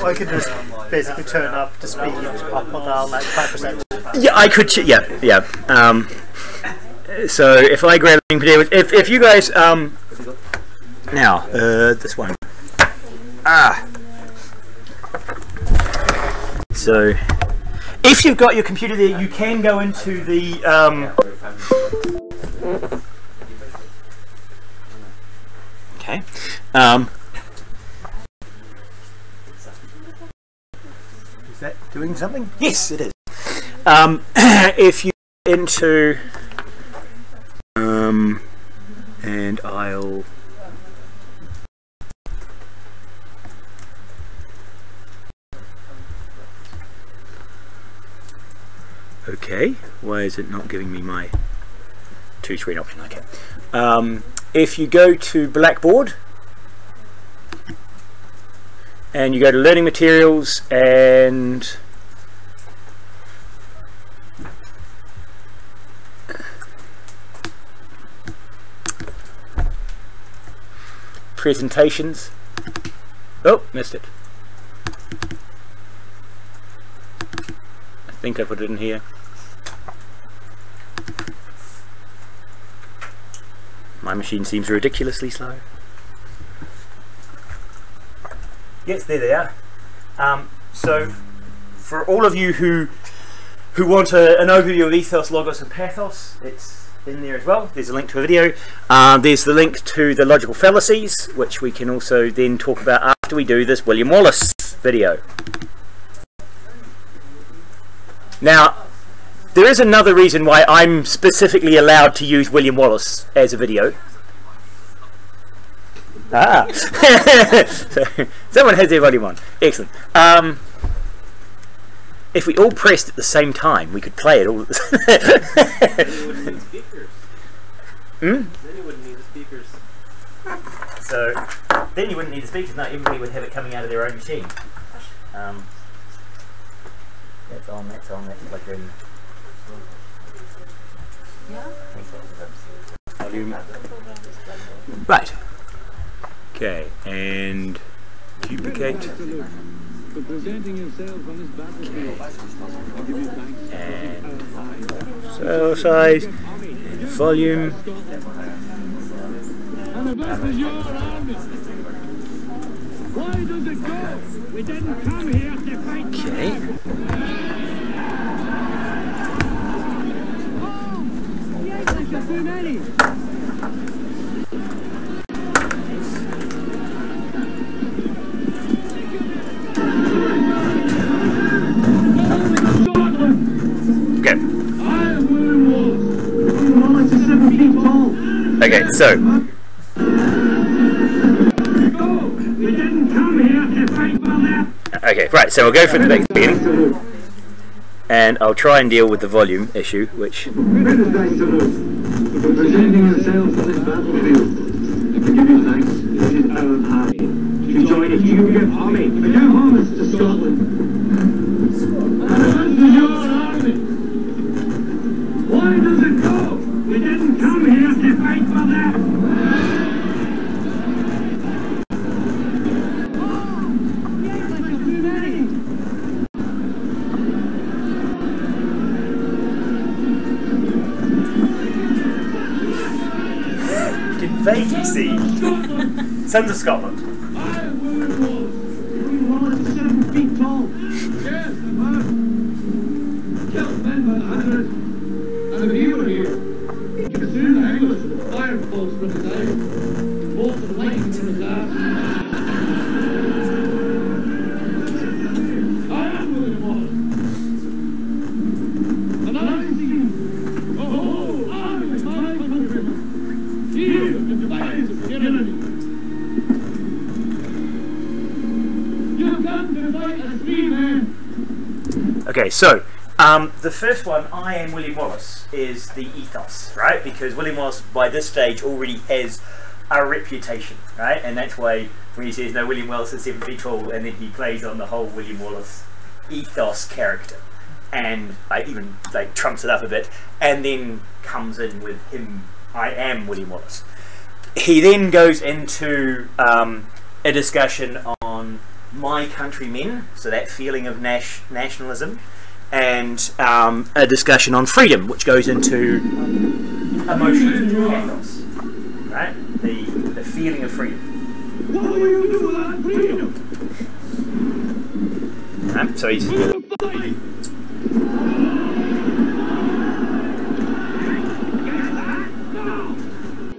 I could just basically turn up to speak up or down like 5%. Yeah, I could. Yeah. So if I grab if you guys now this one. So if you've got your computer there, you can go into the okay. Is that doing something? Yes, it is. If you into and I'll okay, why is it not giving me my two screen option? Okay. If you go to Blackboard and you go to learning materials and presentations. Oh, missed it. I think I put it in here. My machine seems ridiculously slow. Yes, there they are. So, for all of you who want an overview of ethos, logos, and pathos, it's in there as well. There's a link to a video. There's the link to the logical fallacies, which we can also then talk about after we do this William Wallace video. Now, there is another reason why I'm specifically allowed to use William Wallace as a video. So, someone has their volume on. Excellent. If we all pressed at the same time, we could play it all at the same time. Then you wouldn't need speakers. Hmm? Then you wouldn't need the speakers. So, then you wouldn't need the speakers. No, everybody would have it coming out of their own machine. That's on, that's plugged in. Volume. Right. Okay, and duplicate. And cell size, and volume. Why does it go? We didn't come here to fight. Okay. Too many. Okay, so okay, right, so we'll go from the beginning and I'll try and deal with the volume issue, which Presenting ourselves on this battlefield, to give you thanks, this is our party. To join a huge army, to do homage to Scotland. And this is your army. Why does it go? We didn't come here to fight for that. vacancy. Sons of Scotland. And if he were here, he could soon the English with fire bolts from his eyes, bolts of lightning from his ass. I am William Wallace. And I see, oh, army of my countrymen, here in the defiance of tyranny. You've come to fight as free men. Okay, so the first one, I am William Wallace, is the ethos, right? Because William Wallace, by this stage, already has a reputation, right? And that's why when he says, no, William Wallace is 7 feet tall, and then he plays on the whole William Wallace ethos character. And I even like trumps it up a bit, and then comes in with him, I am William Wallace. He then goes into a discussion on my countrymen, so that feeling of nationalism, and a discussion on freedom, which goes into emotions, pathos, right? The feeling of freedom. What will you do without freedom? Right? So he's We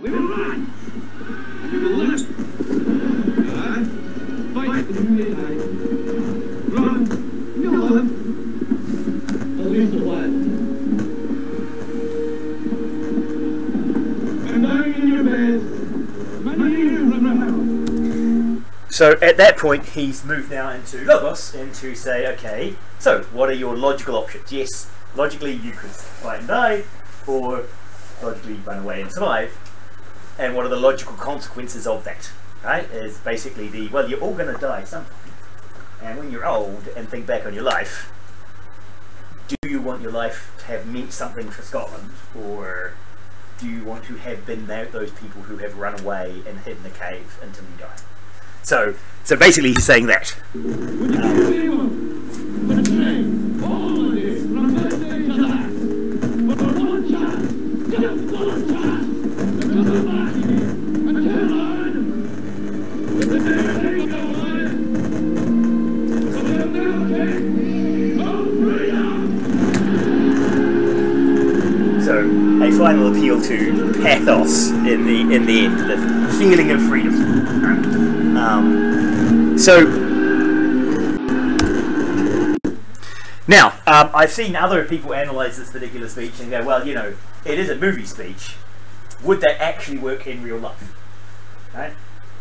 will run. And we will live. Fight the midnight. Run. You'll live. At least a while. And lying in your bed, many years from now. So at that point, he's moved now into logos, and to say, okay, so what are your logical options? Yes, logically you could fight and die, or logically run away and survive. And what are the logical consequences of that? Right? Is basically the, well, you're all going to die sometime. And when you're old and think back on your life, do you want your life to have meant something for Scotland, or do you want to have been those people who have run away and hid in a cave until you die? So basically he's saying that. So a final appeal to pathos in the end, the feeling of freedom. Now, I've seen other people analyse this particular speech and go, well, you know, it is a movie speech. Would that actually work in real life? Right?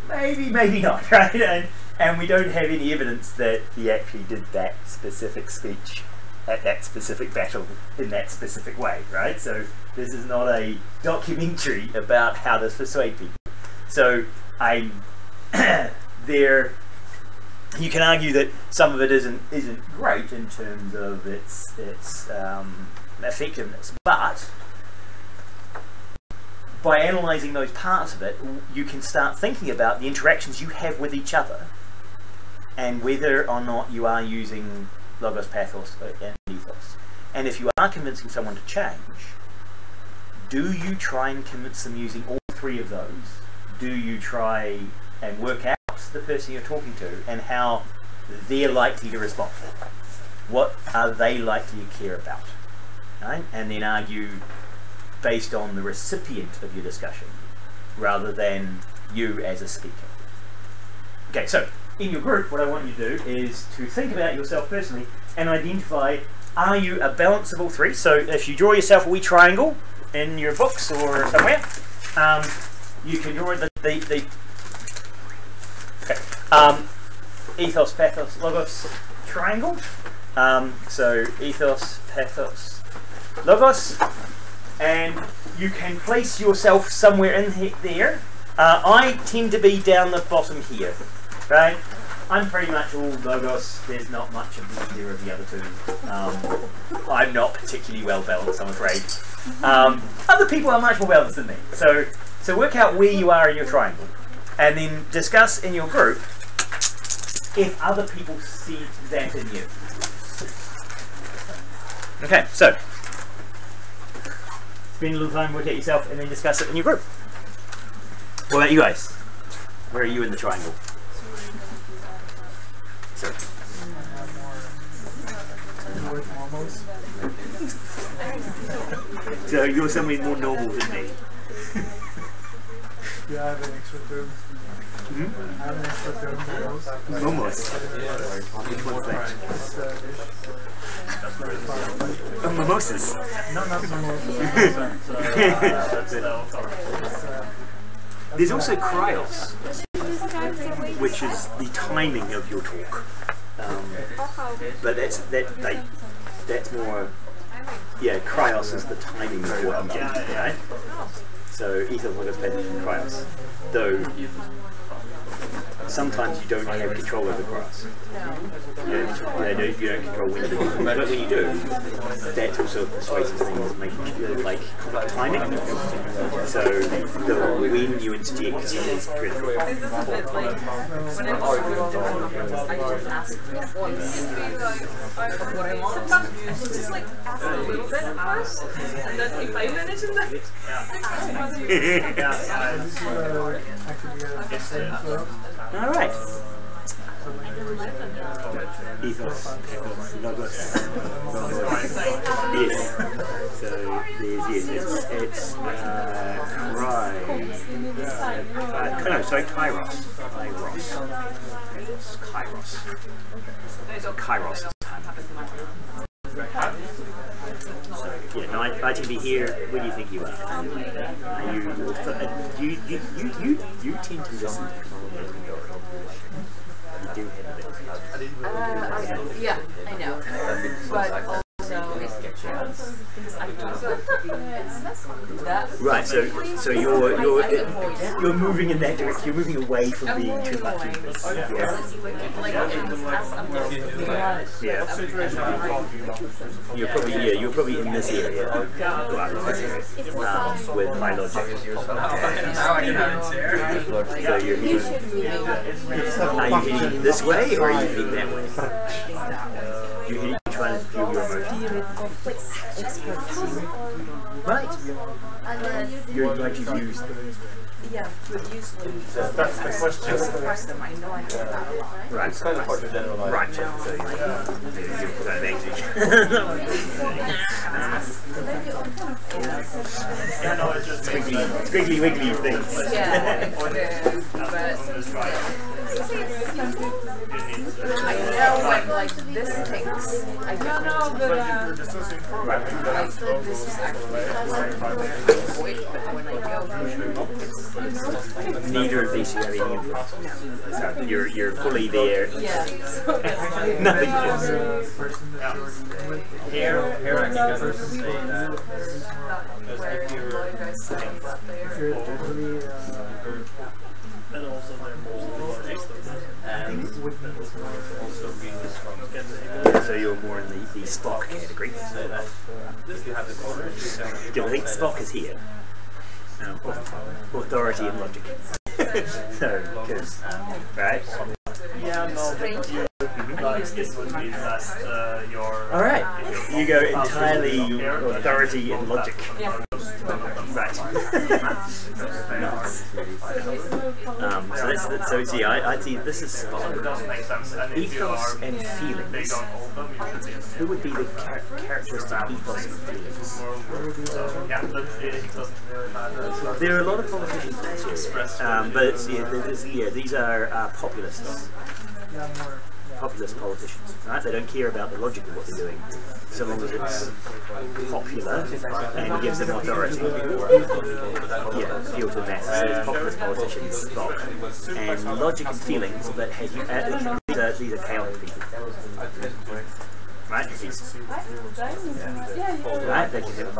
Maybe, maybe not, right? And we don't have any evidence that he actually did that specific speech at that specific battle in that specific way, right? So this is not a documentary about how to persuade people. So there, you can argue that some of it isn't great in terms of its effectiveness, but by analysing those parts of it, you can start thinking about the interactions you have with each other and whether or not you are using logos, pathos, and ethos. And if you are convincing someone to change, do you try and convince them using all three of those? Do you try and work out the person you're talking to and how they're likely to respond? What are they likely to care about? Right? And then argue based on the recipient of your discussion rather than you as a speaker. Okay, so in your group, what I want you to do is to think about yourself personally and identify, are you a balance of all three? So if you draw yourself a wee triangle in your books or somewhere, you can draw okay. Ethos, pathos, logos, triangle. So ethos, pathos, logos, and you can place yourself somewhere in there. I tend to be down the bottom here, right? I'm pretty much all logos. There's not much of either of the other two. I'm not particularly well balanced, I'm afraid. Other people are much more balanced than me. So work out where you are in your triangle, and then discuss in your group if other people see that in you. Okay, so spend a little time, work out yourself, and then discuss it in your group. What about you guys? Where are you in the triangle? So, so you're somebody more normal than me. Yeah, I have an extra term. Hmm? I have an extra term. Almost. What's that? Mimosas. Not mimosas. There's also cryos, which is the timing of your talk. But that's more. Yeah, cryos is the timing of what I'm getting, right? So ethos, logos, pathos, and cryos. Though sometimes you don't have control over grass. You don't control wind. But when you do, that's also a persuasive thing, is making like timing. So the when you interject is critical. This is a bit like when I just ask once what I want. Just like ask a little bit first, and then if I manage in that, all right. Ethos, logos. Yes. So it's Kairos. So, yeah, no, I tend to hear. Where do you think you are? You tend to listen to you do have a bit. yeah, I know. But also, right, so you're moving in that direction. You're moving away from being too much. You're probably in this area. With my logic. So are you heading this way or are you heading that way? You're heading trying to feel your emotions. Right. You're going to use them. Yeah, but usually that's the question. Just suppress them. I know I have that a lot. Right. It's kind of hard to generalize. Right. So you're squiggly wiggly things. Yeah, I know when like this thinks I don't know, but like this is actually but when I go neither of these you have any influence. So you're fully there. yeah. Nothing to do. Here I can never say that. Where you guys say that And also So you're more in the Spock category. I think Spock is here. Authority and logic. So, because, right? yeah, no, this would be just your... Alright, you go entirely authority and logic. Yeah. Right. So see, I see this is ethos and feelings. Who would be the characteristic ethos and feelings? There are a lot of politicians in this area, but these are populists. Populist politicians, right? They don't care about the logic of what they're doing, so long as it's popular and gives them authority. Appeal to the masses. So it's populist politicians, and logic and feelings, but these are chaotic people. Right? Right? They have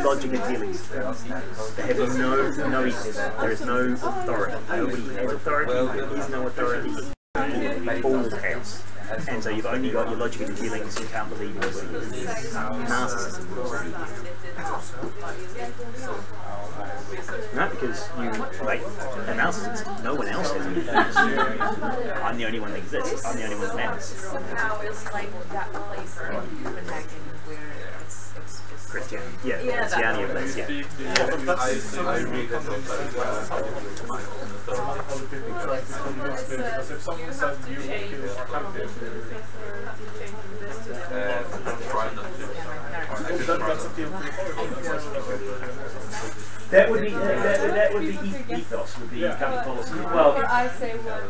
logic and feelings. They have no ethos. There is no authority. Nobody has authority. There is no authority. All chaos. And so you've only got your logic and feelings, you can't believe anybody else. Narcissism. Not because you, like, a narcissist, no one else has anything. I'm the only one that exists. I'm the only one that matters. How is like that place in Copenhagen where it's just Christianity. Yeah, yeah, Christianity place, yeah. Because if someone says you that's a deal. That would be ethos, would be company policy. Well,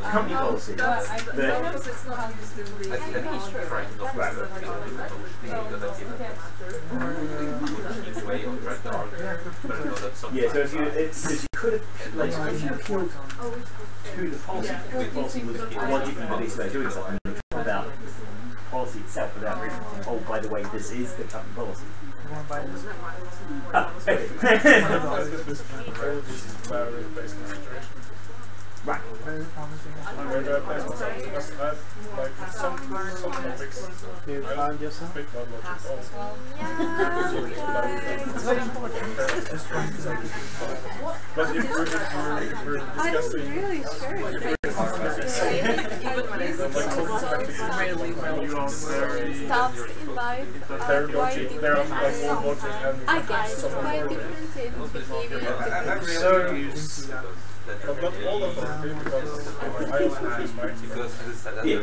company policy. Yeah, so if you could have, like, if you appealed to the policy, because the policy was logically the best way of doing something, about policy itself without referencing, oh, by the way, this is the company policy. Right. Very promising. Like some topics. Do you find yourself? Big one logic. It's very important. But if we're discussing Really sure. Even when it's really well Stops in life their are quite logic, their like different. own logic and I guess it's quite different in behavior. so but not all of them do, because I also choose my team. Yeah,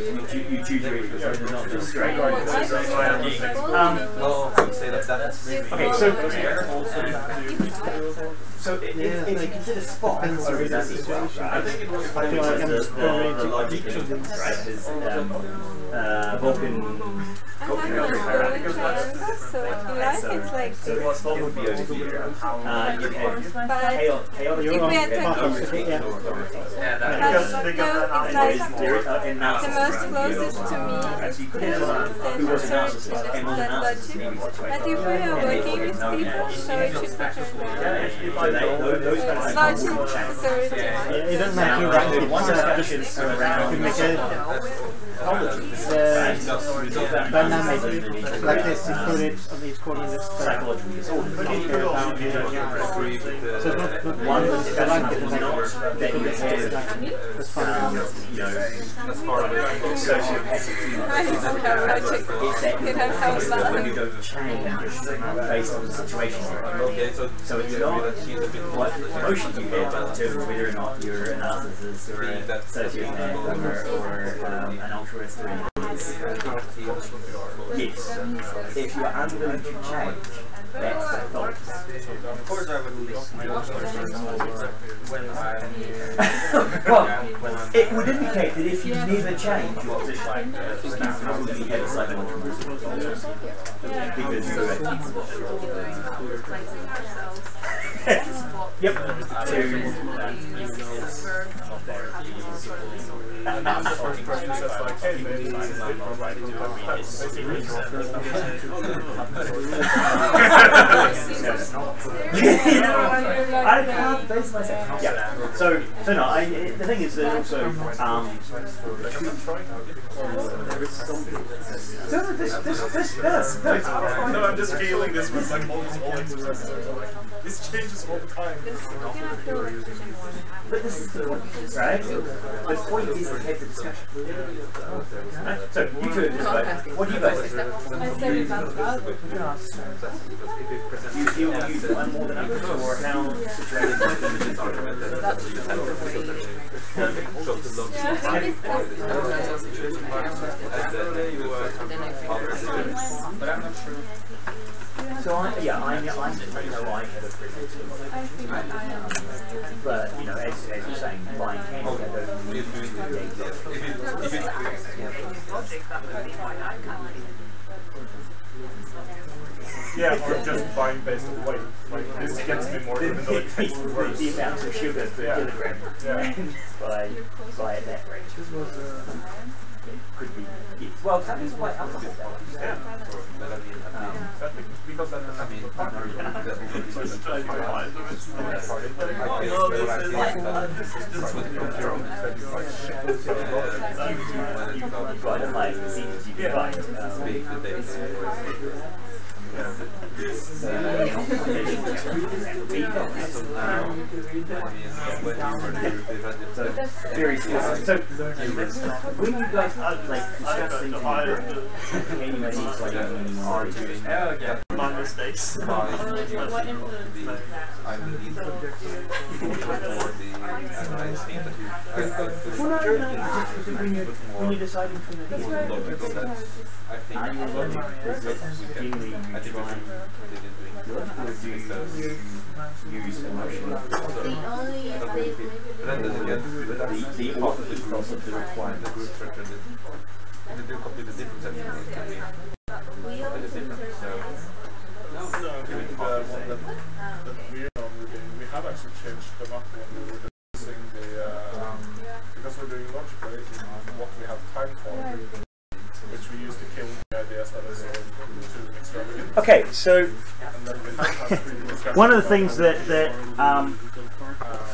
you choose your equals, so it's not just straight. Well, Okay, so if you consider spot as a reason as well, right? I feel like I'm exploring the logic of things, right? Is Vulcan. so in life it's like So what would be over here? but if we are talking Yeah, because no, it's like the most closest to me is the authority that logic. But if we are working with people, so it should be turned down. Logic, authority. Yeah, it doesn't matter who writes it, just you make it dynamic, like this, you put it on each corner of this psychological disorders. so it's not One I discussion like it, is like not that you have, that's fine. sociopathic I don't have logic. It's that You don't have when you love. don't change based on the situation you're in. So it's not what emotion you get that determines whether or not you're an narcissist or a sociopath or an altruist or anything. Yes, if you are unwilling to change, that's the fault. Of course I would listen Well, it would indicate that if you never change your position, you have a psychological response. Because you're Yep. And I'm the first person who says like, hey, maybe this is different, right? I can't base myself. Yeah. So no. The thing is that also No, I'm just feeling this was like all these old expressions. This changes all the time. But this is the point, right? The point is to have the discussion. Right? So you two decide. What do you guys think? Do you feel you use one more than others, or how situated? But I'm not sure. So I know I have a preference. But you know, as you're saying, buying candles, I don't really Yeah, or just buying based on weight. Like, this gets me more even though it tastes worse. the amount of sugar per kilogram. Yeah. by at that rate. Could be. Yes. Well, that is quite alcohol. Yeah. Because that Quite a high percentage you can find. Very specific. So when you guys are like discussing my mistakes. When you're deciding between the two, are you looking at genuinely trying or do you use emotion? The opposite cross of the required group structure. They do completely different things. We have actually changed them up when we were discussing the because we're doing logic rating what we have time for, which we use to kill the ideas that are too extravagant. Okay, so And then we have one of the things that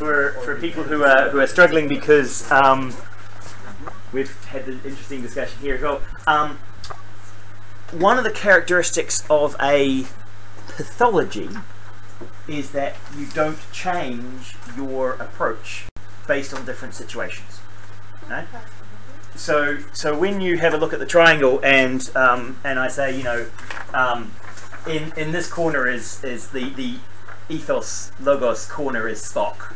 for people who are struggling, because we've had an interesting discussion here as well. One of the characteristics of a pathology is that you don't change your approach based on different situations. Right? So when you have a look at the triangle and I say, you know, in this corner is the ethos logos corner is Spock,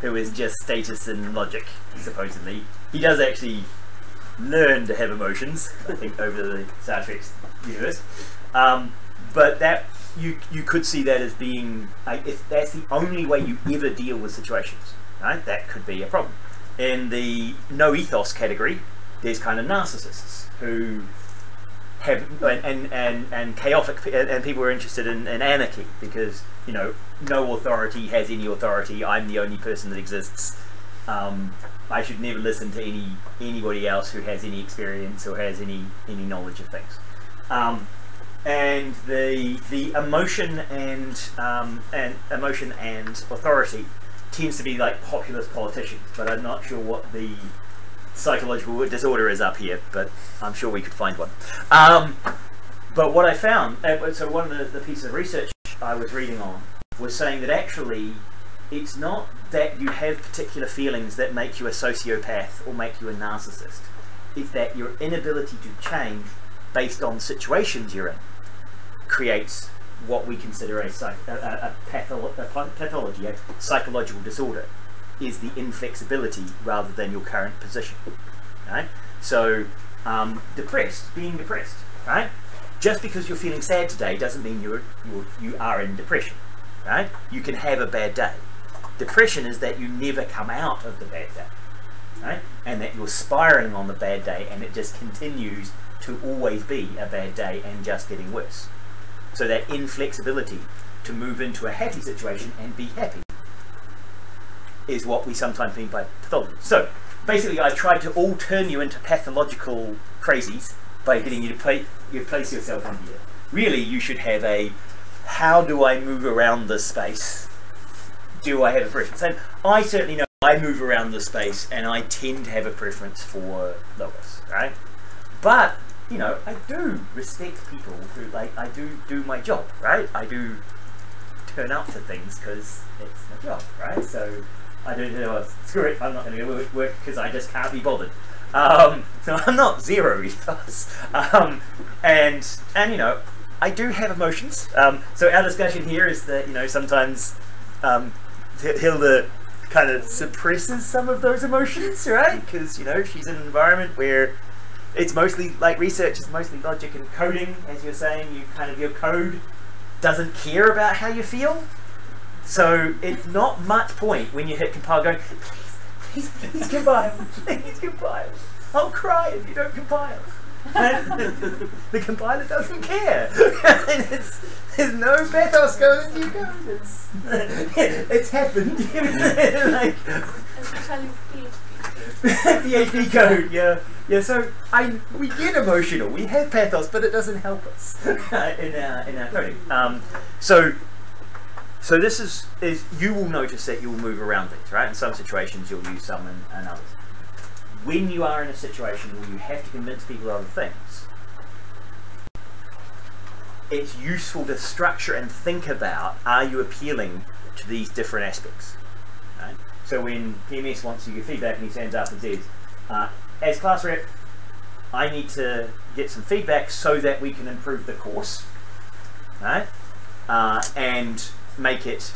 who is just status and logic, supposedly. He does actually learn to have emotions, I think, over the Star Trek universe. But that you could see that as being, if that's the only way you ever deal with situations, right? That could be a problem. In the no ethos category, there's kind of narcissists who have and chaotic, and people are interested in anarchy, because, you know, no authority has any authority. I'm the only person that exists. I should never listen to anybody else who has any experience or has any knowledge of things. And the emotion and emotion and authority tends to be like populist politicians, but I'm not sure what the psychological disorder is up here, but I'm sure we could find one. But what I found, so one of the pieces of research I was reading on was saying that actually it's not that you have particular feelings that make you a sociopath or make you a narcissist. It's that your inability to change based on situations you're in creates what we consider a pathology, a psychological disorder, is the inflexibility rather than your current position. Right? So being depressed, right? Just because you're feeling sad today doesn't mean you are in depression. Right? You can have a bad day. Depression is that you never come out of the bad day, right? And that you're spiraling on the bad day, and it just continues to always be a bad day and just getting worse. So that inflexibility to move into a happy situation and be happy is what we sometimes mean by pathology. So basically, I tried to all turn you into pathological crazies by getting you to place yourself in here. Really, you should have a, how do I move around this space? Do I have a preference? And I certainly know I move around the space and I tend to have a preference for logos, right? But, you know, I do respect people who, like, I do my job, right? I do turn up to things because it's my job, right? So I don't know, screw it, I'm not going to go work because I just can't be bothered. So I'm not zero ethos. And you know, I do have emotions. So our discussion here is that, you know, sometimes Hilda kind of suppresses some of those emotions, right? Because, you know, she's in an environment where it's mostly, like, research is mostly logic and coding, as you're saying. You kind of, your code doesn't care about how you feel. So it's not much point when you hit compile going, please compile, please compile. I'll cry if you don't compile. And the compiler doesn't care. And there's no pathos going into your code. It's happened. Like, PHP code, yeah. Yeah, so we get emotional, we have pathos, but it doesn't help us in our coding. So this is you will notice that you will move around things, right? In some situations you'll use some and others. When you are in a situation where you have to convince people of other things, it's useful to structure and think about, are you appealing to these different aspects? Right? So when PMS wants to give feedback and he stands up and says, as class rep, I need to get some feedback so that we can improve the course, right? And make it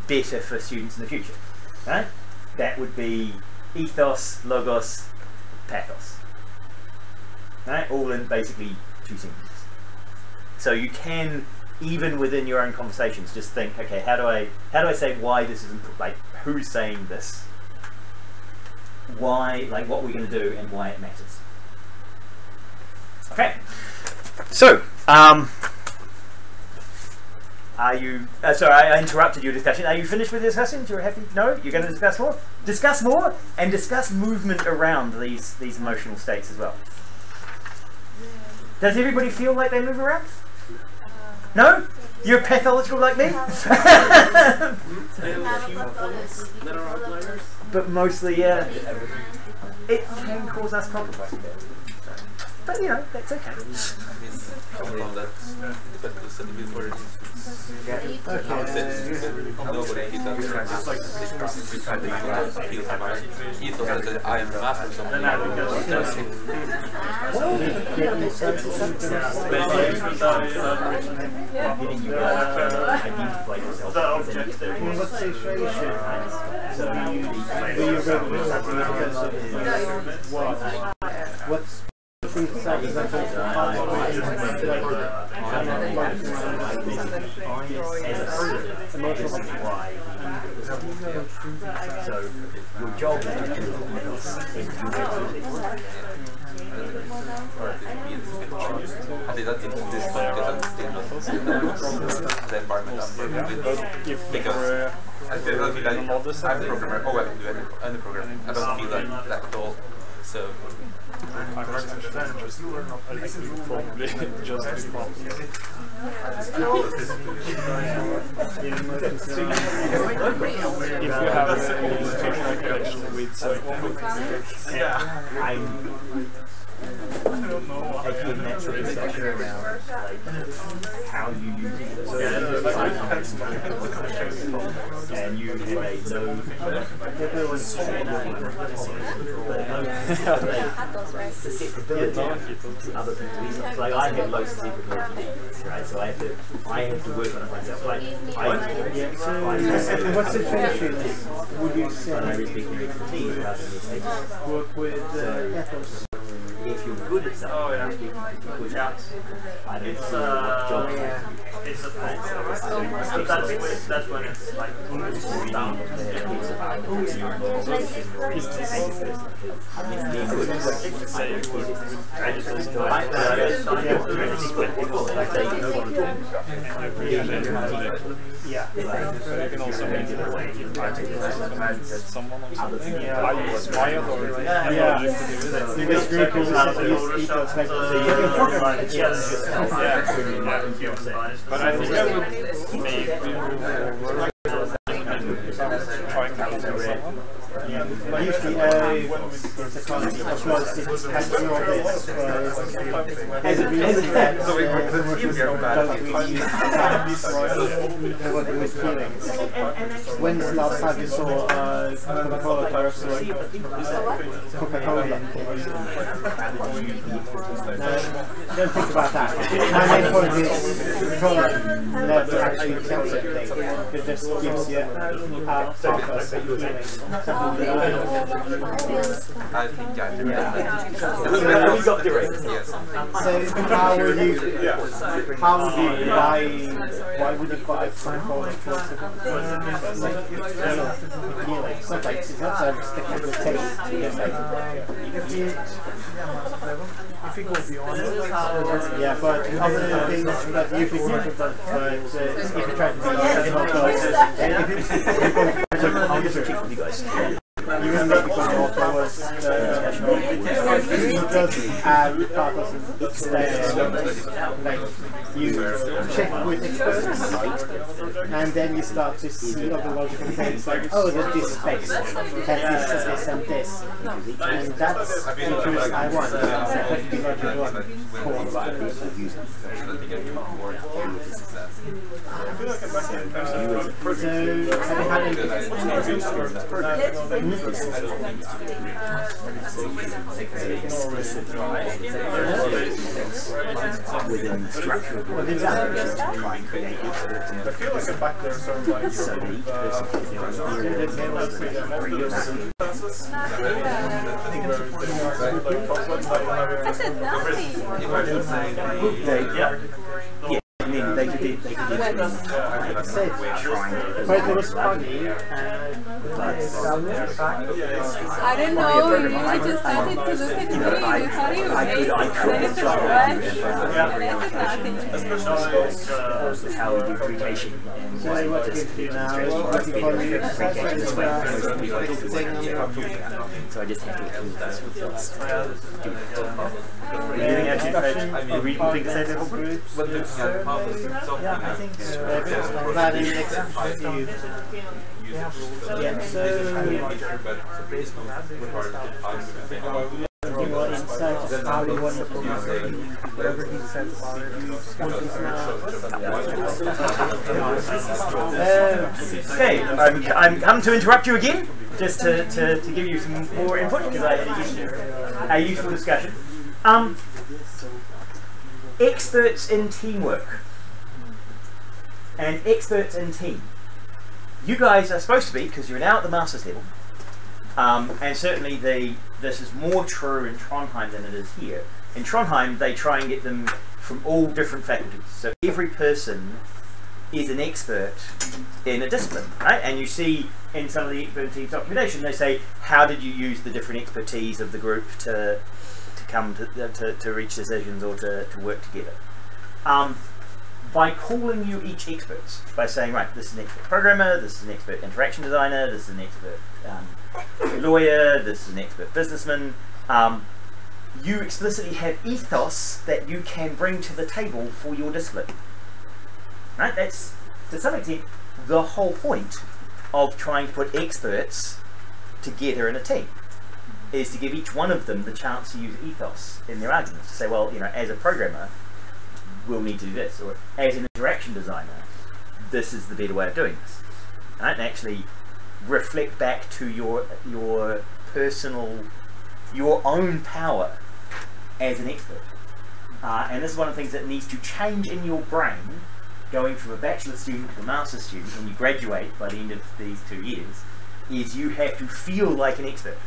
better for students in the future, right? That would be ethos, logos, pathos, right? All in basically 2 sentences. So you can, even within your own conversations, just think, okay, how do I say why this is important? Like, who's saying this? Why, like, what we're going to do and why it matters. Okay. So, are you, sorry, I interrupted your discussion. Are you finished with the discussion? You're happy? No? You're going to discuss more? Discuss more and discuss movement around these emotional states as well. Does everybody feel like they move around? No? You're pathological like me? But mostly, yeah. It can cause us problems. But you know, that's okay. What situation? So what's So your job is to do Hade that into this market and still not the environment I'm working with. Because I feel like I'm a programmer. Oh, I can do any programming. I don't feel like that at all. So Probably just if you have a functional connection with someone. taking that sort of structure around how you use it. So and you have a other things. Like I have low susceptibility, right? So I have to work on it myself. Like in what situations would you say work with ethos? if you're good at something, I don't see what job that's when it's like down. Yeah, you can also make it a way to someone or something. I use my authority. But I think I would maybe trying to kill someone. Usually, it's a concept as well as it has to do all this. As a reason that commercials don't really use what it was feelings. When's the last time you saw Coca-Cola commercial? Coca-Cola commercial? Don't think about that. My main point is Coca-Cola never actually tells anything. It just gives you a purpose and feelings. I think I did that. You got direct. Yes. So why would you buy Coca-Cola? Sometimes it's not just the taste. If you go beyond it, yeah, but other things that usually but if you try to be You guys. you remember because Malta was it does add purpose like you check with experts and then you start to see other logical things like, oh, there's this space has this and this, and that's the features I want. That would be logical for so have you had any within structure of try and create I feel like a back there sort of like so that each person can I said nothing. I mean, they could do but it was funny I don't know, you just started to look at me, you thought you were made, then it's a rush, and how we do communication and why we just so I just have to do that. Anything else you think to say there? Yeah, I think so. That in expertise. Yeah, so give more insight of how you want to whatever he said about it. Okay, I'm come to interrupt you again, just to give you some more input, because I had a useful discussion. Experts in teamwork and experts in team. You guys are supposed to be, because you're now at the master's level, and certainly this is more true in Trondheim than it is here. In Trondheim, they try and get them from all different faculties. So every person is an expert in a discipline, right? And you see in some of the expert teams documentation, they say, how did you use the different expertise of the group to come to reach decisions or to work together? By calling you each experts, by saying, right, this is an expert programmer, this is an expert interaction designer, this is an expert lawyer, this is an expert businessman, you explicitly have ethos that you can bring to the table for your discipline. Right? That's, to some extent, the whole point of trying to put experts together in a team, is to give each one of them the chance to use ethos in their arguments. To say, well, you know, as a programmer, we'll need to do this, or as an interaction designer, this is the better way of doing this. Right? And actually reflect back to your personal, your own power as an expert. And this is one of the things that needs to change in your brain, going from a bachelor student to a master's student when you graduate by the end of these 2 years, is you have to feel like an expert.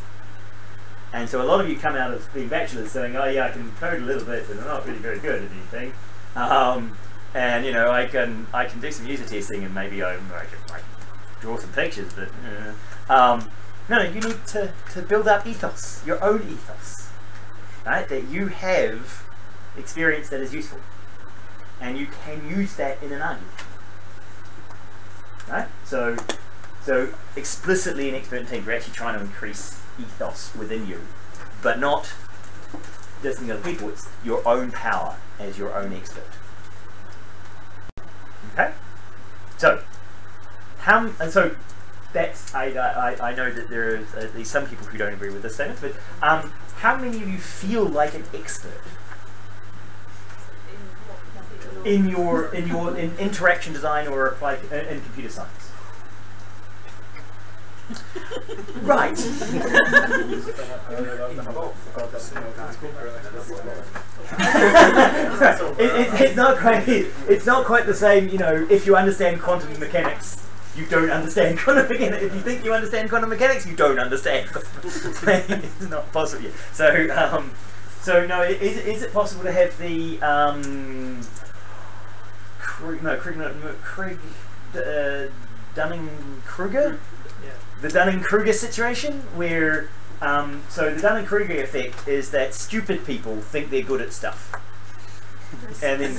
And so a lot of you come out of being bachelors saying, oh yeah, I can code a little bit, but I'm not really very good at anything. And you know, I can do some user testing, and maybe I can draw some pictures, but no, you need to build up ethos, your own ethos, right? That you have experience that is useful, and you can use that in an argument, right? So explicitly in expert teams, we're actually trying to increase ethos within you, but not listening to other people. It's your own power as your own expert. Okay, so so that's I know that there is at least some people who don't agree with this statement, but how many of you feel like an expert in interaction design or applied in computer science? Right. It's not quite the same, you know, if you understand quantum mechanics, you don't understand quantum mechanics. If you think you understand quantum mechanics, you don't understand quantum mechanics. It's not possible yet. So no, is it possible to have the Dunning-Kruger? The Dunning-Kruger situation, where so the Dunning-Kruger effect is that stupid people think they're good at stuff, and then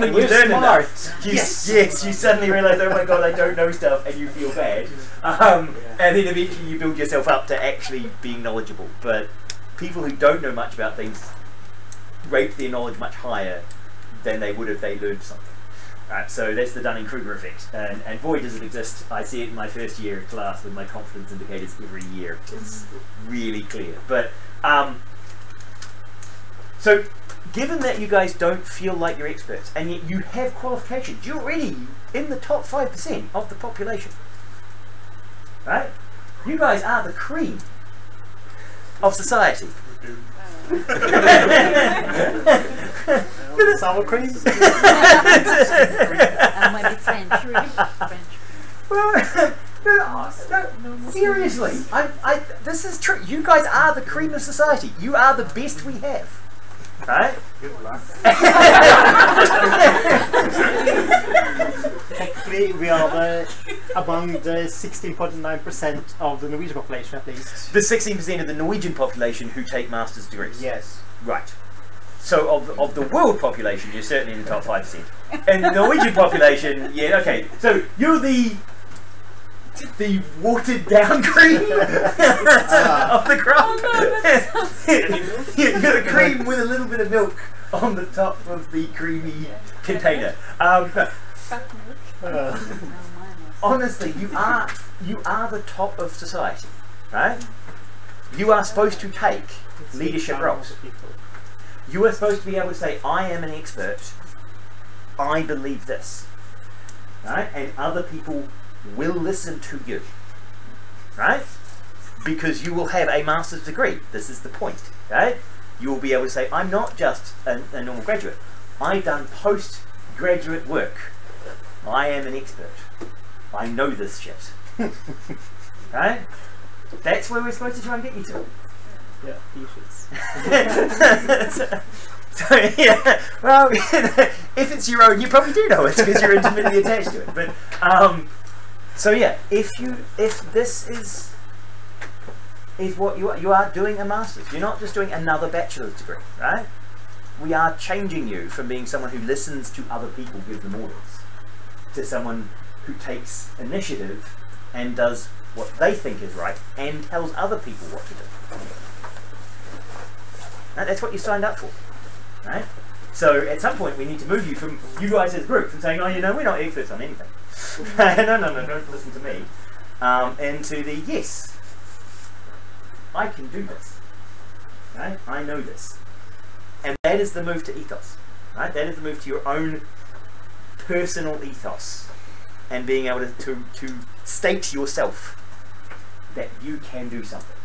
when you learn enough, you suddenly realise, oh my god, I don't know stuff, and you feel bad, and then eventually you build yourself up to actually being knowledgeable. But people who don't know much about things rate their knowledge much higher than they would if they learned something. Right, so that's the Dunning-Kruger effect, and boy does it exist. I see it in my first year of class with my confidence indicators every year. It's really clear. But so given that you guys don't feel like you're experts, and yet you have qualifications, you're already in the top 5% of the population, right? You guys are the cream of society. Sour cream? Well, no, seriously, this is true. You guys are the cream of society. You are the best we have. Right? Good luck. Technically, we are among the 16.9% of the Norwegian population, at least. The 16% of the Norwegian population who take master's degrees. Yes. Right. So of the world population, you're certainly in the top 5%. And the Norwegian population, yeah, okay. So you're the watered down cream of the crop. Oh no, you're the cream with a little bit of milk on the top of the creamy container. Honestly, you are the top of society, right? You are supposed to take leadership roles. You are supposed to be able to say, I am an expert, I believe this, right? And other people will listen to you, right? Because you will have a master's degree. This is the point, right? You will be able to say, I'm not just a normal graduate. I've done postgraduate work. I am an expert. I know this shit. Right? That's where we're supposed to try and get you to. Yeah, t-shirts. So yeah, well, if it's your own, you probably do know it because you're intimately attached to it. But so yeah, if this is what you are doing a master's. You're not just doing another bachelor's degree, right? We are changing you from being someone who listens to other people give them orders to someone who takes initiative and does what they think is right and tells other people what to do. Right? That's what you signed up for, right? So at some point we need to move you from you guys as a group from saying, oh, you know, we're not experts on anything. No, don't listen to me. Into the yes, I can do this, right? I know this. And that is the move to ethos, right? That is the move to your own personal ethos and being able to state to yourself that you can do something,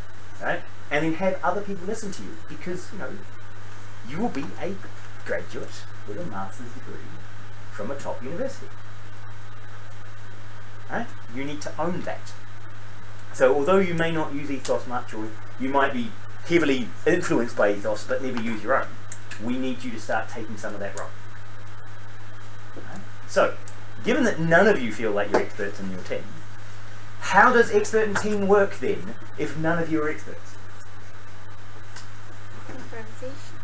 right? And then have other people listen to you because, you know, you will be a graduate with a master's degree from a top university, right? You need to own that. So although you may not use ethos much, or you might be heavily influenced by ethos but never use your own, we need you to start taking some of that role. Right? So, given that none of you feel like you're experts in your team, how does expert and team work then if none of you are experts? Improvisation.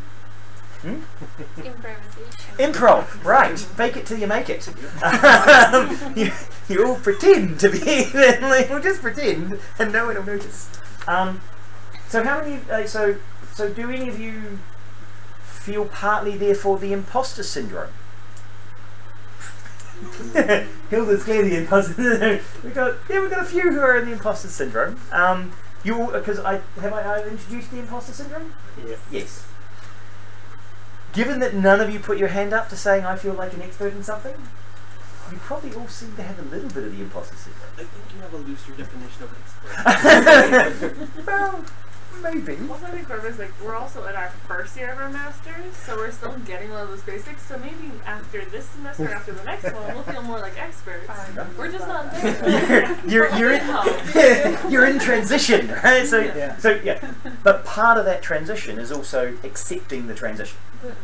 Improvisation. Improv, right. Fake it till you make it. You all pretend to be, we'll just pretend and no one will notice. So how many, so do any of you feel partly therefore the imposter syndrome? Hilda's clearly the imposter syndrome. We've got a few who are in the imposter syndrome. You all, because I introduced the imposter syndrome? Yeah. Yes. Given that none of you put your hand up to saying I feel like an expert in something, you probably all seem to have a little bit of the imposter syndrome. I think you have a looser definition of expert. Well, maybe. Also, I think Barbara's like, we're also in our first year of our masters, so we're still getting all those basics. So maybe after this semester, after the next one, we'll feel more like experts. We're just not there. You're in transition, right? So yeah. But part of that transition is also accepting the transition. But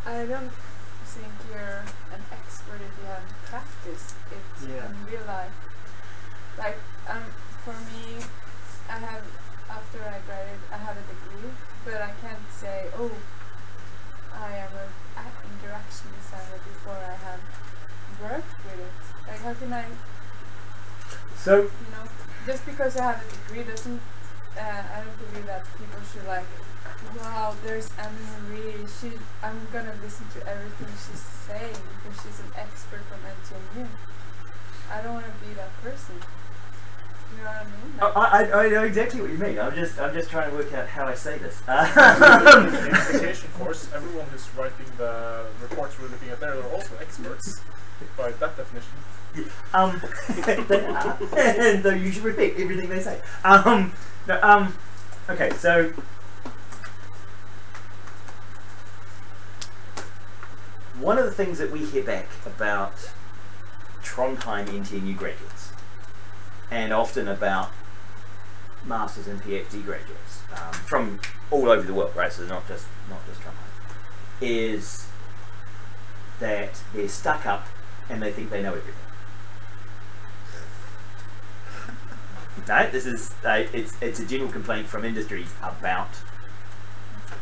I don't think you're an expert if you haven't practiced it in real life. Like, for me, after I graduated, I have a degree, but I can't say, oh, I am an interaction designer before I have worked with it. Like, how can I, So, you know, just because I have a degree doesn't, I don't believe that people should like, wow, there's Anne-Marie, I'm gonna listen to everything she's saying because she's an expert from NTNU. I don't want to be that person. You know what I mean? Like, I know exactly what you mean. I'm just trying to work out how I say this. In the application course, everyone who's writing the reports we're looking at there are also experts by that definition. So you should repeat everything they say. Okay, so one of the things that we hear back about Trondheim NTNU graduates, and often about masters and PhD graduates from all over the world, right? So not just Trondheim, is that they're stuck up and they think they know everything. Right? This is it's a general complaint from industries about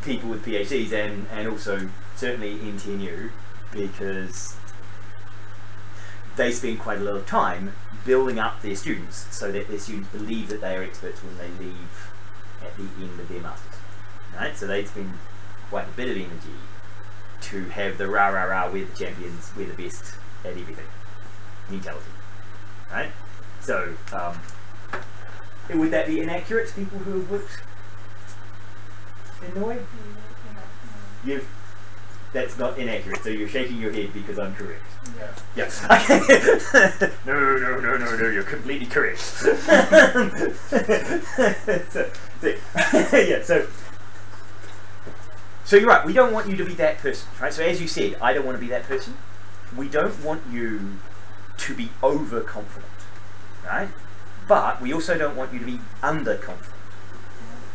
people with PhDs and also certainly NTNU, because they spend quite a lot of time building up their students so that their students believe that they are experts when they leave at the end of their masters. Right? So they spend quite a bit of energy to have the rah rah rah, we're the champions, we're the best at everything mentality, right? So would that be inaccurate to people who have worked in Norway? That's not inaccurate, so you're shaking your head because I'm correct. Yeah. Okay. No, you're completely correct. So you're right, we don't want you to be that person, right? So as you said, I don't want to be that person. We don't want you to be overconfident, right? But we also don't want you to be underconfident,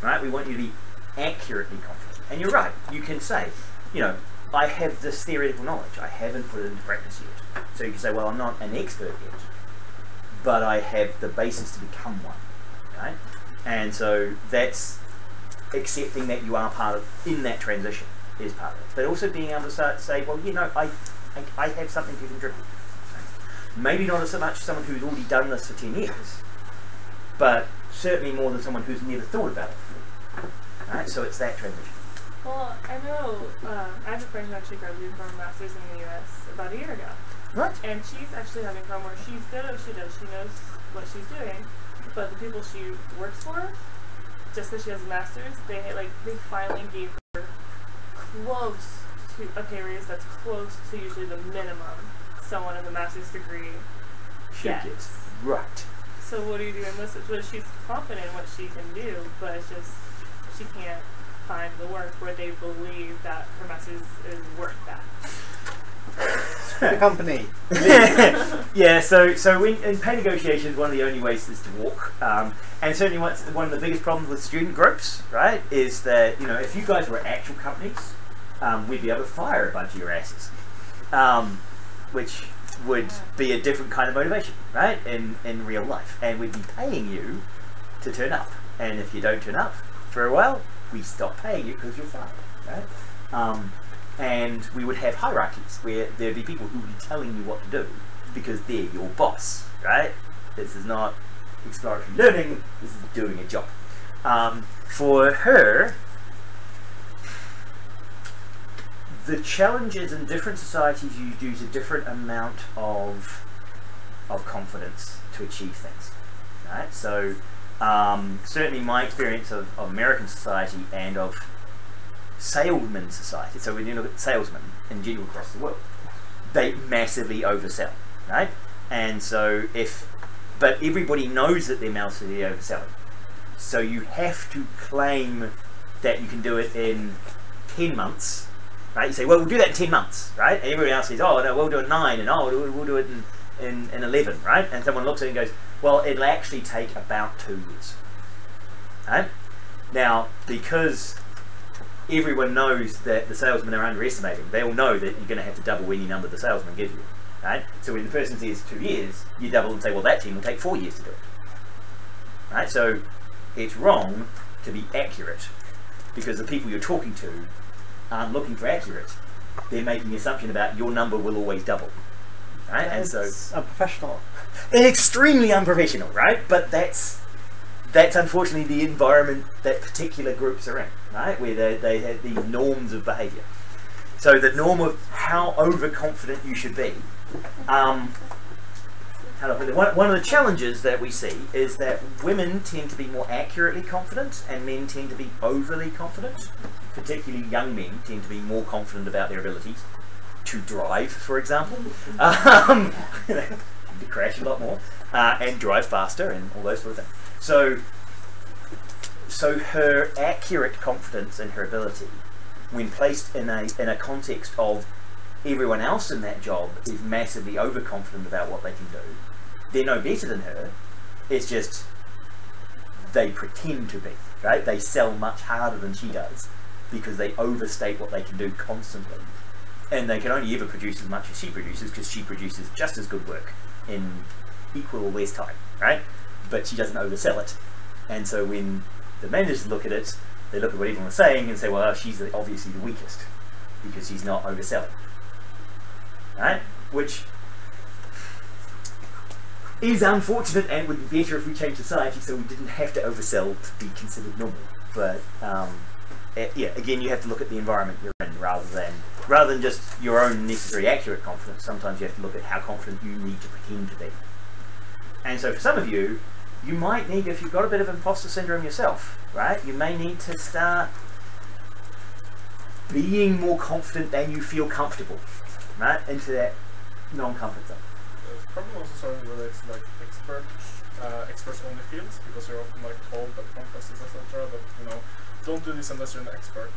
right? We want you to be accurately confident. And you're right, you can say, you know, I have this theoretical knowledge, I haven't put it into practice yet. So you can say, well, I'm not an expert yet, but I have the basis to become one, right? And so that's accepting that you are part of, in that transition is part of it. But also being able to start to say, well, you know, I have something to contribute. Maybe not so much someone who's already done this for 10 years, but certainly more than someone who's never thought about it before. Right? So it's that transition. Well, I know I have a friend who actually graduated from a master's in the US about a year ago. Right. And she's actually having a problem where she's good at what she does, she knows what she's doing, but the people she works for, just because she has a master's, they finally gave her close to a pay raise that's close to usually the minimum someone with a master's degree gets. Right. So what do you do in this situation? She's confident in what she can do, but it's just she can't find the work where they believe that her master's is worth that. The company. Yeah, so in pay negotiations, one of the only ways is to walk. And certainly one of the biggest problems with student groups, right, is that, you know, if you guys were actual companies, we'd be able to fire a bunch of your asses. Which would be a different kind of motivation, right, in real life. And we'd be paying you to turn up. And if you don't turn up for a while, we stop paying you because you're fired, right? And we would have hierarchies where there'd be people who would be telling you what to do because they're your boss, right? This is not exploratory learning, this is doing a job. For her, the challenges in different societies use a different amount of confidence to achieve things, right? So certainly my experience of American society and of salesman society, so when you look at salesmen in general across the world, they massively oversell, right? And so but everybody knows that they're massively overselling, so you have to claim that you can do it in 10 months, right? You say, well, we'll do that in 10 months, right? And everybody else says, oh no, we'll do it in 9, and oh, we'll do it in 11, right? And someone looks at it and goes, well, it'll actually take about 2 years, right? Now, because everyone knows that the salesmen are underestimating, they all know that you're going to have to double any number the salesman gives you, right? So when the person says 2 years, you double and say, well, that team will take 4 years to do it, right? So it's wrong to be accurate because the people you're talking to aren't looking for accurate. They're making an assumption about your number will always double, right? And so unprofessional. Extremely unprofessional, right? But that's unfortunately the environment that particular groups are in, right? Where they have these norms of behaviour. So the norm of how overconfident you should be. One of the challenges that we see is that women tend to be more accurately confident and men tend to be overly confident. Particularly young men tend to be more confident about their abilities to drive, for example. To crash a lot more and drive faster and all those sort of things. So her accurate confidence in her ability, when placed in a context of everyone else in that job is massively overconfident about what they can do, they're no better than her. It's just they pretend to be, right? They sell much harder than she does because they overstate what they can do constantly, and they can only ever produce as much as she produces because she produces just as good work in equal or less time, right? But she doesn't oversell it. And so when the managers look at it, they look at what everyone is saying and say, well, she's obviously the weakest because she's not overselling, right? Which is unfortunate and would be better if we changed society so we didn't have to oversell to be considered normal. But yeah, again, you have to look at the environment you're in rather than rather than just your own necessary accurate confidence, sometimes you have to look at how confident you need to pretend to be. And so for some of you, you might need, if you've got a bit of imposter syndrome yourself, right, you may need to start being more confident than you feel comfortable, right, into that non-comfort zone. Probably also sort of relates to like experts only fields, because you're often like told by conferences, etc., that, you know, don't do this unless you're an expert.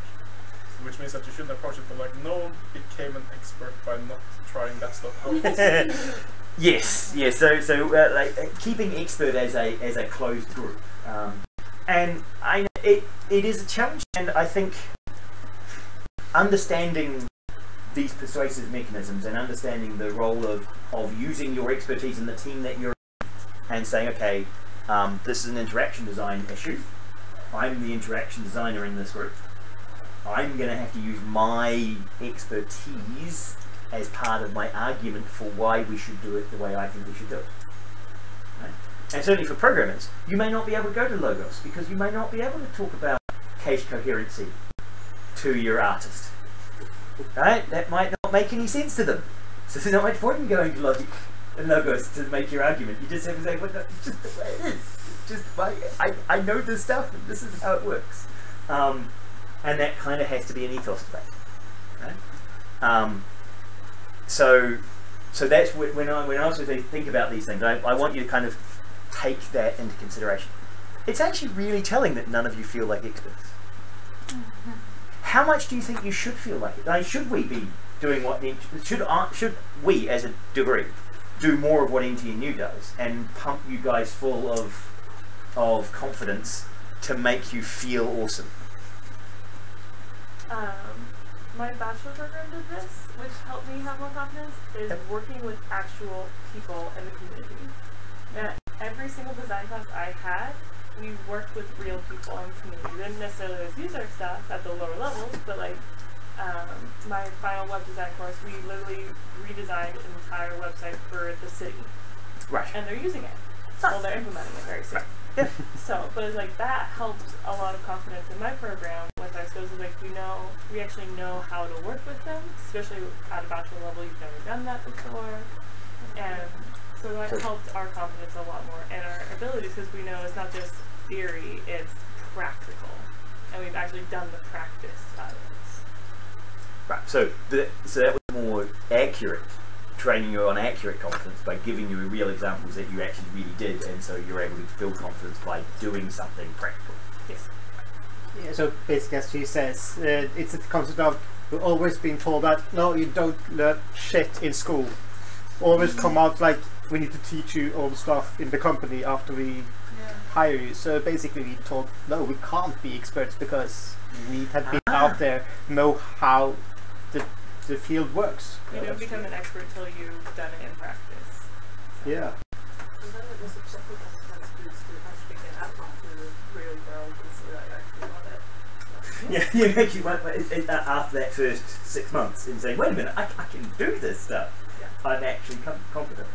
Which means that you shouldn't approach it, but like no one became an expert by not trying that stuff out. Yes, yes. So like keeping expert as a closed group, and it is a challenge, and I think understanding these persuasive mechanisms and understanding the role of using your expertise in the team that you're in, and saying, okay, this is an interaction design issue. I'm the interaction designer in this group. I'm going to have to use my expertise as part of my argument for why we should do it the way I think we should do it. Right? And certainly for programmers, you may not be able to go to Logos because you may not be able to talk about case coherency to your artist. Right? That might not make any sense to them. So there's not much point in going to Logic and Logos to make your argument. You just have to say, well, it's just the way it is. It's just the way, I know this stuff and this is how it works. And that kind of has to be an ethos debate, right? So that's when I also think about these things, I want you to kind of take that into consideration. It's actually really telling that none of you feel like experts. How much do you think you should feel like it? Like, should we be doing what should we as a degree do more of what NTNU does and pump you guys full of confidence to make you feel awesome? My bachelor program did this, which helped me have more confidence, is working with actual people in the community. And every single design class I had, we worked with real people in the community. We didn't necessarily always use our stuff at the lower levels, but like my final web design course, we literally redesigned an entire website for the city. Right. And they're using it. Well, they're implementing it very soon. Right. So, but it's like that helped a lot of confidence in my program with our skills. Like, we actually know how to work with them, especially at a bachelor level. You've never done that before, and so that helped our confidence a lot more and our abilities, because we know it's not just theory; it's practical, and we've actually done the practice out of it. Right. So that was more accurate. Training you on accurate confidence by giving you real examples that you actually really did, and so you're able to build confidence by doing something practical. Yes. Yeah, so basically, as she says, it's a concept of we've always been told that no, you don't learn shit in school. Always come out like we need to teach you all the stuff in the company after we hire you. So basically, we told no, we can't be experts because we have been out there, know how the field works. You don't become an expert till you've done it in practice. So. Yeah. And then it was a technical complex boost to actually get out into the real world and see that I actually want it. So. Yeah, you actually went after that first 6 months and saying, wait a minute, I can do this stuff. Yeah. I'm actually confident.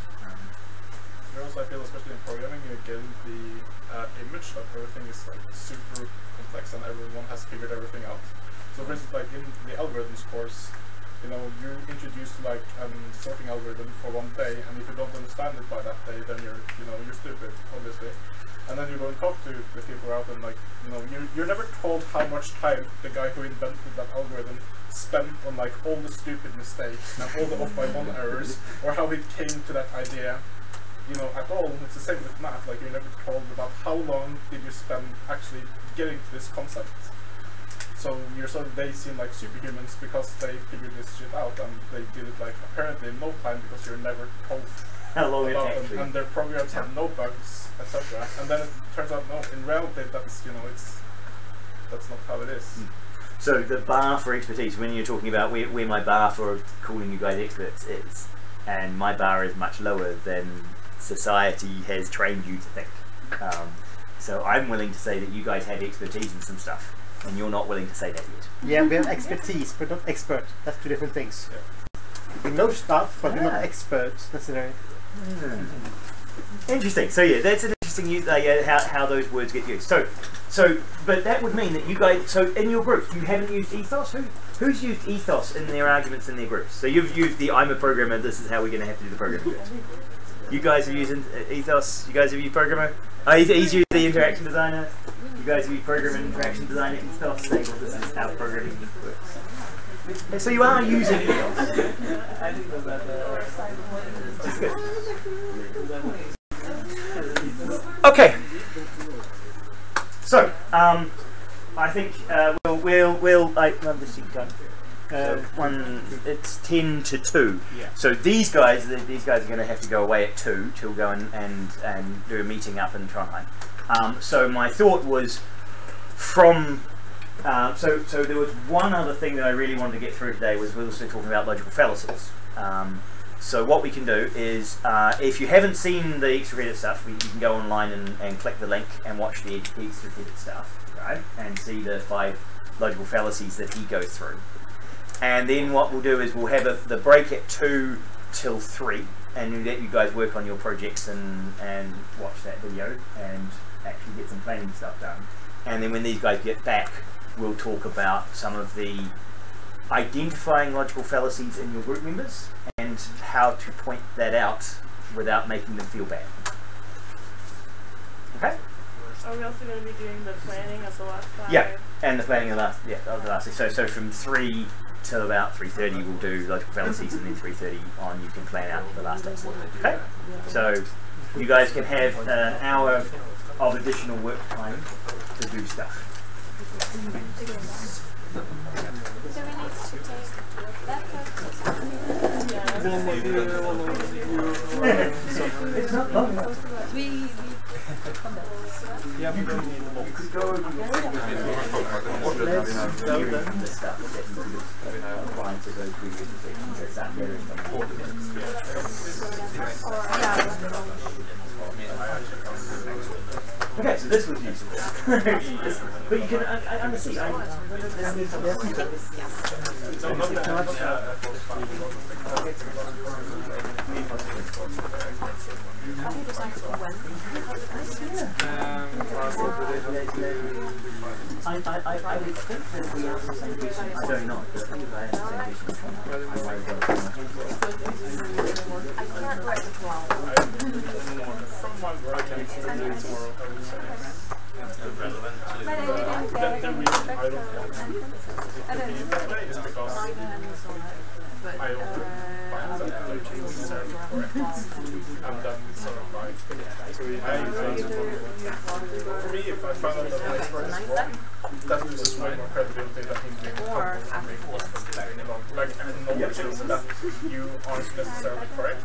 Also, I feel, especially in programming, you get the image that everything is like super complex and everyone has figured everything out. So for instance, like in the algorithms course, you know, you're introduced to like sorting algorithm for one day, and if you don't understand it by that day, then you're stupid, obviously. And then you go and talk to the people out, and like, you know, you're never told how much time the guy who invented that algorithm spent on like all the stupid mistakes and all the off by one errors, or how he came to that idea, you know, at all. It's the same with math. Like, you're never told about how long did you spend actually getting to this concept. So they seem like superhumans because they figured this shit out, and they did it like apparently in no time because you're never told How long about it them, and their programs have no bugs, etc. And then it turns out, no, in reality, that's that's not how it is. So the bar for expertise, when you're talking about where my bar for calling you guys experts is, and my bar is much lower than society has trained you to think. So I'm willing to say that you guys have expertise in some stuff, and you're not willing to say that yet. Yeah, we have expertise, but not expert. That's two different things. Yeah. We know stuff, but we're not experts necessarily. Interesting. So yeah, that's an interesting use, how those words get used. So, but that would mean that you guys. So in your group, you haven't used ethos. Who's used ethos in their arguments in their groups? So you've used the I'm a programmer, this is how we're going to have to do the programming. You guys are using ethos, you guys have used programmer? Oh, he's used the interaction designer. You guys have used programmer and interaction designer ethos, saying well, this is how programming works. And so you are using ethos. That's good. Okay. So, I think I'm just keep going. It's 10 to 2. Yeah. So these guys are going to have to go away at 2 to go and do a meeting up in Trondheim. So my thought was so there was one other thing that I really wanted to get through today was we were also talking about logical fallacies. So what we can do is, if you haven't seen the extra credit stuff, you can go online and click the link and watch the extra credit stuff, right? And see the 5 logical fallacies that he goes through. And then what we'll do is we'll have the break at 2 till 3, and we'll let you guys work on your projects and watch that video and actually get some planning stuff done. And then when these guys get back, we'll talk about some of the identifying logical fallacies in your group members and how to point that out without making them feel bad. Okay? Are we also going to be doing the planning of the last 5? Yeah, and the planning of the last. So from 3 till about 3:30 we'll do logical fallacies, and then 3:30 on you can plan out the last days. Okay? So you guys can have an hour of additional work time to do stuff. So we need to take that It's not long enough. Yeah, You could go over the stuff that you could apply to those previous things. That there is okay, so this was useful. But you can understand. I would think that we have the same vision. I don't know, but I think I have the same For me, if I find out that my expert is wrong, that loses way more credibility than him being confirming like acknowledging that you aren't necessarily correct.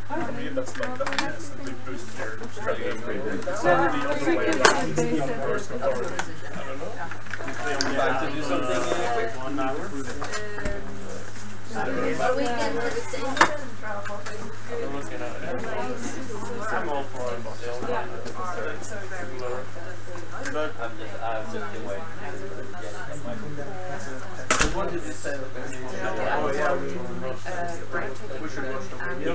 For me, that's like that instantly boosts your credibility. It's not the other way around. First authority. I don't know. To do something in 1 hour. I'm all for it. But I'm just been waiting. What did you say? Oh yeah, we should watch the video.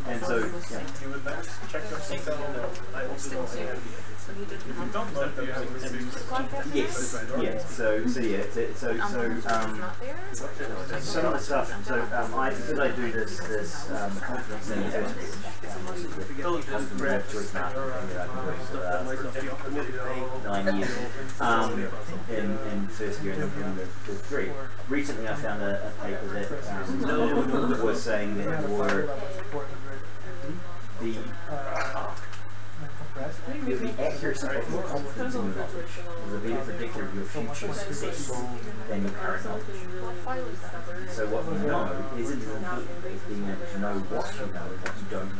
And so, you would then check your system. If you don't know that you have received yes, some of the stuff. So because I do this conference in choice marketing that I've been doing for 9 years in first year and the 3. Recently, I found a paper that was saying that the accuracy of your confidence in your knowledge is a better predictor of your future success than your current knowledge. So what you know isn't as important as being able to know what you know and what you don't know.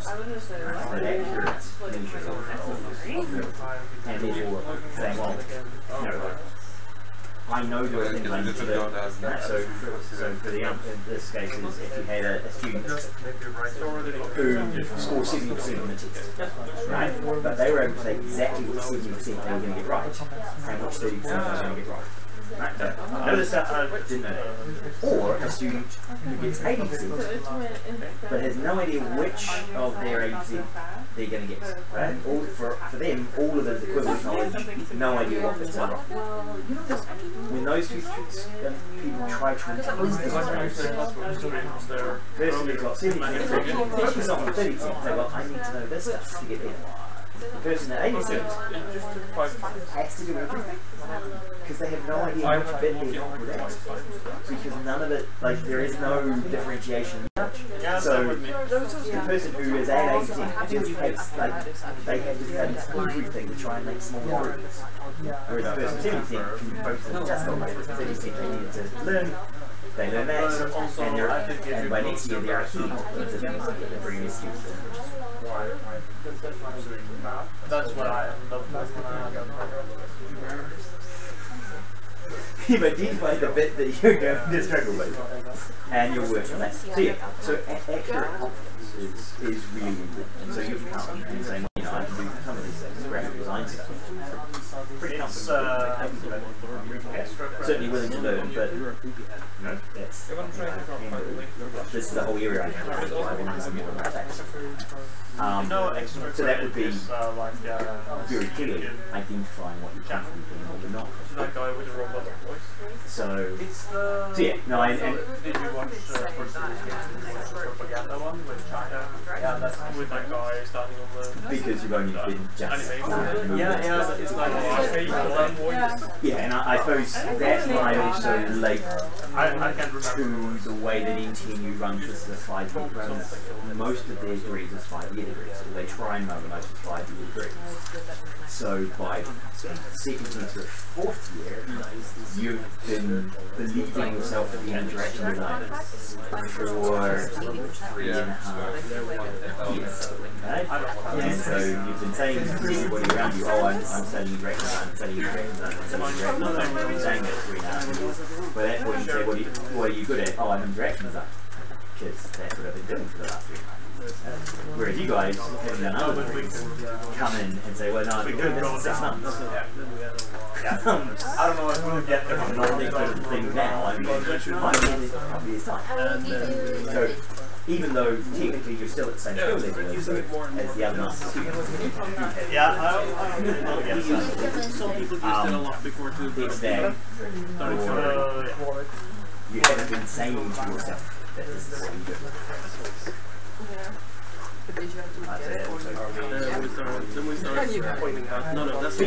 That accurate measure of and therefore saying, well, you know, I know those things I need to learn. So for the in this case is if you had a student who scored 70% on the test, right? But they were able to say exactly which 70% they were going to get right and which 30% they were going to get wrong. Right? Notice that I didn't know that. Or a student who gets 80% but has no idea which of their 80% they're going to get. Right? For them, all of it is equivalent knowledge, no idea what it's about. When those two people try to increase this person who's got 70% focus on the 30%, say, well, I need to know this stuff to get there. The person at 80% has to do everything because they have no idea which bit they're not good at, because none of it, like, there is no differentiation. So the person who is at 80% just has, like, they have to study everything to try and make small improvements, whereas the person at 70% can focus on just on that 30% they need to learn. They learn that, and by next year they're ahead of the previous year. That's what I am. You've identified the bit that you're going to struggle with, and you're working on that. So yeah, so accurate confidence is really important. So you've come and saying, well, you know, I can do some of these things, graphic design stuff. Pretty confident. Certainly willing to learn, but no, that's this is the whole area I want to learn more about that. So that would be very clearly identifying what you're comfortable doing and what you're not. That guy with the robot voice. So yeah, no, and did you watch propaganda one with China? Yeah, that's with that guy standing on the. Because you've only been just it's like yeah, and I suppose that's why I also relate I can't remember to the way that NTNU runs this as a 5-year runs. Most of their degrees is 5-year degrees, so they try and run the most 5-year degrees. So by second semester, 4th year, you've been believing yourself to be interaction designers for 3.5 years. Okay? And so you've been saying to everybody around you, oh, I'm studying interaction design, I'm studying interaction design, I'm studying interaction design. You've been saying that for 3.5 years. But that's what you say, what are you good at? Oh, I'm interaction design. Because that's what I've been doing for the last 3.5 years. Whereas you guys, having done other degrees, come in and say, well, no, I've been doing this for 6 months. I don't know if we'll get there. I'm not really good at things now. I mean, I'm in a couple of years' time. So, even though technically you're still at the same skill level as the other master students. Yeah, I don't get some people used it a lot before too. It's that you haven't been saying to yourself that this is what you do. But did you have to look at it? Then we started pointing out. No, that's the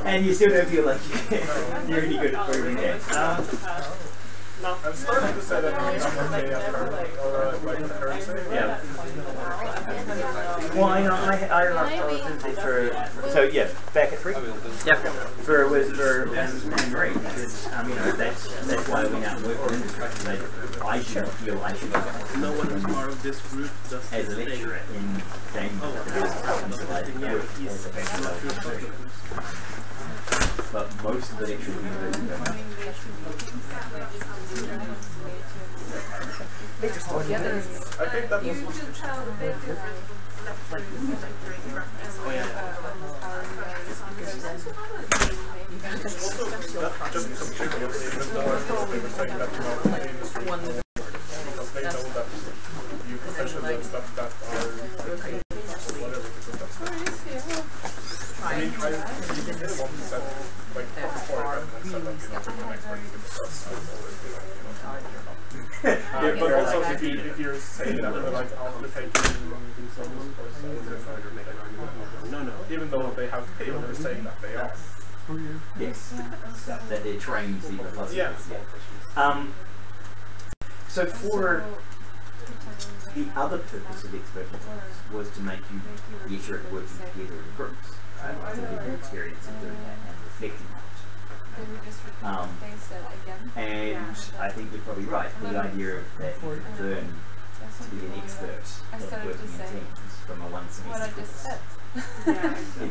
and you still don't feel like you're really good at proving that. No, I'm starting to say that I'm like currency. Yeah. Well, I know I was in for so yeah, back at 3. Yeah. For Marie, because you know that's why I went out and worked in industry. I should feel I should. No one is part of this group as a lecturer in game. But most of the lecturers we do. I think that was just contributes even more to they were saying that the industry because they know that you potentially learn stuff that are whatever because that's I mean, you can get one set like before and set up, you know, for the next one because that's always you know, but also if you're saying that they're like after taking no, even though they have people that are saying that they are. Yes, that they're trained to the plus. Yeah. So for the other purpose of expert methods was to make you better at working together in groups, right? To get your experience of doing that and reflecting on it. And I think you're probably right. The idea of that you could learn to be an expert at working in teams from a one semester course.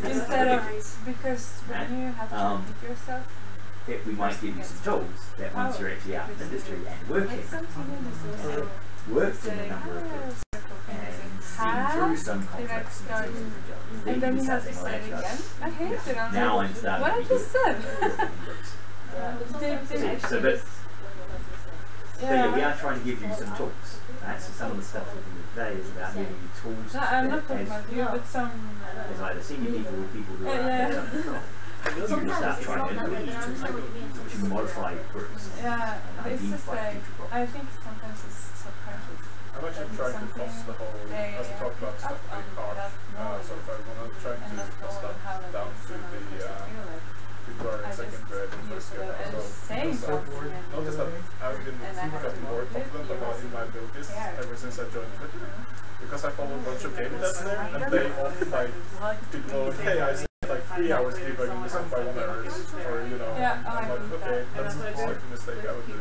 Instead of, because when you have to repeat yourself, we might give you some tools that once you're actually out in the industry and working, and worked in a number of groups, and through some conflicts. And then you have to say it again. I hate it. Now I'm starting. What I just said. So, but yeah, we are trying to give you some tools. Right? So some of the stuff we can do today is about giving you tools. No, I'm not talking about you, but some. As either senior people or people who are you can start trying to modify your groups. Yeah, this is like, I think sometimes it's subconscious. I'm actually trying to toss the whole, as we talked about stuff in the car, so if I want to try to toss that down to the people who are in second grade and first grade. So notice that I've been gotten more confident about in my abilities ever since I joined Twitter. Because I follow a bunch of game devs there, and they often like people know, hey, I spent like 3 hours debugging this up by 1 hour, or you know, I'm like, okay, that's like the mistake I would do.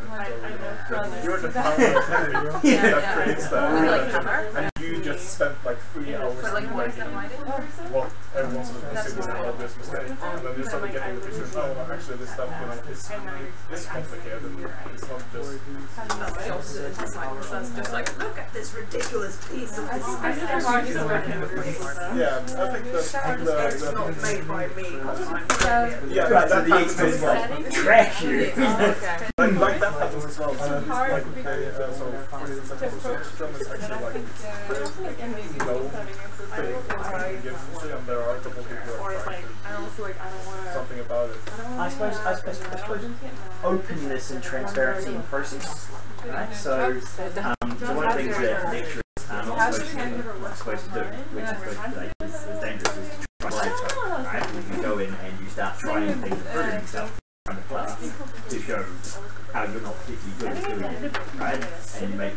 So you're the power that creates that, and you just spent like 3 hours debugging what everyone's supposed to see is an obvious mistake, and then you start getting the picture. Oh, actually, this stuff, you know, is complicated. It's not just. That's just like, look at this ridiculous piece of Yeah, I think that's not made by me. yeah, Right, so the experts like trash you. like that happens as well. So for instance, is actually like known thing and there are a couple of people who are trying to do something about it. I suppose openness and transparency in process. Right? So one of the things that lecturers are not supposed to do, which is dangerous, is to try to right? You go in and you start trying things and proving yourself in the class to show how you're not particularly good at doing it, right? And you make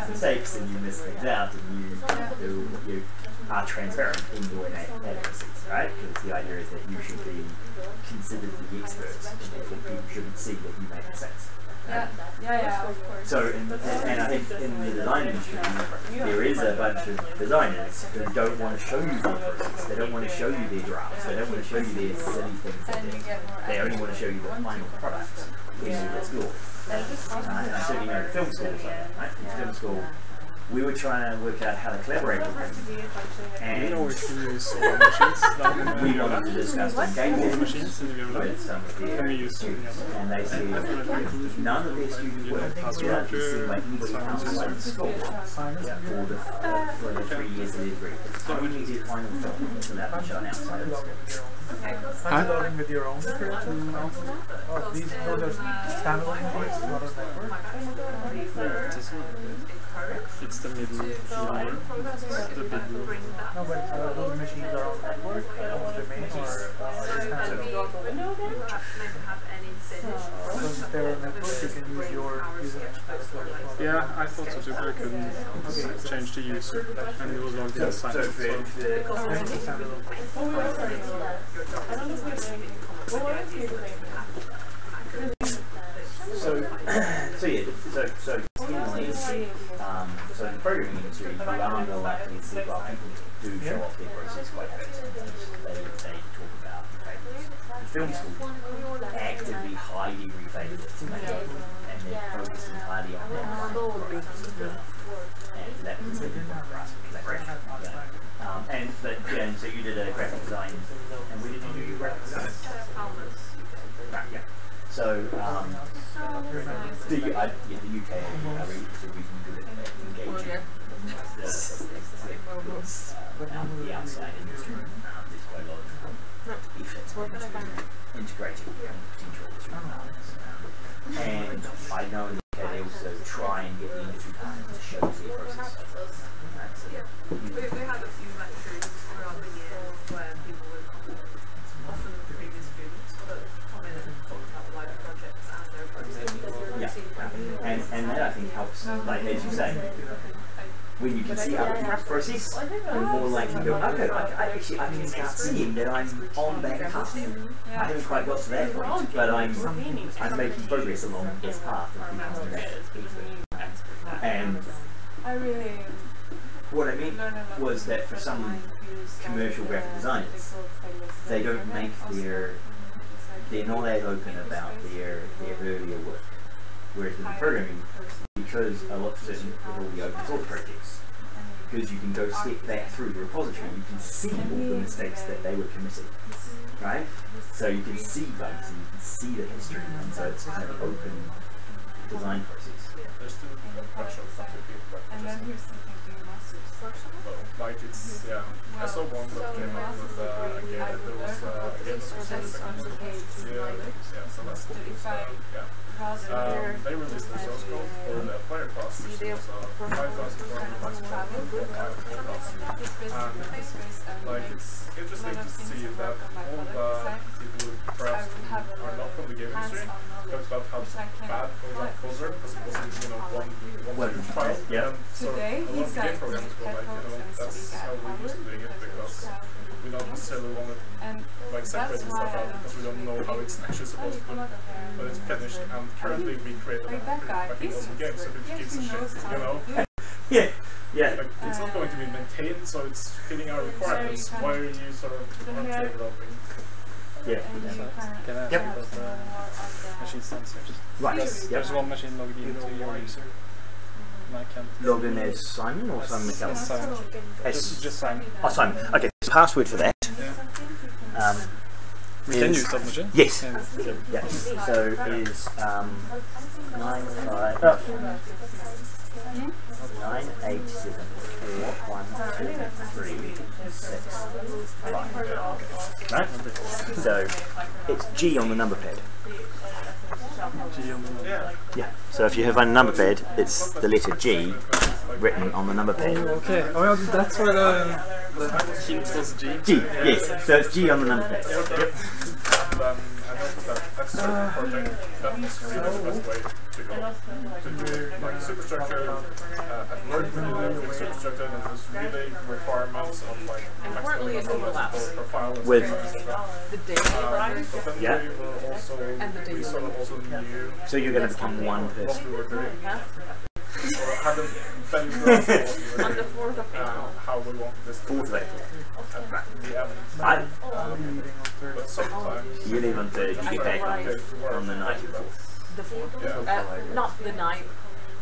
mistakes and you miss things out and you are transparent in your inadequacies, right? Because the idea is that you should be considered the experts and therefore people shouldn't see that you make mistakes. Yeah, of course. So, and I think in the design industry, there is a bunch of designers who don't want to show you their process. They don't want to show you their drafts. They don't want to show you their silly things they do. They only want to show you the final product in the school. And I certainly know film school is like that, right? In film school, we were trying to work out how to collaborate with them. And we wanted to discuss engagement with some of their students. And they said none of their students worked without this seemed like anybody outside the school for the 3 years of their degree. It's only their final film that's allowed to be shown outside of the school. Standalone with your own script and these are standalone points, not a network. It's the middle one. The big one. No, but those machines are on network, on the main or standalone. So if they're on network, you can use your user. Yeah, I thought so too, but I couldn't change the user, and it was logged inside. So in the programming industry, you are more likely to see people do show off their process quite a bit. They talk about failures. The film school actively hiding failures, and they're focused entirely on their process of film. And that was the big one for us, collaboration. And so you did a graphic design, and where did you do your graphic design? Right, yeah. So the UK are reasonably good at engaging the outside industry. There's quite a lot of effort integrating potential partners. And I know in the UK they also try and get the industry partners to show their process. We had a few lectures throughout the year where people would come, often previous students, but come in and talk about the live projects and their process. And that I think helps, like as you say, when you can see other people's process, you're more likely to go, okay, I can start seeing that I'm on that path. I haven't quite got to that point, but I'm making progress along this path of becoming that expert. And what I meant was that for some commercial graphic designers, they don't make they're not as open about their earlier work. Whereas in programming, because a lot of with all the open source projects, because you can go step back through the repository, you can see all the mistakes that they were committing, right? So you can see bugs and you can see the history, and so it's kind of an open design process. There's still a bunch of stuff to keep, but like it's, yeah, I saw one that came out with a game that there was a game that was so that's cool. They released their source code for the player class, which was a 5,000 class, and like it's interesting to see that all the people who perhaps are not from the game industry talked about how bad that folder, because it wasn't, you know, one file. Yeah. So a lot of game programmers were like, you know, that's how we're used to doing it, because we don't necessarily want to like separating stuff out because we don't know how it's actually supposed to be. But it's finished, and currently we create a fucking awesome game, so it gives a shit, you know? Yeah. Yeah. Like, it's not going to be maintained, so it's fitting our requirements. Why are you sort of developing? Yeah. Can I ask about the machine sensors? Right. There's one machine logged into your user. And I can't. Logged in as Simon or Simon McKellen? Simon. Just Simon. Oh, Simon. Okay. So password for that. We can use that machine? Yes. Yeah. Yeah. So is 987412365. Right? So it's G on the number pad. G on the number. Yeah. So if you have a number pad, it's the letter G written on the number pad. Okay. Oh yeah, that's where the hint was G. G, yes. So it's G on the number pad. Yep. I noticed that that's a project that's really the best way to go. To do like superstructure at work, when you do superstructure, and there's really requirements of like importantly it overlaps with the data but then yeah. we were also, and the data we sort of also knew So you're going to become one what person. we were doing. Yeah. Or hadn't been grasp what we were On the doing, 4th of April. how we want this to 4th of April. yeah. But sometimes You leave on 3rd, you get back on the 94th. The 4th. Not the night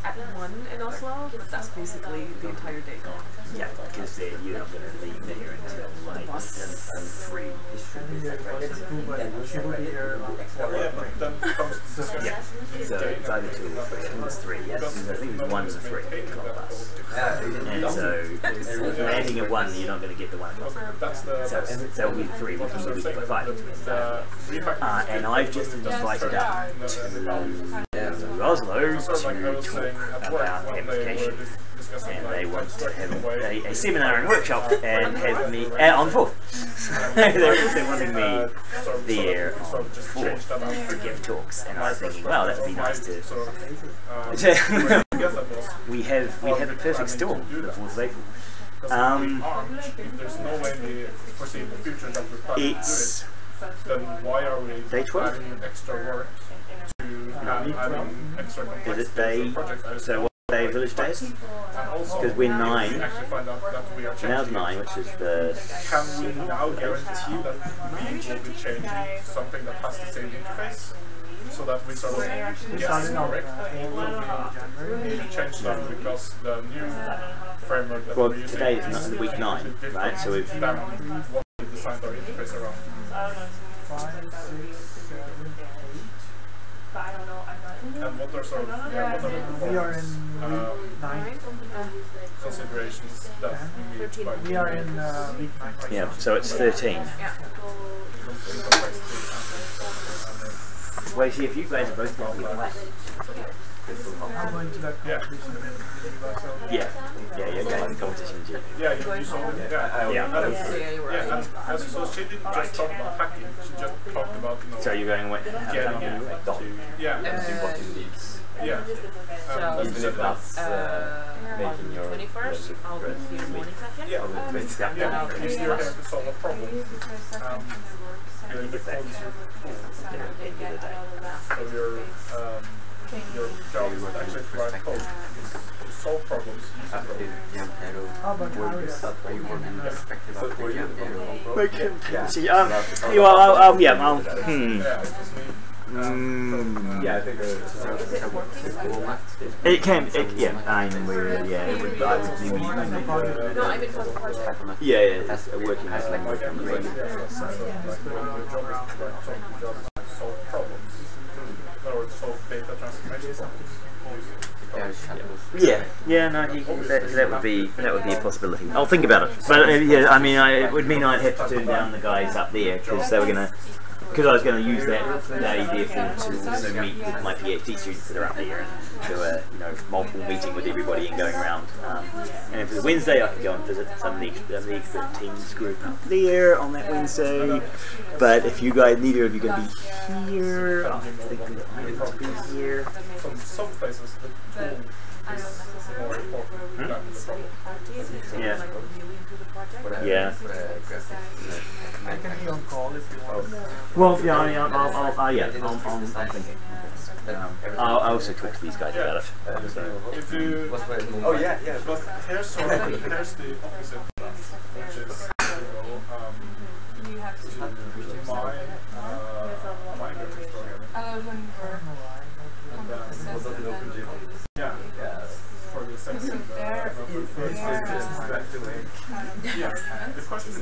at 1 in Oslo, but that's basically the entire day gone. Yeah, because you're not going to leave there until like 3. yeah, but then comes the discussion. Yeah, so it's either 2 or 3. I think it's 3, yes. I think it's 1 and 3 class. And so landing at 1, you're not going to get the 1 That's the so it'll be 3, which will be 5. And I've just invited up to Oslo to talk about amplification. And they want to have a seminar and workshop and have me on the 4th. They're also wanting me there on the 4th to give talks, and I was thinking, well, that would be nice to. we have a perfect storm for the 4th of April. There's no way in the foreseeable future that we're planning to do it. Then why are we adding extra work to adding extra complexity to the project? So what day village days? Because we're 9. Now's 9, which is the. Can we now guarantee that we will be changing something that has the same interface? So that we sort of guess correct, or will we change that because the new framework that we're using today is week 9, right? So we've than what we designed our interface around. And what are sort of what are the performance considerations that we need by We are in week 9 right yeah, now. so it's 13. Well, you see, if you guys are both going to be black. I'm going to that competition in Yeah, you're going to the competition in June. yeah, you saw it. And as you saw, she didn't just talk about hacking. She just talked about So you're going what? getting it to So that's making your 21st, I'll be here morning session. If you're here to solve a problem, the code is so your job is actually to write code. To solve problems using code. How about See, I'll Yeah, it's just me. Yeah, I think it can. Yeah, I'm weird. Yeah, it would. I would do. No, I mean for the project. Yeah, it's working as like great. Solve problems. Or solve data transformation problems. Yeah, no, that would be a possibility. I'll think about it. But yeah, I mean, it would mean I'd have to turn down the guys up there because they were gonna. Because I was going to use that day therefore to also meet with my PhD students that are up here and do a multiple meeting with everybody and going around. And if it's Wednesday, I could go and visit some of the expert teams group up there on that Wednesday. But if you guys, neither of you going to be here, I think that I need to be here. Some places the tool is more important than the problem. Yeah. Yeah. I can be on call if you want. Well, yeah, I mean, I'm thinking. I'll also talk to these guys about it. If you, oh yeah, but here's the opposite, which is my graphics programming. Yeah, for the second. Yeah, the question is,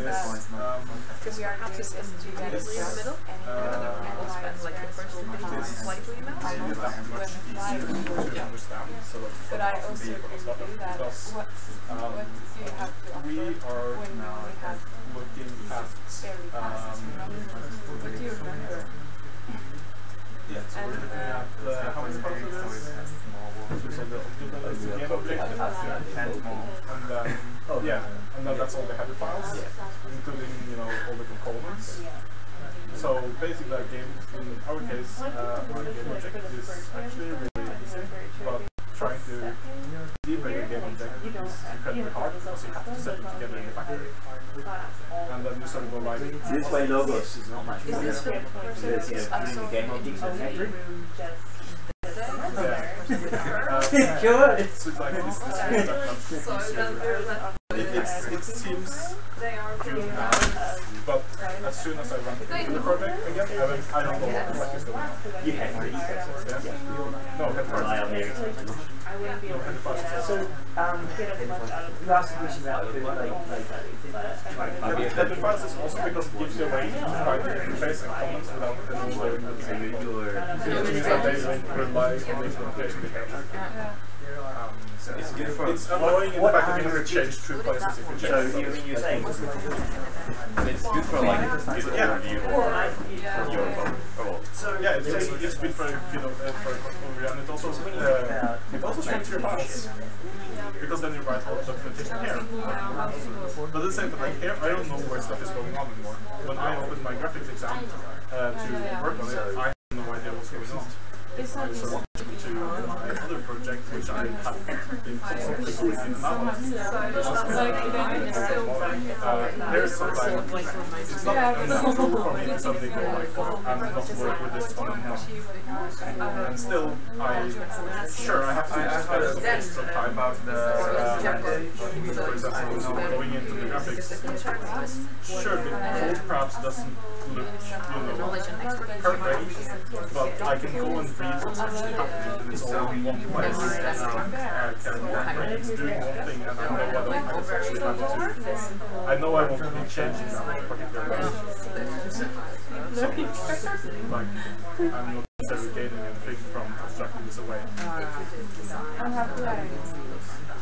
Because we are not just together in the middle, and we'll spend like the first slightly to understand, so that But I also agree with you that because what do you have to offer we are when we have looking at very fast? What do you remember? And how many parts it is. So the game object and then that's all the header files, including all the components. So basically, a game in our case, our game object is actually really easy, but trying to debug a game object is incredibly hard because you have to set it together in the factory, and then you sort of go like. This way, logos is not much more because putting the game objects in the factory. Sure. It's like this it seems good now, but as soon as I run into the project again, I don't know what is going on. You have to No, head first. So, last question about the files is also because it gives you a way to find the interface and comments without showing them. It means that they rely on the implementation behavior. It's annoying in the fact that you have to change two places if you change. So, you're saying it's good for like good overview or your phone. So yeah, it's good for for overview, and it also shrinks your files because then you write all the documentation here. But at the same time, like here, I don't know where stuff is going on anymore. When I open my graphics exam to work on it, I have no idea what's going on. So to my other project, which I have been constantly going in and out of. There's sometimes it's not unusual for me to suddenly go like, oh, I'm not working with this one anymore. And still, I have to spend some extra time about for example, going into the graphics. Sure, the code perhaps doesn't look, perfect, but I can go and read what's actually happening, and it's all in one place. My brain is doing one thing, and I know what I actually have to. I know I won't be changing that particular so, like, I'm not necessarily gaining anything from abstracting this away.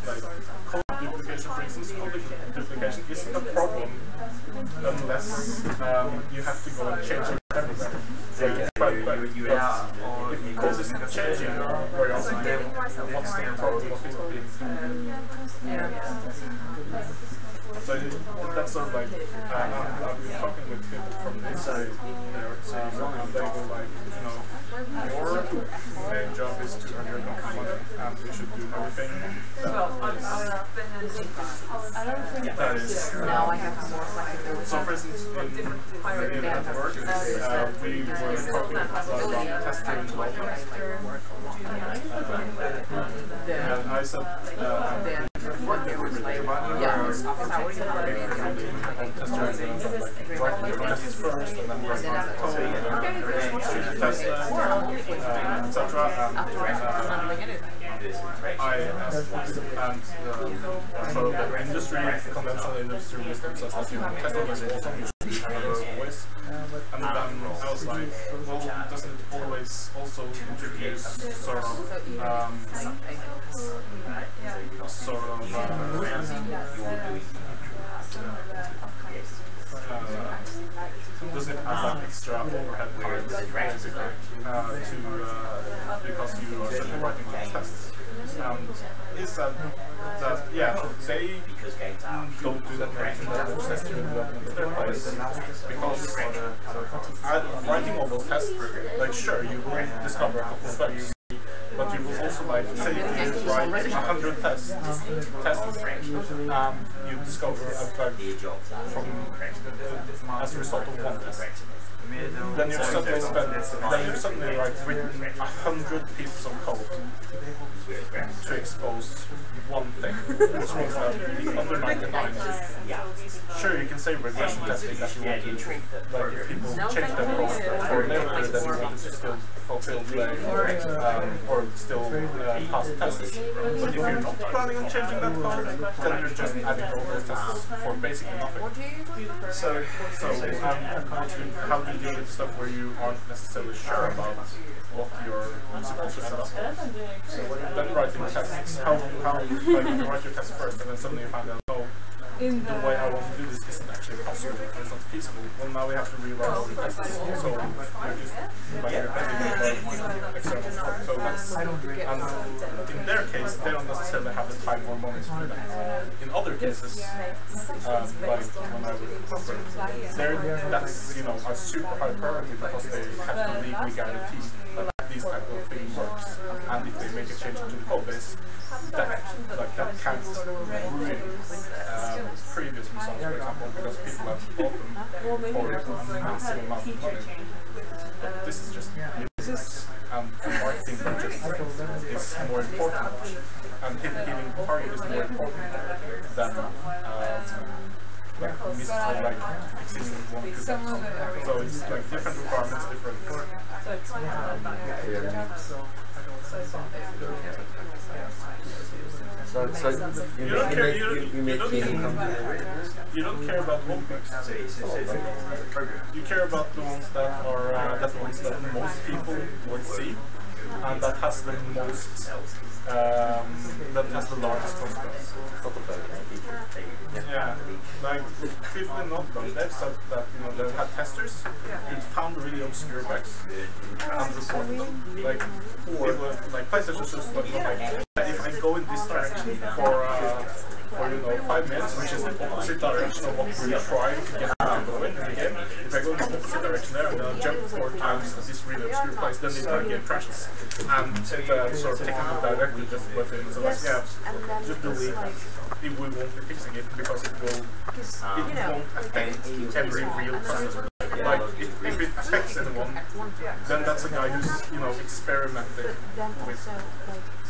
Like, code duplication, for instance, code duplication isn't a problem unless you have to go and change it everywhere. If code isn't changing very often, what's the problem of it being? So that's sort of like, I've been talking with people from this side there, and they go like, your main job is to earn your company money, and you should do everything that is. Now I have more flexibility. So for instance, in at work, we were talking about testing and development, and I said, working with my money, tests first, and then work on code, and test sort of the industry, conventional industry wisdom says that, you know, test organization usually have a voice. And then I was like, well, doesn't it always also introduce sort of doesn't it add like extra overhead costs because you are suddenly writing these tests? Is that yeah, they don't do that great in the test development in their place, because writing all those tests, like sure, you will discover a couple of bugs, but you will also, like, say if you write 100 tests, you discover a bug as a result of one test. Then you've suddenly written 100 pieces of code to expose one thing, which means that the other 99, sure, you can say regression testing that you want to, like, if people change their code for later, then you want it to still fulfill or still pass the tests. But if you're not planning on changing that code, then you're just adding all those tests for basically nothing. So how do you deal with stuff where you aren't necessarily sure about what you're supposed to end up with? Then writing tests, how like you write your test first and then suddenly you find out, oh, the way I want to do this isn't actually possible, it's not feasible. Well, now we have to rewrite all the tests, so you're just like external stuff. So that's, and in their case, they don't necessarily have the time or money to do that. In other cases, like when I was in Imposter, that's, you know, a super high priority because they have to legally guarantee that these type of thing works, and if they make a change to the code base, that can't ruin previous results, for example, because people have bought them for a massive amount of money. But this is just business, and marketing budget is more important, and hitting target is more important than fixing one good. So it's like different requirements, different. So you don't care about optics. You care about the ones that are that most people would see, and that has the most that has the largest consequence. Yeah, like people in Notebook, they've said that, you know, they've had testers who found really obscure bugs and reported them. Like people, like PlayStation just like if I go in this direction for you know 5 minutes, which is the opposite direction of what we're trying to get to go in the game. If I go in the opposite direction there and then jump 4 times at this really obscure place, then the entire game crashes. And sort of technical director just went in and said, like, yeah, just delete it. We won't be fixing it because it won't affect every real customer. Like, if it affects anyone, then that's a guy who's, you know, experimenting with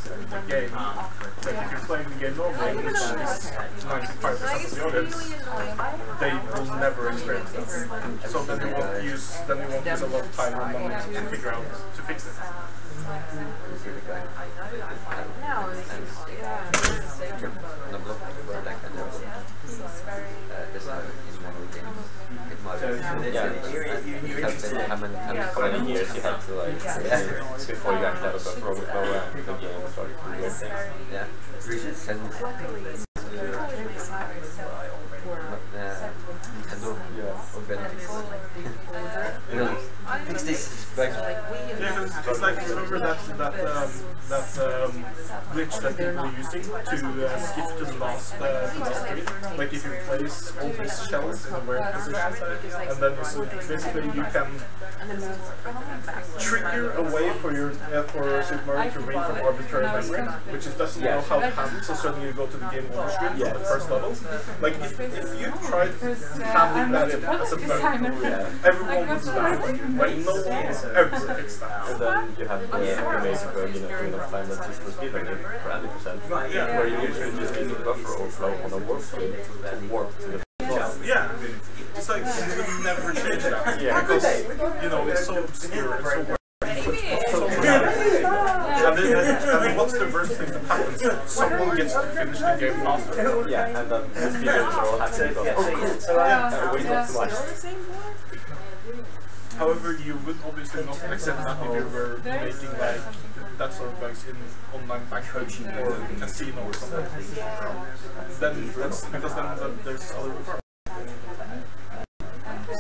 the game. Like, if you're playing the game normally, which is 95% of the audience, they will never experience that. So then they won't use a lot of time or money to figure out to fix it. How many years you had to, like, before you actually have a program the game started to work? Yeah. Fix this. It's like, remember that glitch that people are using to skip to the last street? Like if you place all these shells in a weird position, and then basically you can trigger a way for Super Mario to read from arbitrary memory, which doesn't know how to handle, so suddenly you go to the game over screen for the first level. Like if you tried handling that as a bug, everyone would laugh. Like no one would ever fix that. And then you have the amazing bug in enough time that is for speedrunning for 90%, where you usually just need a buffer overflow on a warp frame to warp to the yeah, it's like you would never change that. Yeah, because, you know, it's so obscure, it's so weird. And what's the worst thing that happens? Someone gets to finish the game faster. Yeah, and then the speakers are all happy because we got too much. However, you would obviously not accept that if you were making like that sort of bugs in online backpage or casino or something. Then that's because then there's other requirements.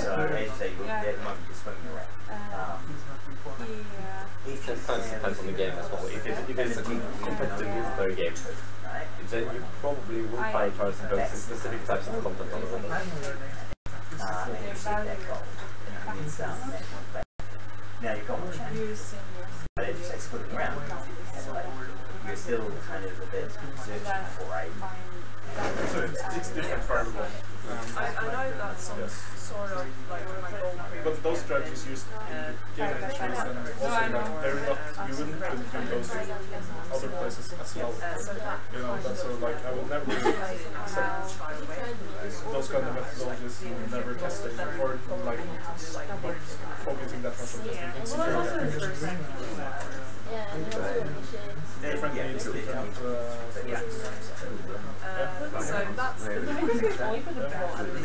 So as you say, it might be swimming around. It kind of depends on the game as well. If it's a competitive multiplayer game, then you probably will prioritize those specific types of content on the web. Now you've got one chance, but it's just exploding around. And like, you're still kind of a bit searching for a... So it's different for everyone. I know that some sort of like my goal. But those strategies used in game entries and also like they're not, you wouldn't do those in other places as well. You know, that's sort of like I would never accept those kind of methodologies, never testing or like not focusing that much on testing in security. Different needs, different So that's the only for the plot and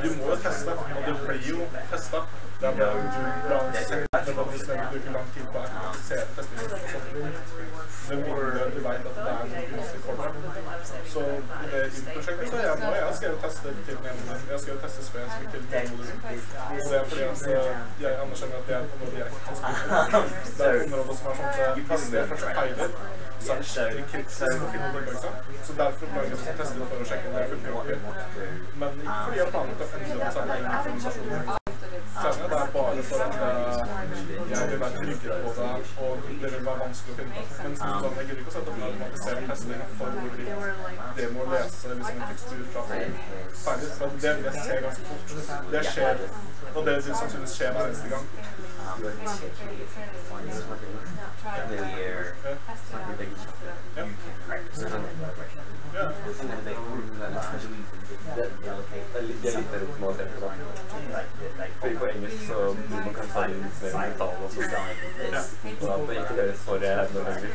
du må jo teste, og det blir jo testet. Det er bare du ikke lang tid på å aktivisere testingen. Det må du vet at det er noen kunstig kommer. Så i det prosjektet så jeg skrevet teste til jeg skrevet teste spesifikt til modulen. Og det er fordi at jeg anerkjenner at det er noe jeg ikke kan spille. Det er områder som er sånn at hvis det først feiler, så er det skikkelig kritisk å finne det også. Så derfor lager jeg også tester for å sjekke om det funker ordentlig. Men ikke fordi jeg planlagt å endre den samme informasjonen. Senere det er bare for at jeg vil være tryggere på det, og det vil være vanskelig å finne. Men sånn, jeg gidder ikke å sette opp en automatisert testing for hvorvidt det må lese liksom en tekstur fra ferdig. Men det vil jeg se ganske fort. Det skjer, og det vil sannsynligvis skje hver eneste gang. Fordi på engelsk så blir man kan ta inn mer mentale og sånn. Og at det ikke høres for nødvendig.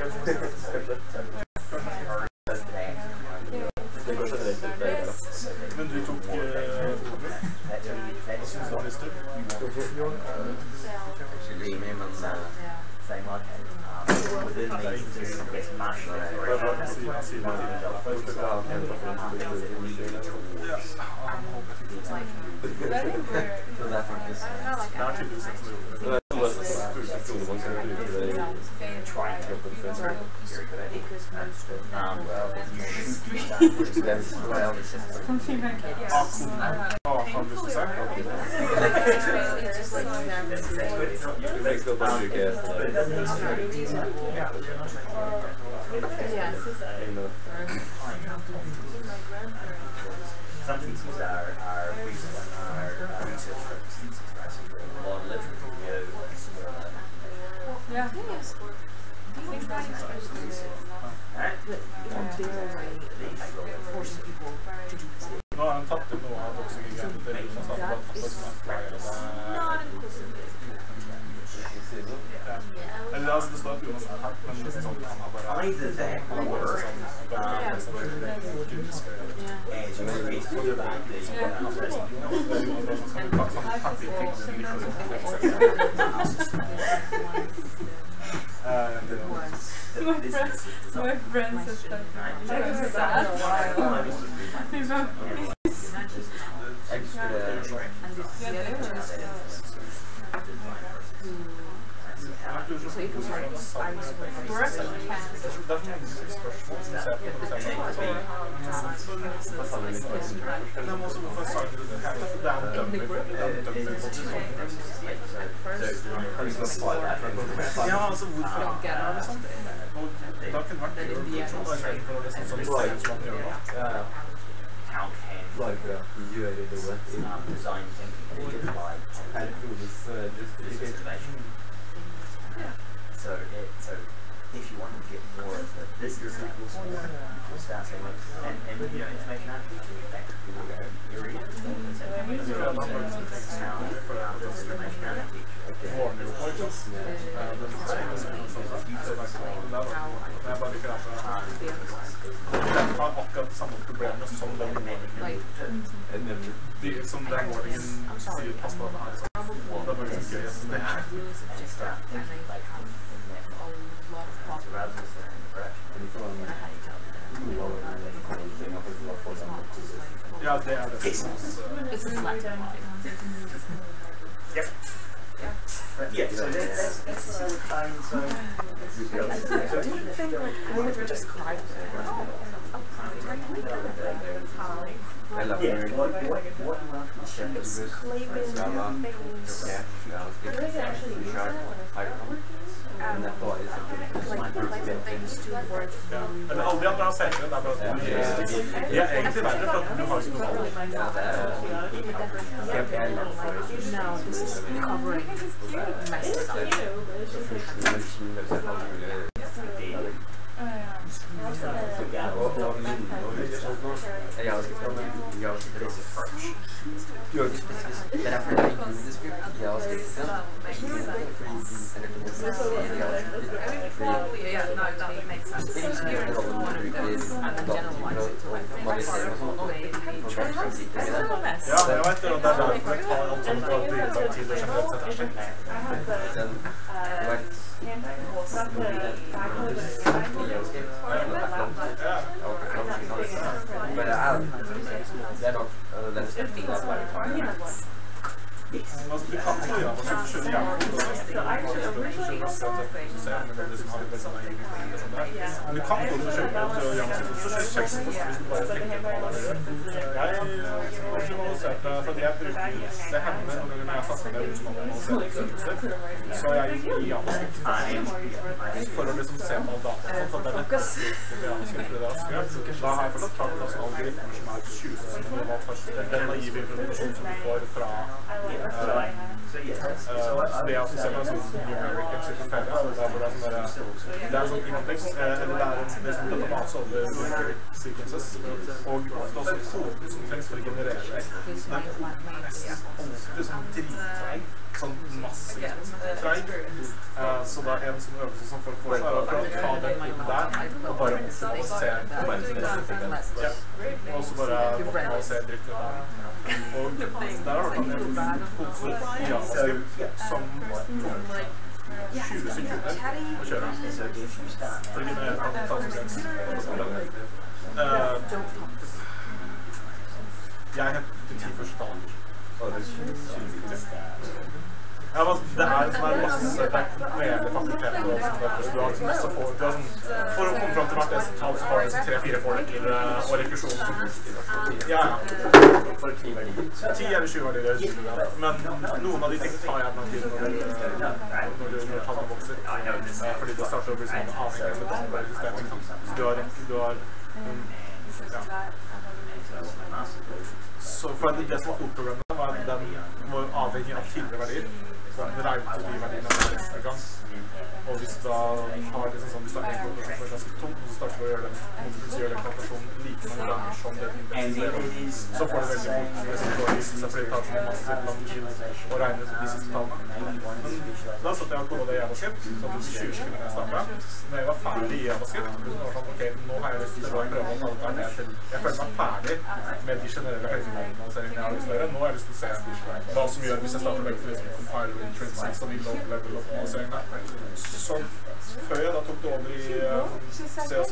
Det går generelt litt bedre. Men du tok hva synes du var lyst til? Actually, me and same arcade. Within the best martial some things are research purposes, a lot of literature Nå har han tatt inn noe av toxic-greiene til Rune, så han bare tatt oss med flere. Eller altså, det står at Jonas er her, men det er sånn han har bare My friend says that how can design thinking be applied to this information? So if you want to get more of the business stuff, start saying, and information architecture, that could be one area. Akkurat samme problemet som den morgenen sier pass på dette her. Det er bare så gøy at det er. Ja, det er det. Yeah, so that's the time. So do you think like I would describe it? Men alle andre har sett det, det er bare at de er egentlig verre for at du har ikke noe No, this is covering messed up. Ja, jeg vet det, og det er derfor det tar alt sånn på dyrebar tid og generelt sett Altså, du kan få gjøre det, så skjønner jeg men du kan gå til å kjøpe til å gjøre det, så kjeks hvis du bare tenker på hva det gjør. Jeg har ikke sett det, for jeg bruker det hender noen ganger når jeg satt meg ut som om jeg så jeg gikk i javascript for å liksom se på data for det javascript det er skrevet. Da har jeg fått klart også algoritmer som er 20 som det var først den naive informasjonen som du får fra så det jeg ser på sånn numeric encyclopedia, det er sånn inkontekst, eller det er en database over numeric sequences, og ofte også koden som trengs for å generere det. Det er sånn drittreig, sånn massivt treig, så det er en sånn øvelse som folk får seg, for å ta den koden der, og bare optimalisere, og så bare optimalisere dritt der. Og der har du en kode javascript som tok 20 sekunder å kjøre. For det begynner å ta jeg heter de 10 første talene. Ja, men det er masse, det er kontinuerlig fakultet og sånt der, så du har masse for å komme frem til hvert eneste tall, så har du 3-4 fordeler og rekursion. Ja. 10 eller 20 verdier, men noen av de tingene tar jeg blant tiden når tallene vokser, fordi det starter å bli sånn avhengig av datasystemet, så du har så for det som var hovedprogrammet var at den var avhengig av tidligere verdier. Så den regnet ut de verdiene neste gang. Og hvis du da har liksom sånn, hvis du har en kalkulasjon som er ganske tung, og så starter du å gjøre den kalkulasjonen like mange ganger som den indeksen, så får du veldig fort resultater i seg, fordi det tar sånn masse lang tid å regne ut de siste tallene. Men da satt jeg og kodet det i javascript, så det var 20 sekunder jeg startet. Når jeg var ferdig i javascript, så var det sånn, ok, nå har jeg lyst til å prøve å ta det ned til. Jeg følte meg ferdig med de generelle høydemålseringene jeg har lyst til å gjøre. Nå har jeg lyst til å se hva som gjør hvis jeg starter med compile intrinsics og de low-level optimaliseringene. Så før jeg da tok det over i C og C++,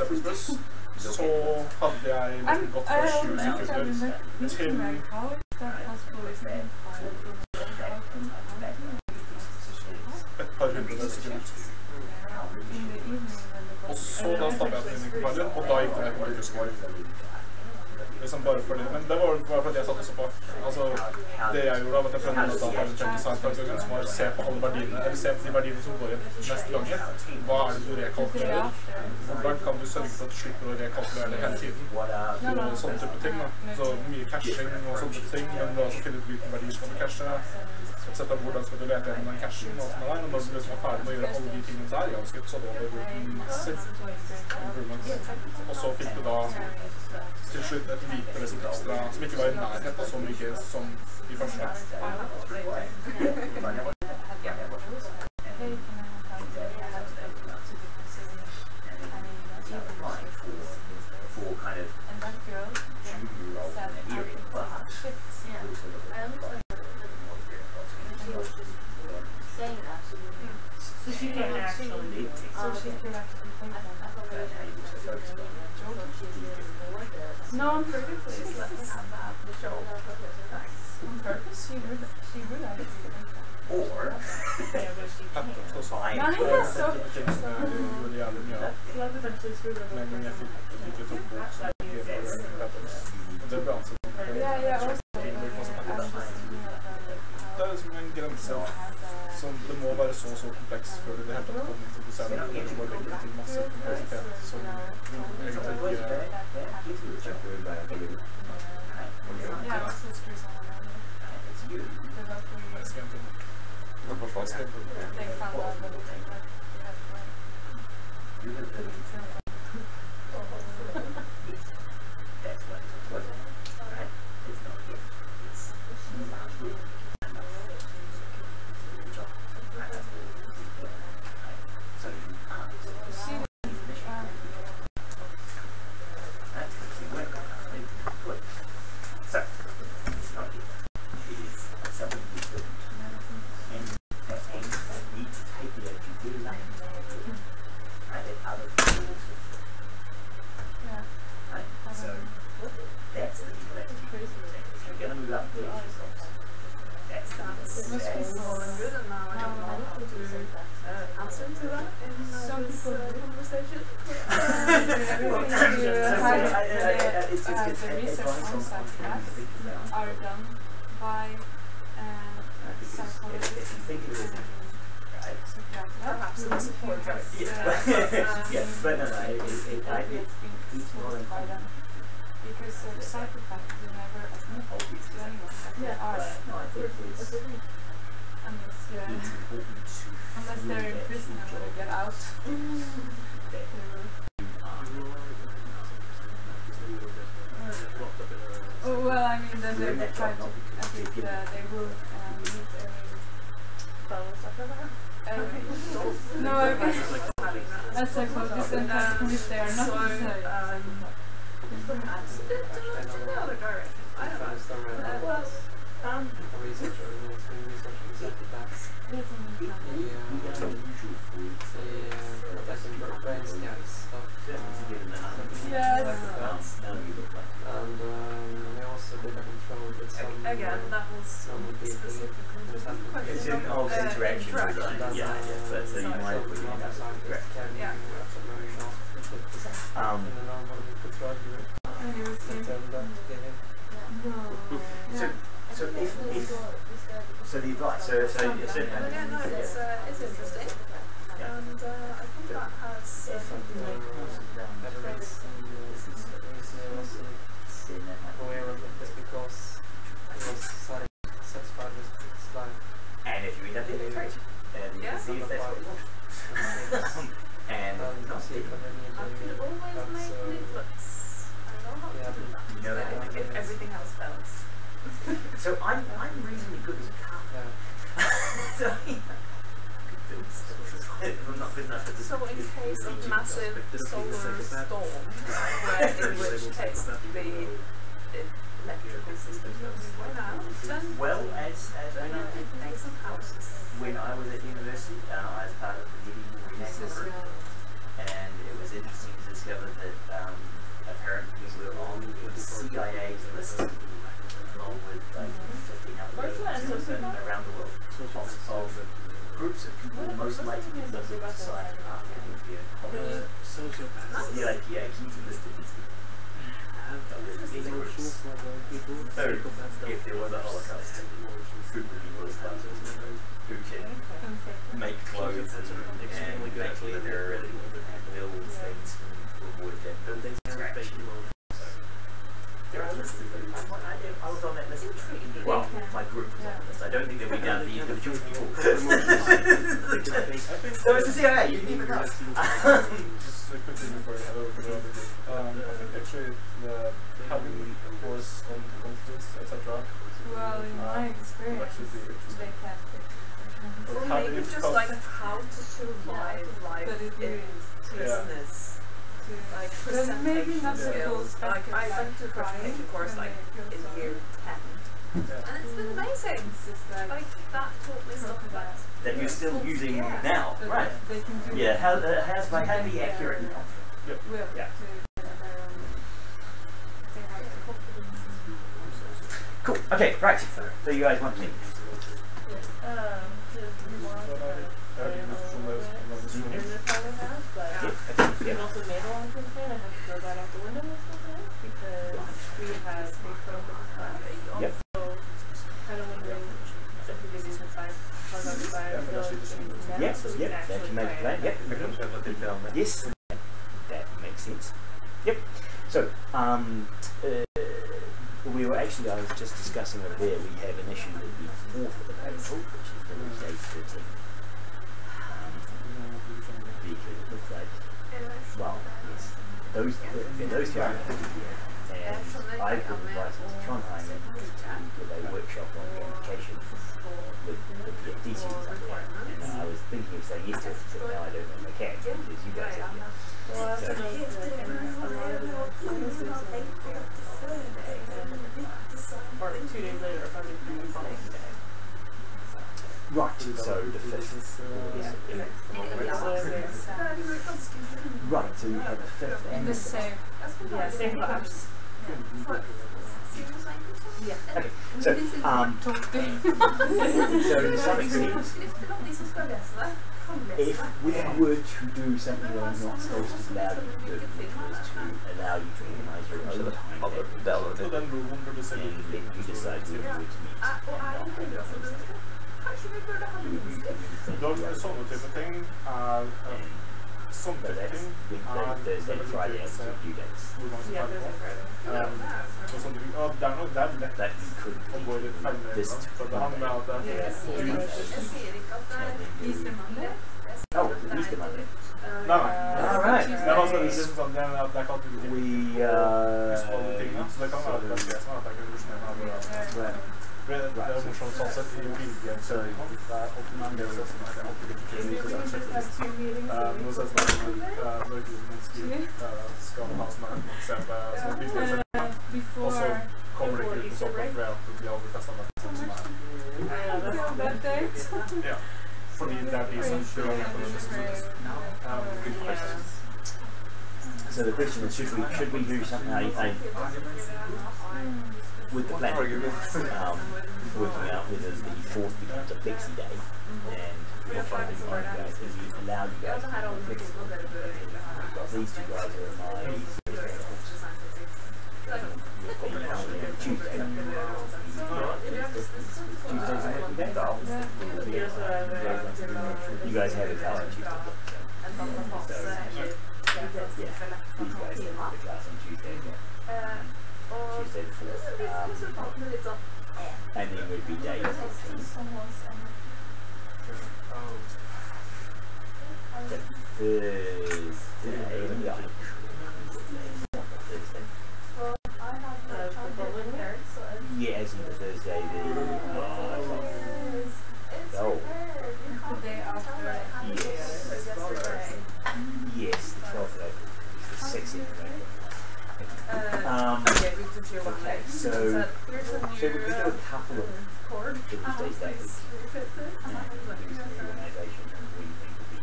så hadde jeg liksom gått fra 20 sekunder til et par hundre sekunder. Og så da stappet jeg den inn i compiler, og da gikk det ned på 2 sekunder. Liksom bare fordi, men det var bare fordi jeg satt og så på. Altså, det jeg gjorde av at jeg prøvde å data check design-faktoren, som var å se på alle verdiene, eller se på de verdiene som går igjen neste ganger. Hva er det du rekalkulerer? Hvordan kan du sørge for at du slipper å rekalkulere det hele tiden? Og sånne type ting, da. Så mye caching og sånne type ting, men du også finner ut hvilken verdi skal du cache. Sett av hvordan skal du lete gjennom den cachen og sånn der, og når du liksom er ferdig med å gjøre alle de tingene der, ganske, så hadde du massive improvements. Og så fikk du da til slutt et lite liksom ekstra, som ikke var i nærhet av så mye som de første. So she can actually No, on purpose. On purpose, she would have. Or No, yes, so. Love eventually screwed up. Yeah. Det er liksom en grense som det må være så kompleks før det helt tatt kommer til å se det. Det må legge til masse kompleksitet som egentlig ikke are done by psychologists perhaps in support yes, but no, it's more than by them. Because psychopaths will never admit to anyone that they are unless they're in prison and when they get out. Oh, well, I mean, then they will try to, I think they will meet no, I guess as psychologists and psychologists, they are not necessary. Perhaps a bit in the other direction. I don't know. Well, again, that was specifically it's in all the interaction design. Yeah, but so you might yeah. So the advice, so yeah, no, it's interesting, and I think that has aware of it just because he was satisfied with his life. And if you end up in it, great. And you can see if that's what you want. And not see I could always make leaflets. I know how to do that. You know that if everything else fails. So I'm reasonably good as a cop. So I'm not good enough at this. So in case of massive solar storm, in which case the electrical system goes out, then Well, as make some houses. when I was at university, I was part of the medieval reenactment group, and it was interesting to discover that apparently we were on the CIA's list, along with like 15 other around the world, of groups of people most likely to be in society after nuclear. The IPA listed these people. So, if there was a Holocaust, who would be those classes? Who can make clothes and make leather and build things from wood and build things from scratch? I was on that list. Well, my group was on the list. I don't think they'll be down to the individual people. So it's the CIA, you didn't even know. Just quickly before I head over to the other group. I think actually having a course on confidence, etc. Well, in my experience, they can't Or maybe just like how to survive life in business. Like maybe not the full skills. Like I went to a presentation course like in year 10. And it's been amazing. Like that taught me stuff that you're still using now, right? Yeah, how to be accurate and confident. Yep. Yeah. Cool. Okay, right. So you guys want me? We've also made a long-term plan. I have to throw that out the window because we have space put up with the class. Yep. So, kind of wondering if we could do some time, talk about the side. Yes, yep, that can make a plan. Yep. Yes, that makes sense. Yep. So, we were actually, I was just discussing over there, we have an issue with the fourth of the paper, which is the day 13. Because it looks like, well, yes, those two are and I've been invited to Trondheim to give a workshop on gamification with the PhD students up there. And I was thinking of saying yes to it, but now I don't know if I can, because you guys are here. Or 2 days later, or probably the following day. Right, so the 5th. Right, so you have the 5th and the 6th. Yeah, same class. Okay, so, so to some extent, if we were to do something that I'm not supposed to allow you to do, which was to allow you to organise your own timetable, and let you decide whether you were to meet and not. Sånne type ting sommerting Thursday, Friday, and 2 days. That you could this Oh, Easter Monday. No. All right. Det var sånn liksom det er kalt så det kan være det beste at jeg kan rusjonere det er morsomt sånn sett i viljen så det er alltid det som er alltid noe sånn som mennesker skal ha sånn her eksempel og så kommer det ikke ut på soppen for at de aldri festet med sånn som er ja fordi det er de som kjører på det good questions. So the question is, should we do something with the plan, working out whether the 4th becomes a flexi day, and we're trying to find guys that we allow you guys to be flexible. Because these two guys are in my Tuesday. Tuesday's a working day. You guys have a class on Tuesday. Yeah, these guys have a class on Tuesday. Tuesday the 4th. And then would be day 14. Thursday. Yeah, as in the Thursday, yes, the 12th of April. The 6th of April. Okay, so we could do a couple of Tuesdays that week and do some organisation and we think would be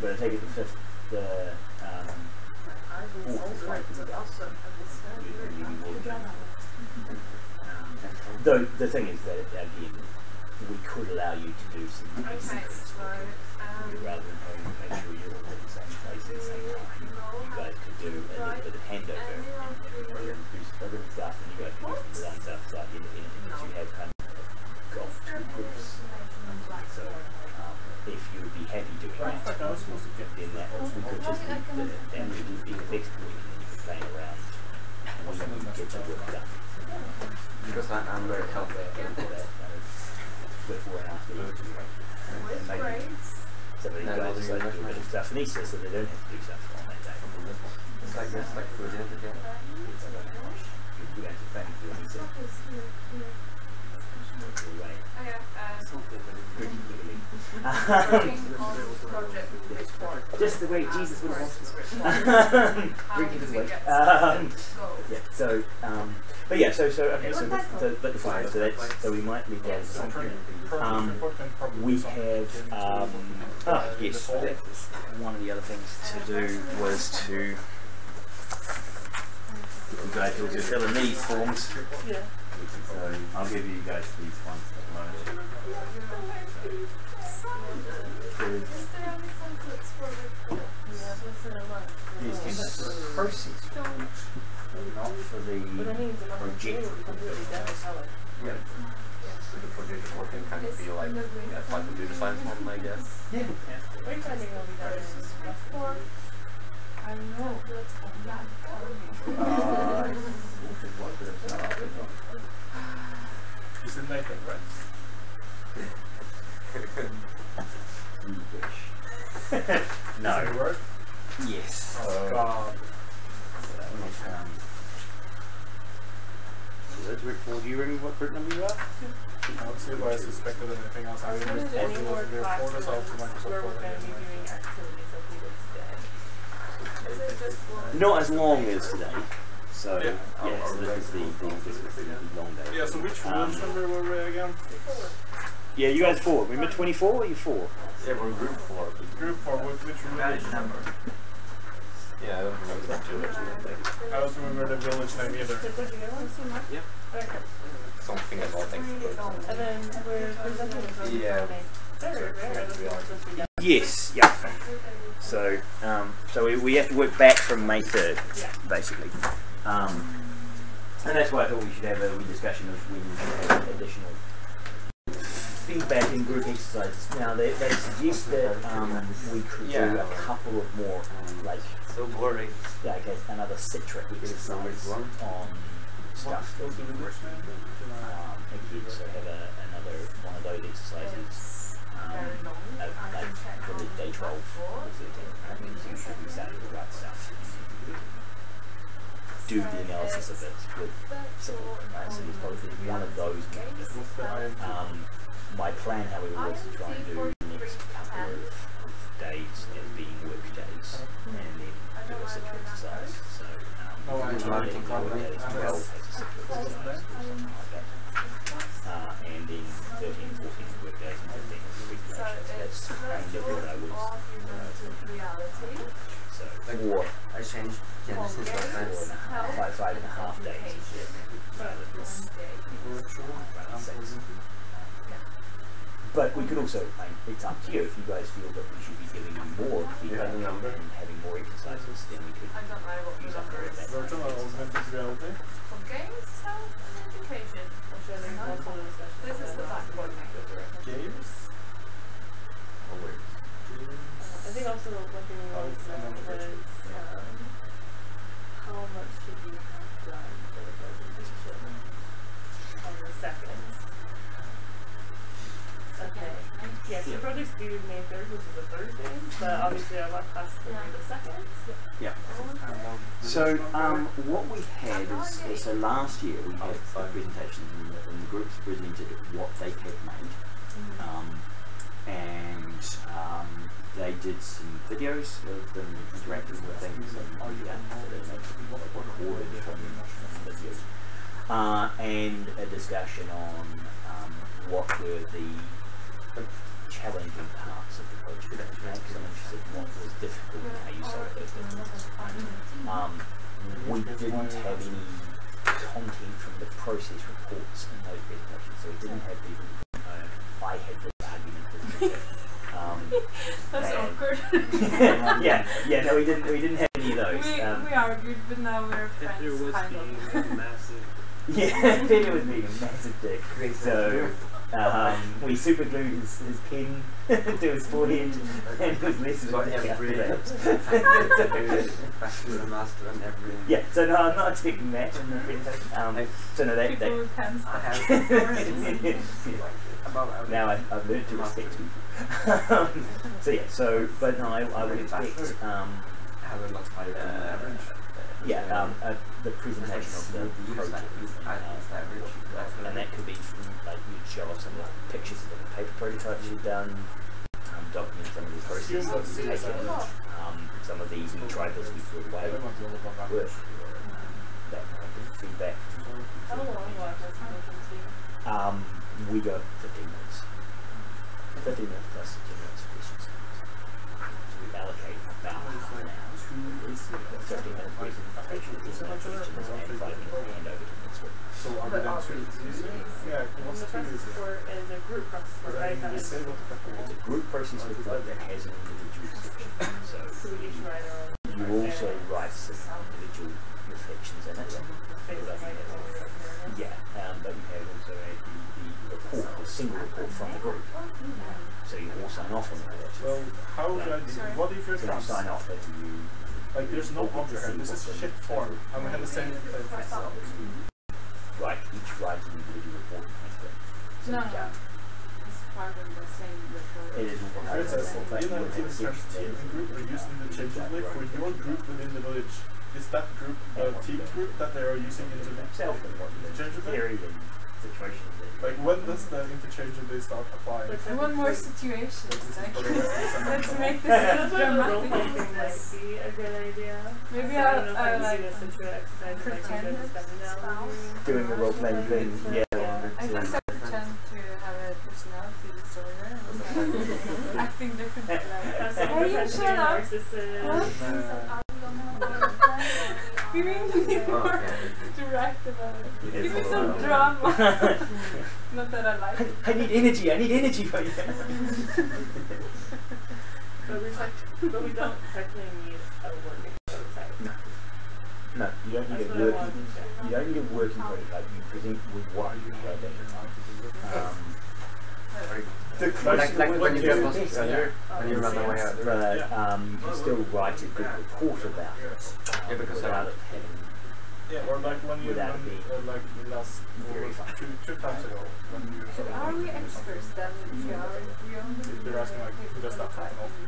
but I take it the 5th, the 4th is right for the though the thing is that again we could allow you to do some things rather than having to make sure you're all at the same place at the same time. You guys could do a little bit of handover and program stuff and you guys could do which is the export, and then you can play around when you get the work done. Because I'm very healthy. Before and after you some of these guys decide to do a bit of stuff in Easter, so they don't have to do stuff on that day. It's like this, like food in again. You have to plan to do Easter. Just the way Jesus would want to. Drinking his way. Yeah. So, but yeah. So okay. So the fine. So we might leave that. We have. Yes. One of the other things to do was to. You guys also fill in these forms. Yeah. So I'll give you guys these ones at the moment. These came back for the process, not for the project. Yeah. So the project report can kind of be like a computer science model, I guess. Yeah. We're typing all these out. I don't know. Is it Nathan, right? You wish. No. Word? Yes. Oh, God. Do you remember what group number you are? I don't see why I suspected anything else. I mean, Any more we have classes out to where Microsoft we're Word. going to be doing activities like we did today? Not as long as today. So Yeah. yeah, so this is the long day. Yeah, so which rules number were we again? Yeah, you guys 4. Remember 24 or you 4? Yeah, we're group 4. Group 4, which village number? Yeah, I don't remember that too much. I don't remember the village name either. Yeah. Okay. Something about expert. And then we're presenting Yeah. Yes, yeah. So we have to work back from May 3rd, basically. And that's why I thought we should have a discussion of when you have additional feedback in group exercises. Now they suggest that we could do a couple of more, like so boring. Yeah, okay, another Citra exercise on stuff that you would again, so have another one of those exercises like for the day 12 or 13. I think you should be starting to write stuff. Do the analysis of it with simple, right? So there's probably one of those. My plan, however, was to try and do the next couple of days as being work days, and then do a Citra exercise. So, work days, 12 has a Citra exercise, or something like that. And then 13, 14 work days, and 15 is regulations. That's kind of what I was. So, I changed Genesis last night. 5.5 days. Rather than 6. But we could also, it's up to you, if you guys feel that we should be giving you more feedback and having more exercises, then we could use up for it. Virtual or augmented reality? For games, health, and education. This is the backbone. Games? Oh wait. I think also one thing we wanted to know was how much should we have done for the presentation on the 2nd? Okay. Yeah, so project's due May 3rd, which is a Thursday, but obviously our last class is going to be the 2nd. Yeah. So what we had is, so last year we had presentations and the groups presented what they had made. And they did some videos of them interacting with things and so they recorded from videos. And a discussion on what were the challenging parts of the project. Right? So I'm interested in what was difficult and how you solved those difficulties. We didn't have any content from the process reports in those presentations, so we didn't have people I had this argument with That's awkward. No, we didn't have any of those. We argued, but now we're friends. Peter was kind being of. massive. Yeah, Peter was being a massive dick. So We super glued his pen to his forehead, and it was less of a bachelor, master, and every. Yeah, so no, I'm not expecting that in the presentation. So no, that. Now I've learned to respect people. So yeah, so but no, I would expect have a lot higher than average. The presentation of the project, and that could be like you'd show off some of the pictures of the paper prototypes you've done, document some of the processes that you've taken, some of these we tried this before the way work, that kind of feedback. How long will our presentation take? We got 15 minutes. 15 minutes plus 10 minutes for questions. So we allocate about half an hour. 15-minute presentation, 10 minutes questions, and 5 minutes handover to the next week. So are we then two? Yeah, what's The process support is a group process support, right? It's a group process report that has an individual section. So we each write our own. you also write some individual reflections in it. Yeah, but you have also the report, a single report from the group. So you all sign off on that. Well, how do I do? What if you're trying to sign off that you? Like, there's no object here. This is shit form, and we have the same thing for ourselves. Right, each writes an individual report. No, it's part of the same report. It is For instance, in a team and group are used interchangeably for your group within the village. Is that group a team group that they are using interchangeably? Like, when does the interchangeably start applying? I want more situations. Let's make this a dramatic. Might be a good idea. Maybe I'll like pretend it's doing the role playing thing. Yeah. I guess I pretend to have a personality disorder. Acting differently. Hey, you shut up. You mean to be more direct about it? Give me some drama. Not that I like it. I need energy for you. But we don't technically need a working prototype. No, you don't need a working. You don't need a working prototype. You present with what you have at the time. Like when you get lost earlier, when you run away out there. You can still write a good report about it. Yeah, because without it having. Yeah, or like when you run, like the last two times ago when you. So are we experts then? They're asking like, does that happen often?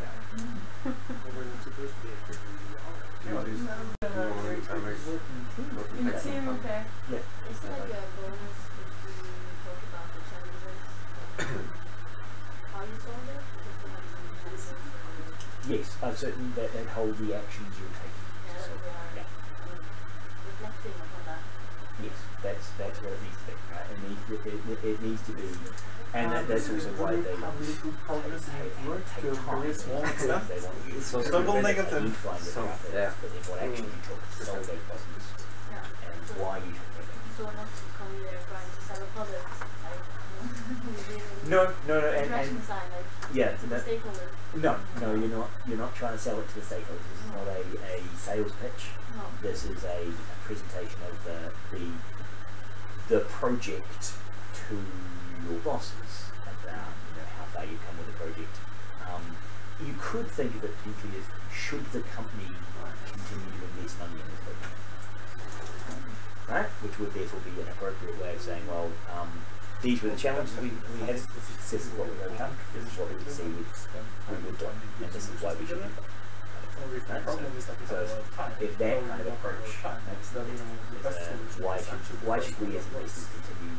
In team, okay. Yeah. It's like a bonus if we talk about the challenges. How you solve it? Yes, certainly that hold the actions you're taking. So, yeah. Reflecting upon that. Yes, that's what it needs to be. Right? It needs to be, and that's also why they take time. So double negative. Yeah. But then what action you took to solve those problems, and why you took them. So not to come here trying to sell a product. No, and sign, like, yeah, the stakeholder. No, you're not trying to sell it to the stakeholders. This is not a sales pitch. No. This is a presentation of the project to your bosses about how far you come with the project. You could think of it potentially as, should the company continue to invest money in this project? Right? Which would therefore be an appropriate way of saying, well, these were the challenges we had, this is what we overcome, this is what we could see we would do, and this is why we should do that. Right? So if that kind of approach makes sense, why should we as investors continue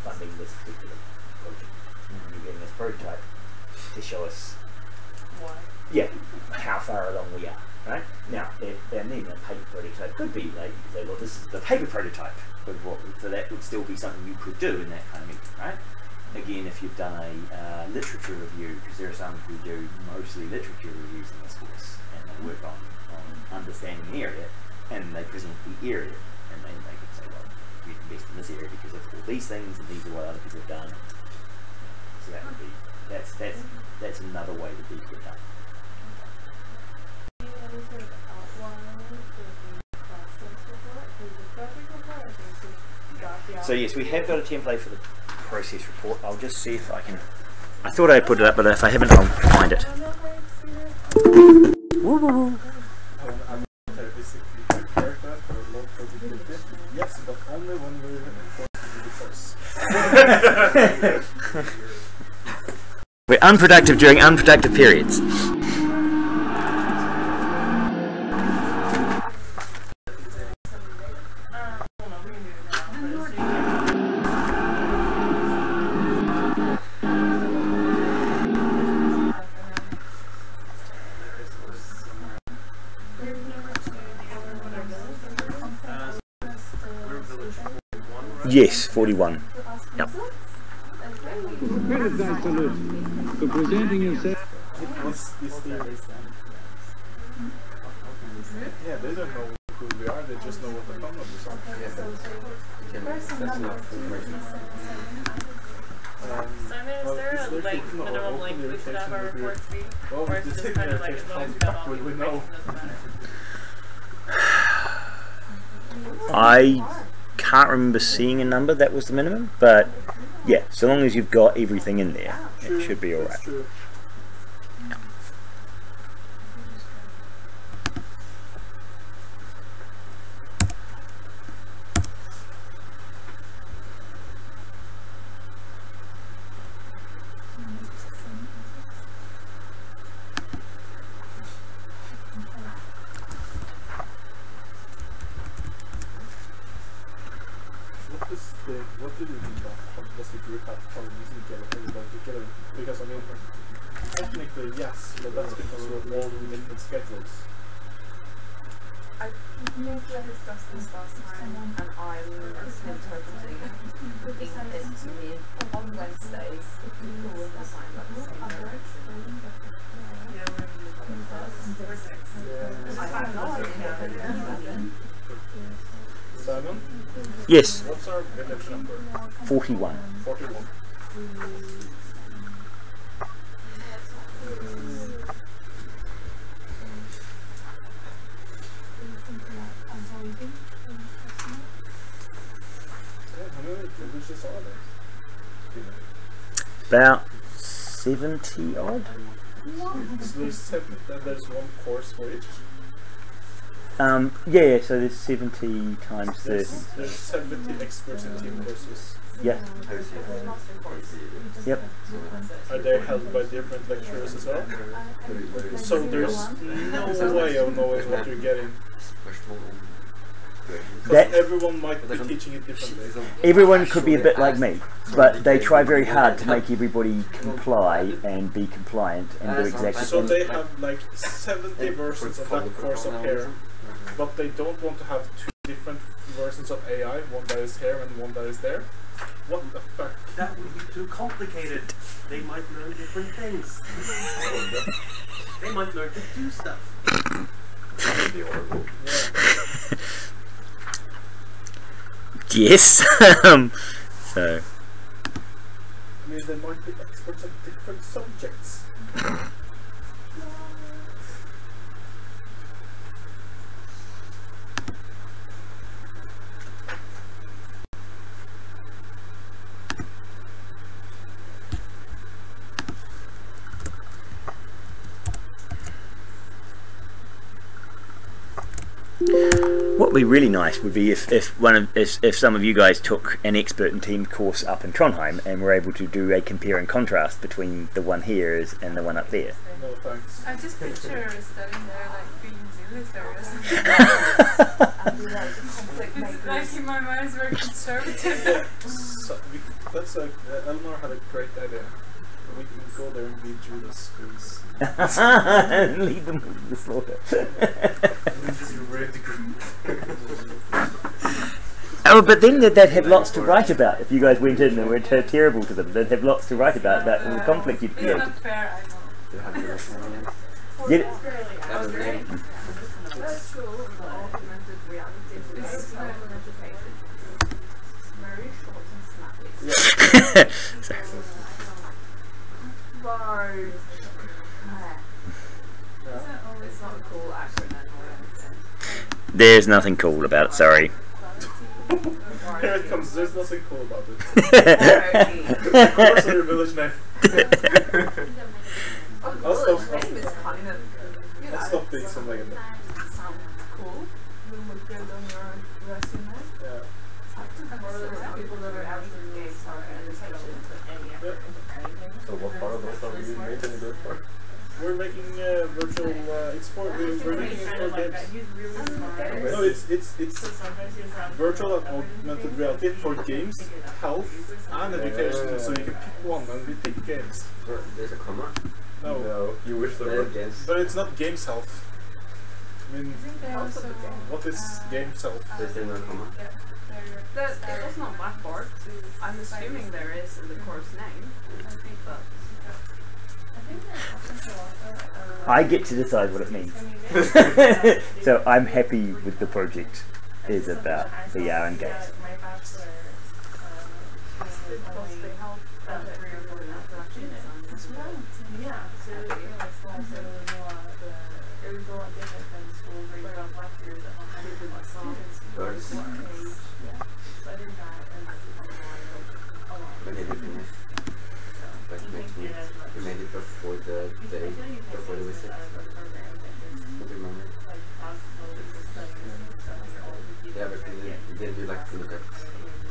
funding this particular project? You're getting this prototype to show us how far along we are. Right? Now, and then a paper prototype could be like, you could say, well, this is the paper prototype, so that would still be something you could do in that kind of meeting, right? Again, if you've done a literature review, because there are some who do mostly literature reviews in this course, and they work on understanding an area, and they present the area, and then they could say, well, you invest in this area because of all these things, and these are what other people have done. So that would be, that's another way to be good done. So yes, we have got a template for the process report. I'll just see if I can. I thought I put it up, but if I haven't, I'll find it. Woo woo. Yes, but only when we're forced to do the course. We're unproductive during unproductive periods. Yes, 41. Yep. Paradise salute for presenting yourself. Yeah, they don't know who we are, they just know what the phone numbers are. That's enough information. Simon, is there a like minimum length we should have our reports be? Or is it just kind of like as long as we have all the information, doesn't matter? I can't remember seeing a number that was the minimum, but yeah, so long as you've got everything in there, it should be alright. What do you think about how does the group have problems together? Because I mean, technically yes, but that's because we're all in different schedules. I think we discussed this last time, and I'm interpreting it to mean on Wednesdays, people will assign like the same direction. I have no idea. Simon? Yes. What's our village number? 41. 41. How many villages are there? About 70 odd. So there's one course for each? Yeah, so there's 70 times 30. There's 70 experts in team courses. Yeah. Yep. Are they held by different lecturers as well? So there's no way of knowing what you're getting. Because everyone might be teaching it differently. Everyone could be a bit like me, but they try very hard to make everybody comply and be compliant and do exactly. So they have like 70 versions of that course up here, but they don't want to have two different versions of AI, one that is here and one that is there. What the fuck? That would be too complicated. They might learn different things. They might learn to do stuff. That would be horrible. Yeah. Yes. So. I mean, they might be experts at different subjects. What would be really nice would be if some of you guys took an expert and team course up in Trondheim and were able to do a compare and contrast between the one here and the one up there. No thanks. I just picture studying there like being military or something. It's like in my mind it's very conservative. So that's like Elmar had a great idea. We can go there and be Judas schools. And lead them to the slaughter. Oh, but then they'd have lots to write about if you guys went in and were terrible to them. They'd have lots to write about all the conflict you'd created. It's not fair, I know. Get it? Virtual augmented reality is open education. Very short and snappy. Right. It's not a cool acronym or anything. There's nothing cool about it, sorry. Here it comes. There's nothing cool about it. Of course, your village name. I'll stop being something like that. Sound cool. Will look good on your resume. Yeah. People that are actually games are education. So what part of those are we making good for? We're making virtual export. We're making export games. No, it's virtual and augmented reality for games, health, and education. So you can pick one, and we pick games. There's a comma? No, you wish there were games. But it's not games health. I mean, what is games health? There's no comma. It was not that part. I'm assuming there is in the course name. But I get to decide what it means. So I'm happy with the project is about VR and games. When did you finish? Like next week? You made it before the day, before the visit? What do you remember? Yeah, but did you like look at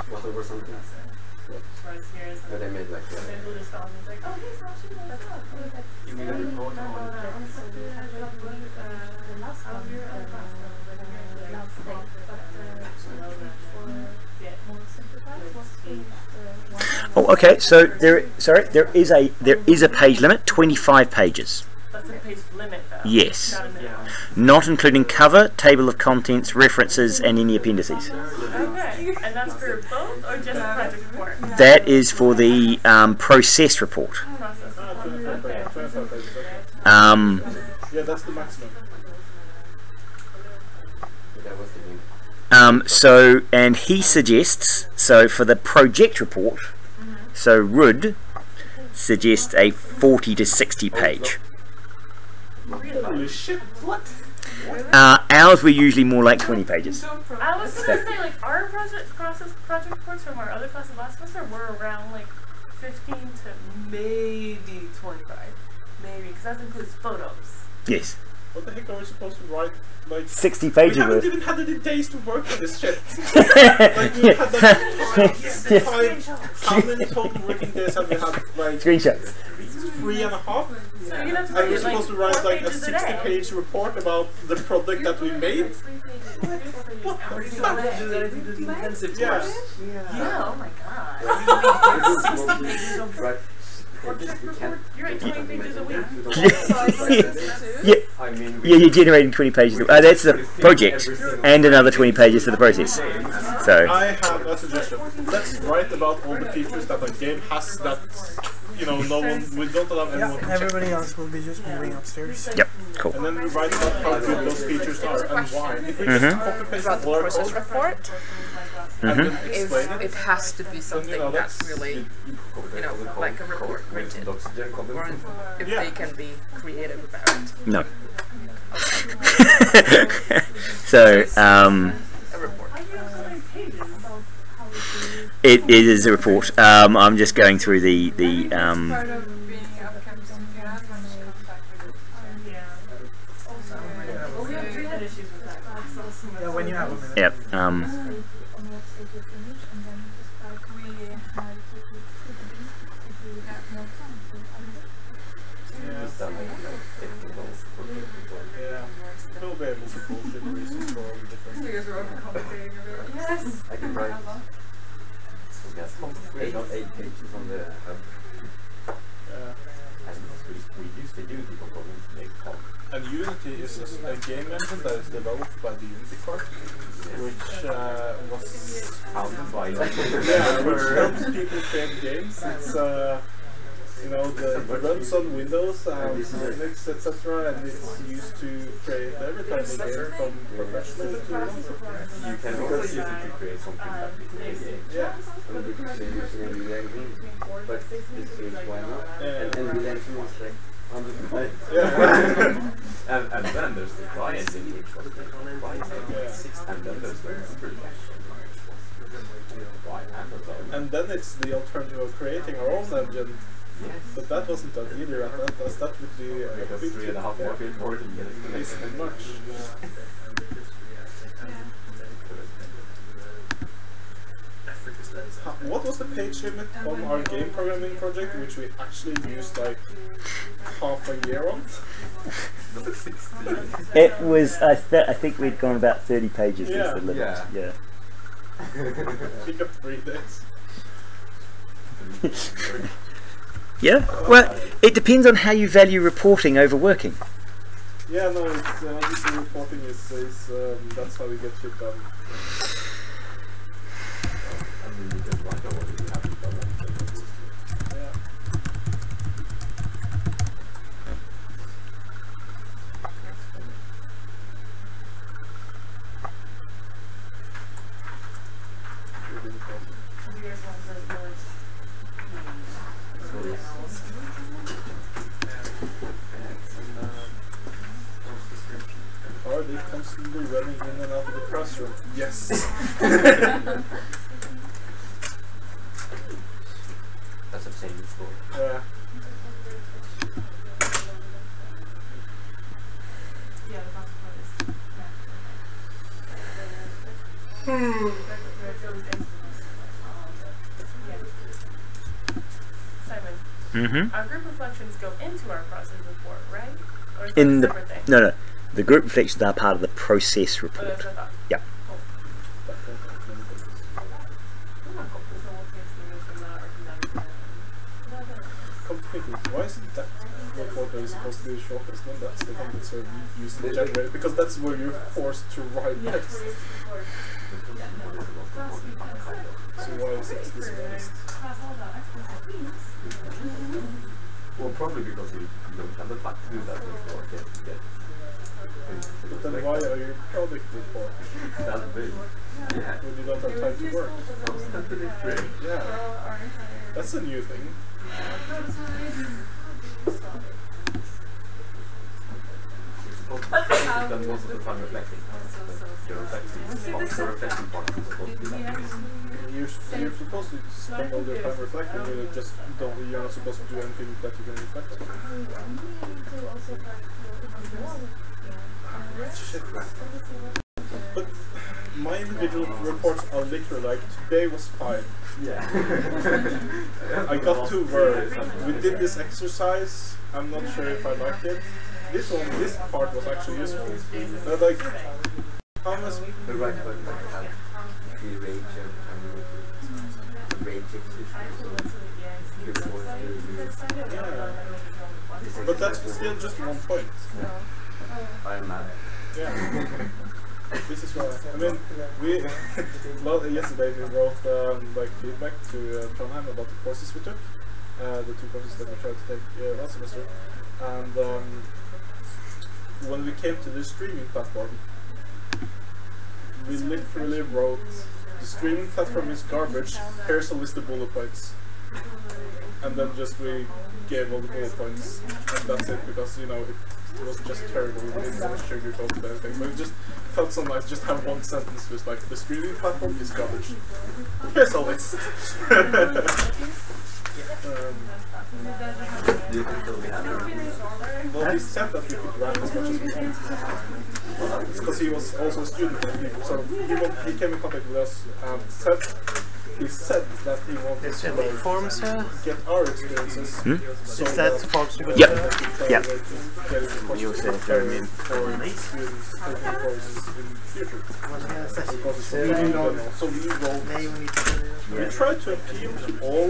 what over something? But I made like You made a report on Oh, okay. So there is a page limit, 25 pages. That's a page limit, though. Yes. Not including cover, table of contents, references, and any appendices. Okay. And that's for both, or just the project report? That is for the process report. Yeah, that's the maximum. So, and he suggests, so for the project report, so Rud suggests a 40 to 60 page. Holy shit, what? Ours were usually more like 20 pages. I was going to say, like, our project reports from our other classes last semester were around, like, 15 to maybe 25. Maybe, because that includes photos. Yes. What the heck are we supposed to write? Like 60 pages we haven't worth. even had any days to work on this shit. Like we had like how many total working days have we had? Like Screenshots. 3.5. So you have to And we're write, supposed to write like a 60-page report about the product that we made. What the fuck? Yeah. Yeah, oh my god. 60 pages of Right. You're at 20 pages a week. Yeah, you're generating 20 pages. That's the project, and another 20 pages for the process. So I have a suggestion. Let's write about all the features that a game has that no one, we don't allow anyone to check. Everybody else will be just moving upstairs. Yep, cool. And then we write about how good those features are and why. If we just copy paste about the our process code report, and then explain it has to be something that's really, like a report written, or if they can be creative about it. No. So A report. it is a report. I'm just going through the Yeah, when you have a minute. Yep. We'll be able to bullshit reasons for all the different. Yes. I can write. We got 8 pages on the hub. And we used to do the components to make code. And Unity is a game engine that is developed by the Unity Corp, which was founded by which helps people create games. It's it runs on Windows and Linux, etc., and it's used to create every type of game from professional to you can also use it to create something that is a game. yeah. And we could say using a real engine, but this is why not. And real engine was like on the page. Yeah. And then there's the client image was the client image. And then there's the by Amazon. And then it's the alternative of creating our own engine. Yes. But that wasn't done either at that, as that would be Because 3.5 more feet more than basically much. What was the page limit on our game programming project, which we actually used like half a year on? It was, I think we'd gone about 30 pages was the limit. Yeah. Pick up 3 days. Yeah, well, it depends on how you value reporting over working. Yeah, no, it's obviously reporting is that's how we get shit done. I mean, you can write over what you haven't done anything. Yeah. Do you guys want to merge? Are they constantly running in and out of the classroom? Yes. That's the same before. Yeah. Yeah, the consequence. Simon, our group reflections go into our process report, right? Or is that a separate thing? No, the group reflections are part of the process report. Oh, that's what I thought. Yeah. Why isn't that report that is supposed to be the shortest one? That's the one that's used in January, because that's where you're forced to write text. So why is it this list? Well, probably because you don't have the time to do that before get But then why are you product report? that big. Yeah. When you don't have time to work? Yeah. That's a new thing. That most of the time reflecting. The reflecting part is supposed to be that. You're supposed to spend all your time reflecting, you're not supposed to do anything that you can reflect on. Shit. But my individual reports are literally like, today was fine. Yeah. I got to work. We did this exercise. I'm not sure if I liked it. This part was actually useful. But like, how much? The right button has the rage and rage exercise. Yeah. But that's still just 1 point. I'm mad. Yeah. This is why. I mean, yesterday we wrote like feedback to Trondheim about the courses we took, the 2 courses that we tried to take last semester, and when we came to the streaming platform, we literally wrote, the streaming platform is garbage, here's a list of bullet points. And then just we gave all the bullet points, and that's it, because, you know, it was just terrible, we didn't want to sugarcoat anything, but it just felt so nice just have one sentence was like, the streaming platform is garbage. Here's a list. Well, he said that we could run as much as we want. It's because he was also a student, so he came in contact with us and he said that he wanted to forms here? get our experiences. So Is that forms you Yep. Yep. You said Jeremy. For students taking courses in the future. So we rolled. We tried to appeal to all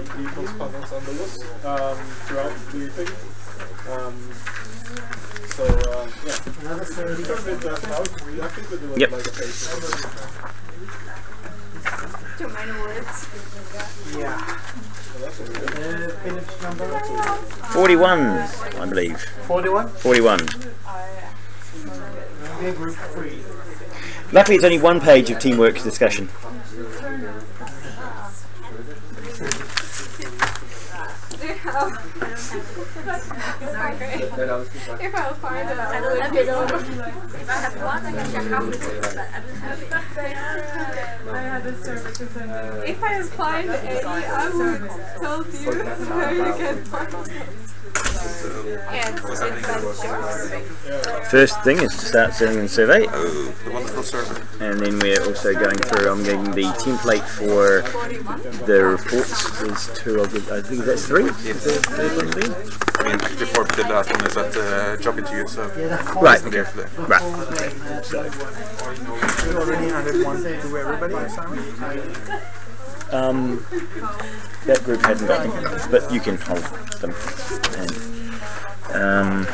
people's panels under us throughout the thing. Yeah. We turned that out. I think we did like a page. Too many words. Yeah. Finish number? 41, I believe. 41? 41. Group 3. Luckily it's only 1 page of teamwork discussion. Do you have If I'll find it, I will let you know. If I have one, I can check half of it, but I don't have it. I had this service and If I find any, I would tell you where you can find it. First thing is to start sending the survey. Oh, the wonderful survey. And then we're also going through, I'm getting the template for the reports. There's two, I think that's three? I mean, before the last one is at job interview, so right. It's not here today. Right. Okay. So. You already handed one to everybody, Simon? That group hasn't got them, but you can hold them. And,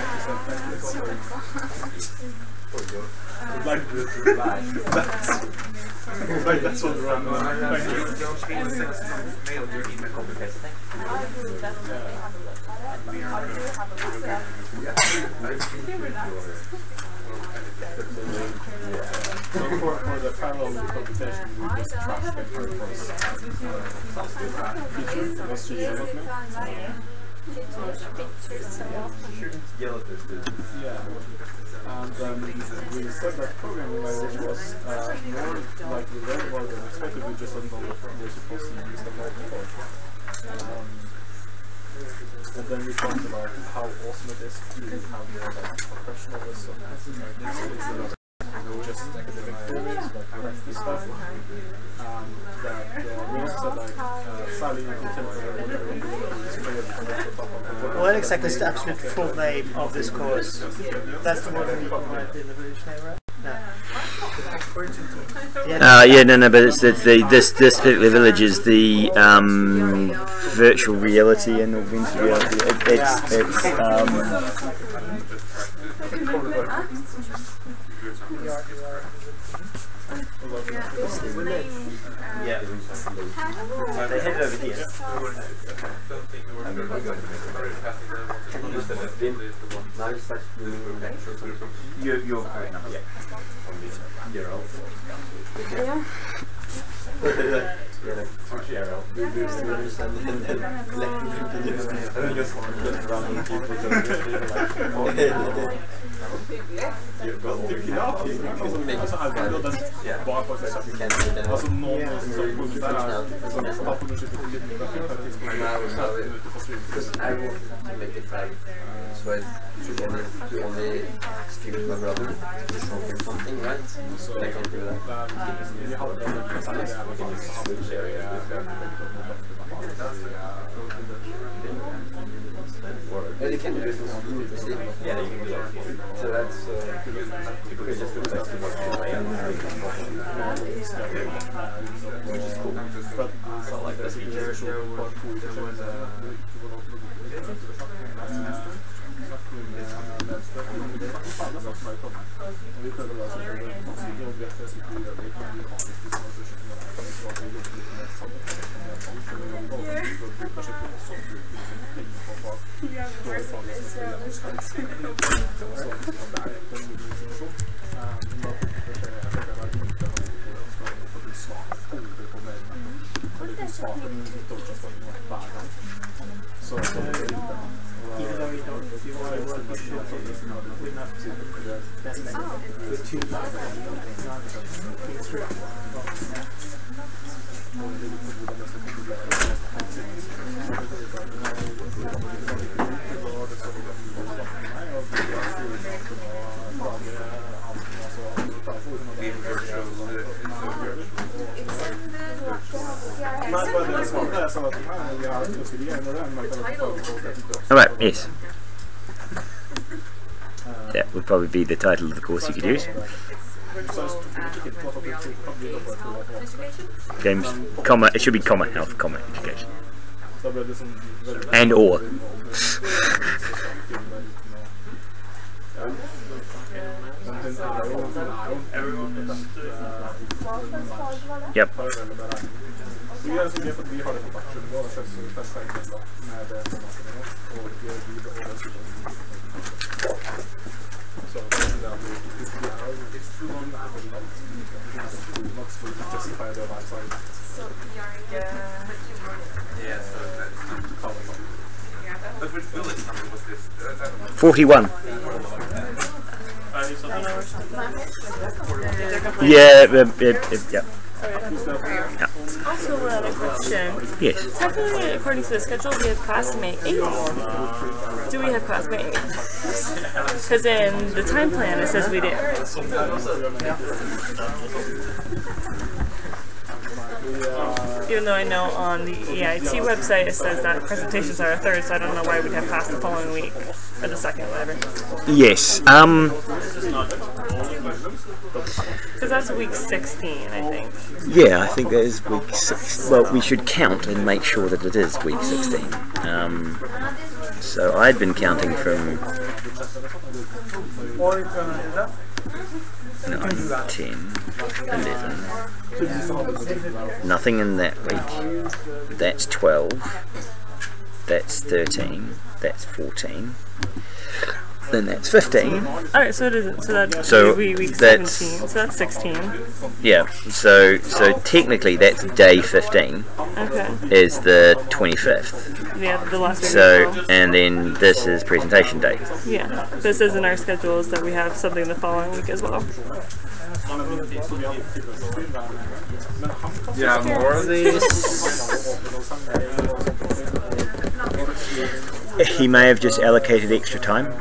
That's what we're for the parallel computation, we just trashed the purpose. And then we said that programming language was more like we learned more than expected. We just didn't know what we were supposed to use the code for. And then we talked about how awesome it is to have more like professionalism, like just academic theories, like practice stuff. That we also said like Sally What exactly is the absolute full name of this course? That's the one we provide in the village name, right? No. yeah, no, but it's this particular village is the virtual reality and augmented reality. Yeah. They headed over here. You're correct now, yeah. Yeah. Because I want to make it right, so I should only speak with my brother to show him something, right? So I can't do that. Well, you can do it in school, you see? Yeah, you can do that. So that's because just do that. Which is cool. But it's not like that. Alright, yes. That would probably be the title of the course you could use. Games, comma, it should be comma, health, comma, education. And or. Yep. But with 41. Yeah, yeah. Also, a question. Yes. Technically, according to the schedule, we have class May 8th. Do we have class May 8th? Because in the time plan, it says we did. Even though I know on the EIT website it says that presentations are a third, so I don't know why we'd have class the following week, or the second, whatever. Yes. Because that's week 16, I think. Yeah, I think that is week 16. Well, we should count and make sure that it is week 16. So I'd been counting from 9, 10, 11. Nothing in that week. That's 12. That's 13. That's 14. Then that's 15. Alright, so it is. So that so would be week that's 17. So that's 16. Yeah. So technically that's day 15. Okay. Is the 25th. Yeah, the last week. So and then this is presentation day. Yeah. This is in our schedules that we have something the following week as well. Yeah, more of these. He may have just allocated extra time.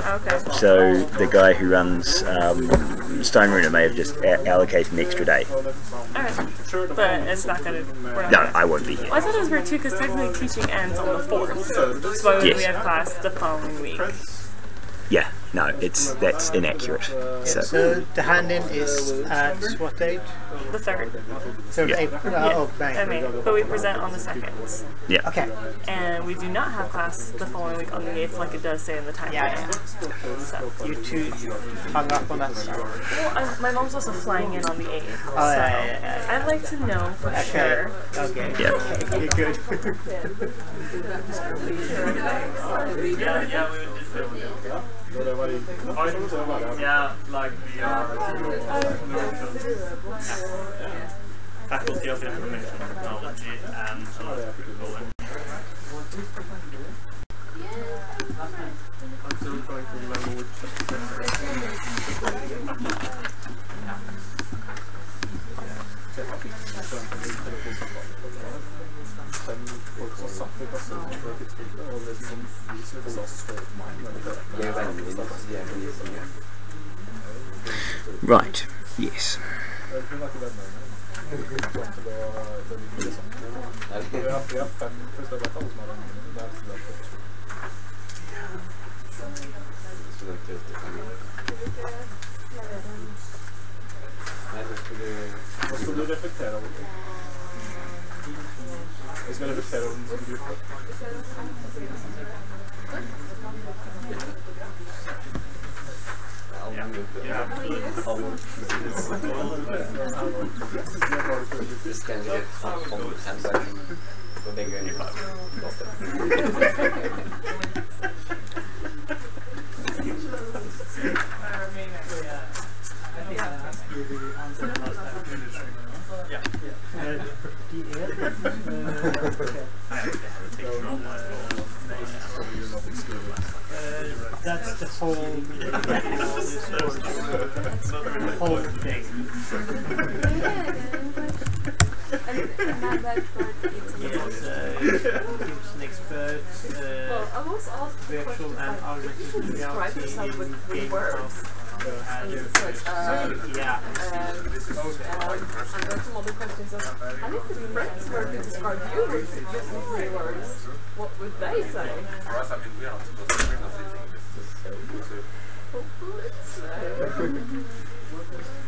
Okay. So the guy who runs Stone Runner may have just allocated an extra day. Alright. But it's not going to... No, I won't be here. Well, I thought it was weird too, because technically teaching ends on the 4th. So why would we have class the following week? Yeah, no, that's inaccurate. So the hand-in is at what date? The 3rd. 3rd April. Oh, bang. But we present on the 2nd. Yeah. Okay. And we do not have class the following week on the 8th like it does say in the time plan. So. You two hung up on that stuff. Well, my mom's also flying in on the 8th. Oh, so yeah. I'd like to know for sure. Okay. Yeah. You're good. Yeah, we would just do it. Yeah, like the Faculty of Information Technology and Electrical Engineering. I'm still trying to remember which Right, yes. Vad skulle du reflektera över? Jag ska reflektera över som grupp. This can get from handbag for the game. That's the whole thing. Tips and experts, virtual and augmented reality in game house. And then some other questions of, and if the friends were to describe you with just 3 words, what would they say? For us, I mean, we are not supposed to bring us anything.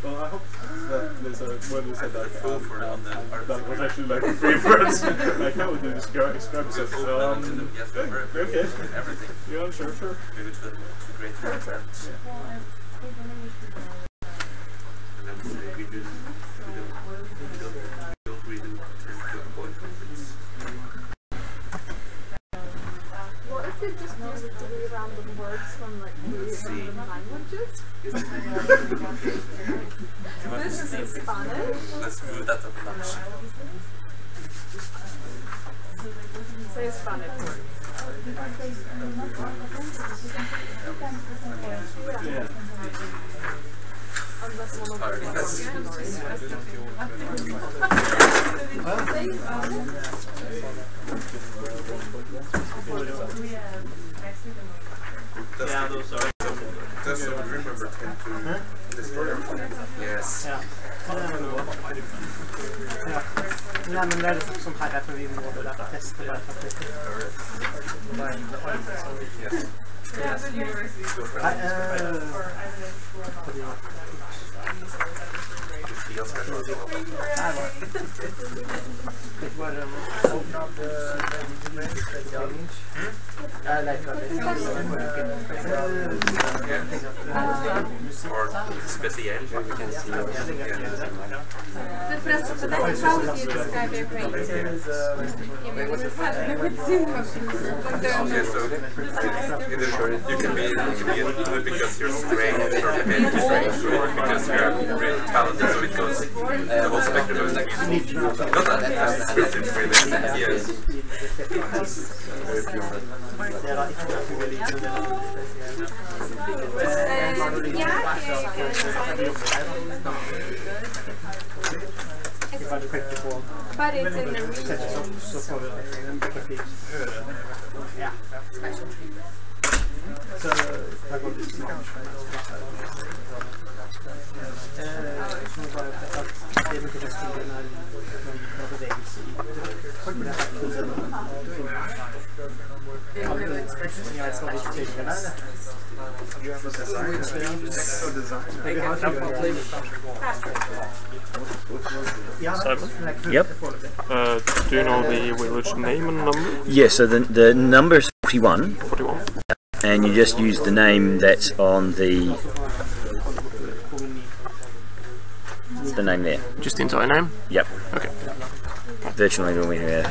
Well, I hope that there's when you said that, that was actually like 3 words. Like, how would you describe yourself? Okay. Everything. Yeah, sure. Maybe to great friends. And then say we don't really turn to avoid conflicts. What if it just used 3 random words from like 3 random languages? This is in Spanish. Let's move that up a notch. Say a Spanish word. Unless one of them Yeah, those are. Just so remember to destroy everything. Yes. Ja. Ja. Nej, men det är som här därför vi måste därför testa det Speciell. Förresten, på den how do you describe your brain? You can be good because you're strange, or behave strange, because you're really talented, so it goes the whole spectrum of things. Not that descriptive really, yes. But it's in the region. Ja. Så jag går till snart. Det är mycket bättre när man beväger sig i det här kursen. Jag ska lite tydligare. Yep. Do you know the village name and number? Yes, so the number is 41. 41. And you just use the name that's on the name there. Just the entire name? Yep. Okay. Virtually when we have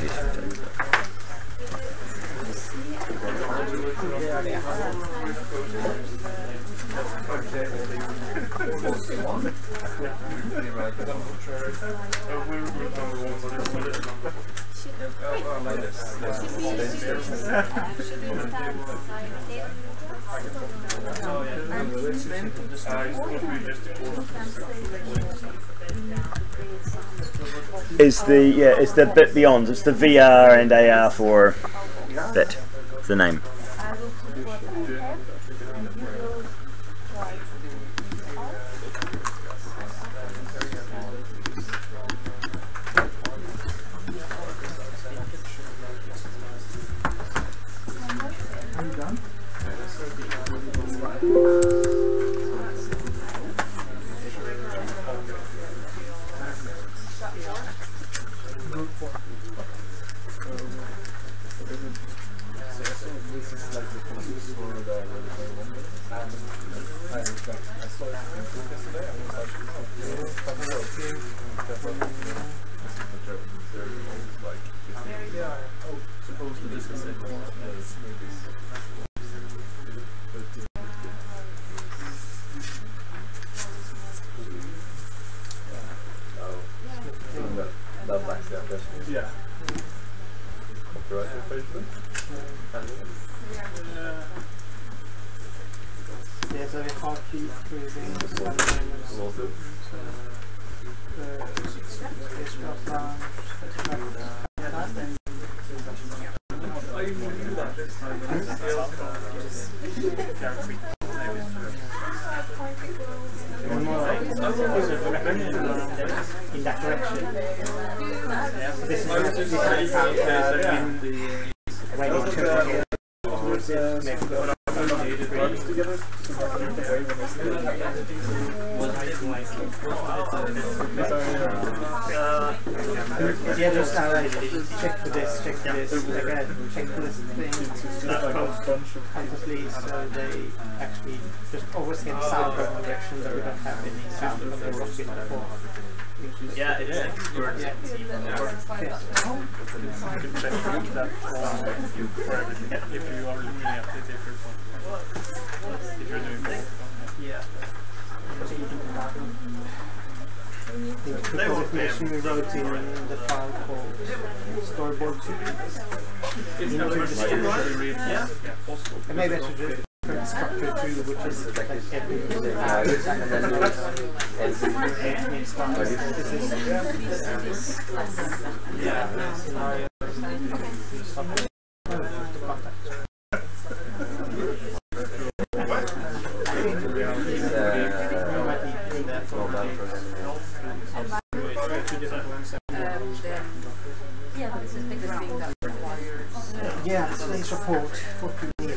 it's the bit beyond. It's the VR and AR4 bit. It's the name. Yeah. Copyright infringement. Det så vi har key-freezing Lawsuit. in that direction. This is when you turn it towards it, make the yeah, just check for this, again, check for this thing, consciously, so they actually just always get sound from direction that we don't have any sound from the rocket before. Yeah, it's expert. Yeah. You can check that for everything if you are looking at it if you're doing both. Yeah. The information we wrote in the file called storyboard 2. And maybe I should do different structure too, which is like yeah, please report what we need.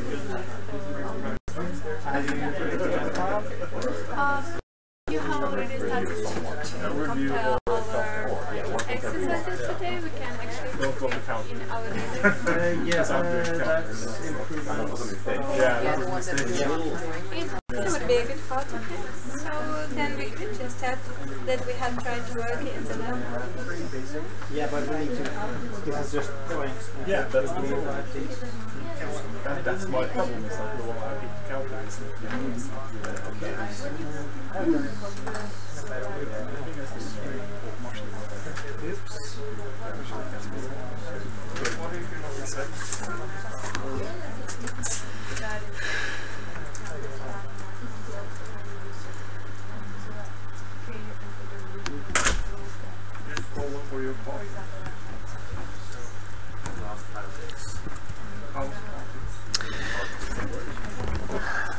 You have already started to compare our exercises today. We can actually in our Yes, that's improvement. It would be a good part of it. So then we could just have that we have tried to work in the lab. Yeah, but we need to. This is just going. Yeah, that's the and that's my problem. Is that the one I picked the counter is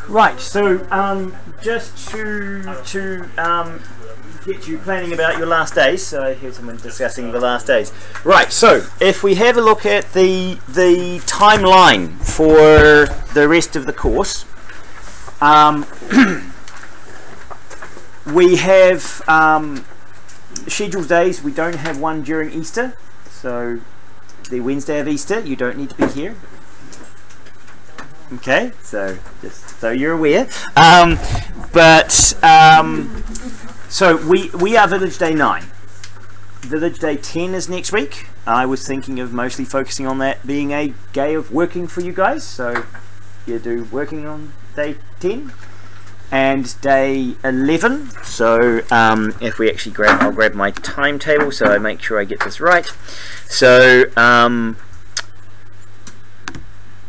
Right, so just to get you planning about your last days. So I hear someone discussing the last days. Right, so if we have a look at the timeline for the rest of the course, we have scheduled days. We don't have one during Easter, so the Wednesday of Easter you don't need to be here. Okay, so just so you're aware. So we are Village Day 9. Village Day 10 is next week. I was thinking of mostly focusing on that being a day of working for you guys. So you do working on day 10 and day 11. So if we actually I'll grab my timetable so I make sure I get this right. So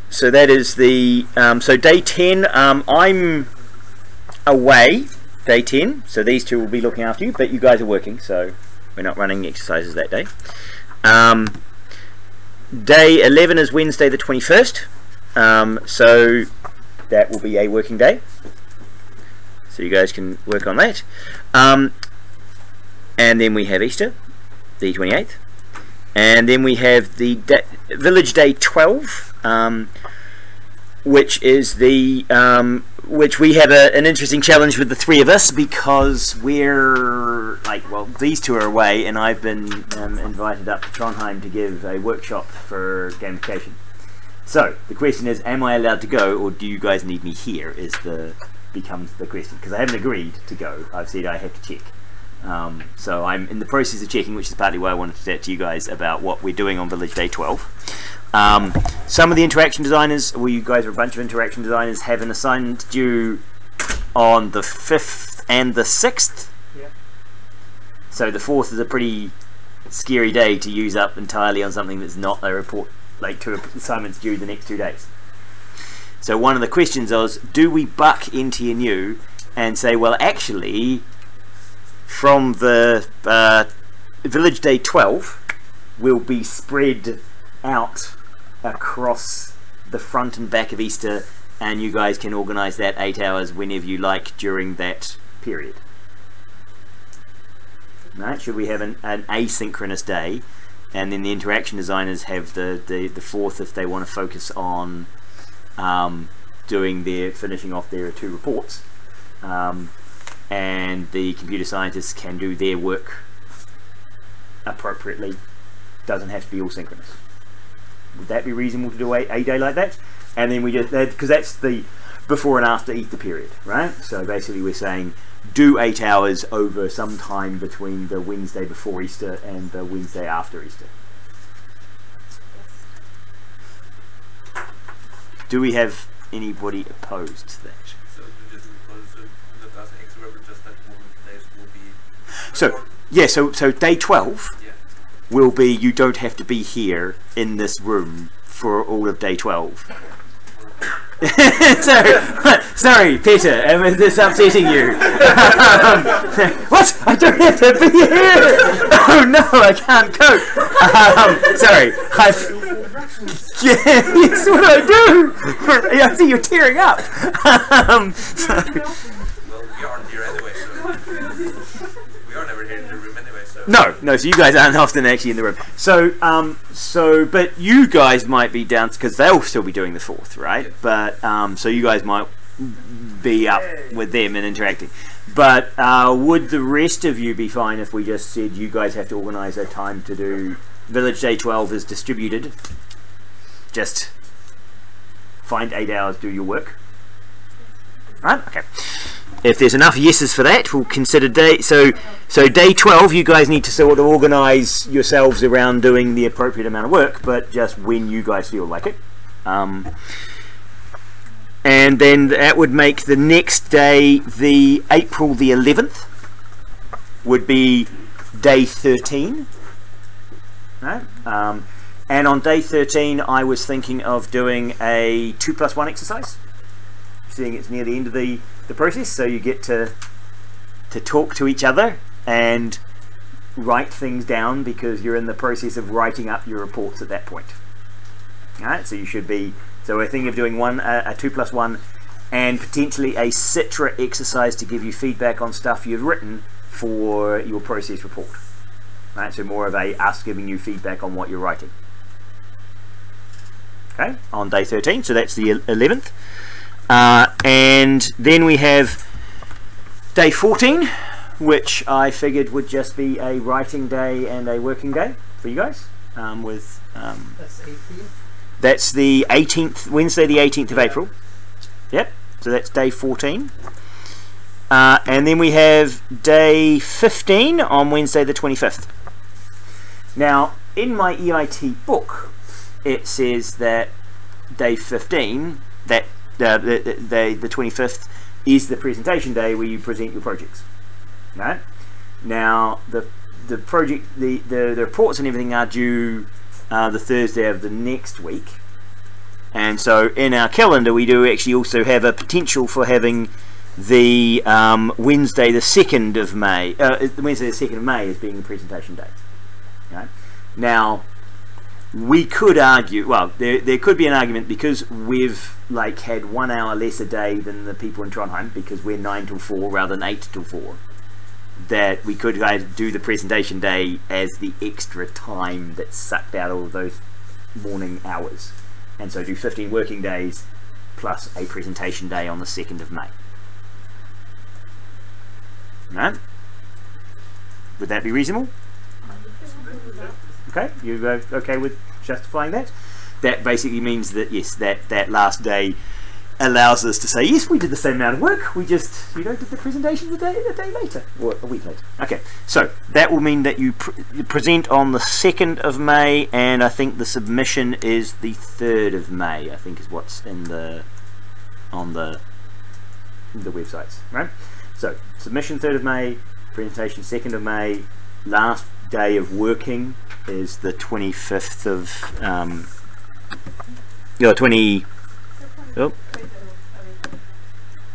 so that is the so day 10. I'm away day 10, so these two will be looking after you, but you guys are working, so we're not running exercises that day. Day 11 is Wednesday the 21st, so that will be a working day, so you guys can work on that. And then we have Easter, the 28th, and then we have the Village Day 12, which is the which we have an interesting challenge with the three of us, because we're like, well, these two are away and I've been invited up to Trondheim to give a workshop for gamification. So the question is, am I allowed to go, or do you guys need me here, becomes the question, because I haven't agreed to go. I've said I have to check. So I'm in the process of checking, which is partly why I wanted to chat to you guys about what we're doing on Village Day 12. Some of the interaction designers, well, you guys are a bunch of interaction designers, have an assignment due on the 5th and the 6th. Yeah. So the 4th is a pretty scary day to use up entirely on something that's not a report, like two assignments due the next 2 days. So one of the questions was, do we buck NTNU and say, well, actually, from the Village Day 12 will be spread out across the front and back of Easter, and you guys can organise that 8 hours whenever you like during that period. Right? Should we have an asynchronous day, and then the interaction designers have the 4th if they want to focus on finishing off their 2 reports, and the computer scientists can do their work appropriately. Doesn't have to be all synchronous. Would that be reasonable to do a day like that? And then we just, because that's the before and after Easter period, right? So basically we're saying do 8 hours over some time between the Wednesday before Easter and the Wednesday after Easter. Do we have anybody opposed to that? So yeah, so day 12 will be, you don't have to be here in this room for all of day 12. Sorry, Peter, is this upsetting you? What? I don't have to be here! Oh no, I can't cope! Sorry, yes, what do I do? I see you're tearing up. Well, we aren't here anyway, so we are never here in the room anyway. So no, so you guys aren't often actually in the room. So, but you guys might be down because they'll still be doing the 4th, right? But so you guys might be up with them and interacting. But would the rest of you be fine if we just said you guys have to organise a time to do Village Day 12 is distributed? Just find 8 hours, do your work. Right? Okay. If there's enough yeses for that, we'll consider day. So day 12, you guys need to sort of organise yourselves around doing the appropriate amount of work, but just when you guys feel like it. And then that would make the next day, the April the 11th, would be day 13. Right? And on day 13, I was thinking of doing a 2+1 exercise. Seeing it's near the end of the process, so you get to talk to each other and write things down because you're in the process of writing up your reports at that point. Alright, so you should be, so we're thinking of doing a 2+1 and potentially a Citra exercise to give you feedback on stuff you've written for your process report. Right, so more of us giving you feedback on what you're writing. Okay, on day 13, so that's the 11th. And then we have day 14, which I figured would just be a writing day and a working day for you guys. That's 18th? That's the 18th, Wednesday the 18th of April. Yep, so that's day 14. And then we have day 15 on Wednesday the 25th. Now, in my EIT book, it says that day 15, that the 25th is the presentation day where you present your projects. Right? Now the reports and everything are due the Thursday of the next week, and so in our calendar we do actually also have a potential for having the Wednesday the 2nd of May. Wednesday the 2nd of May as being the presentation day. Right? Now we could argue, well, there could be an argument because we've like had 1 hour less a day than the people in Trondheim because we're 9 till 4 rather than 8 till 4, that we could do the presentation day as the extra time that's sucked out all of those morning hours, and so do 15 working days plus a presentation day on the 2nd of May. Right? Would that be reasonable? Okay, you okay with justifying that? That basically means that yes, that last day allows us to say yes, we did the same amount of work. We just did the presentation a day later or a week later. Okay, so that will mean that you present on the 2nd of May, and I think the submission is the 3rd of May. I think is what's on the websites, right? So submission 3rd of May, presentation 2nd of May, last day of working is the 25th of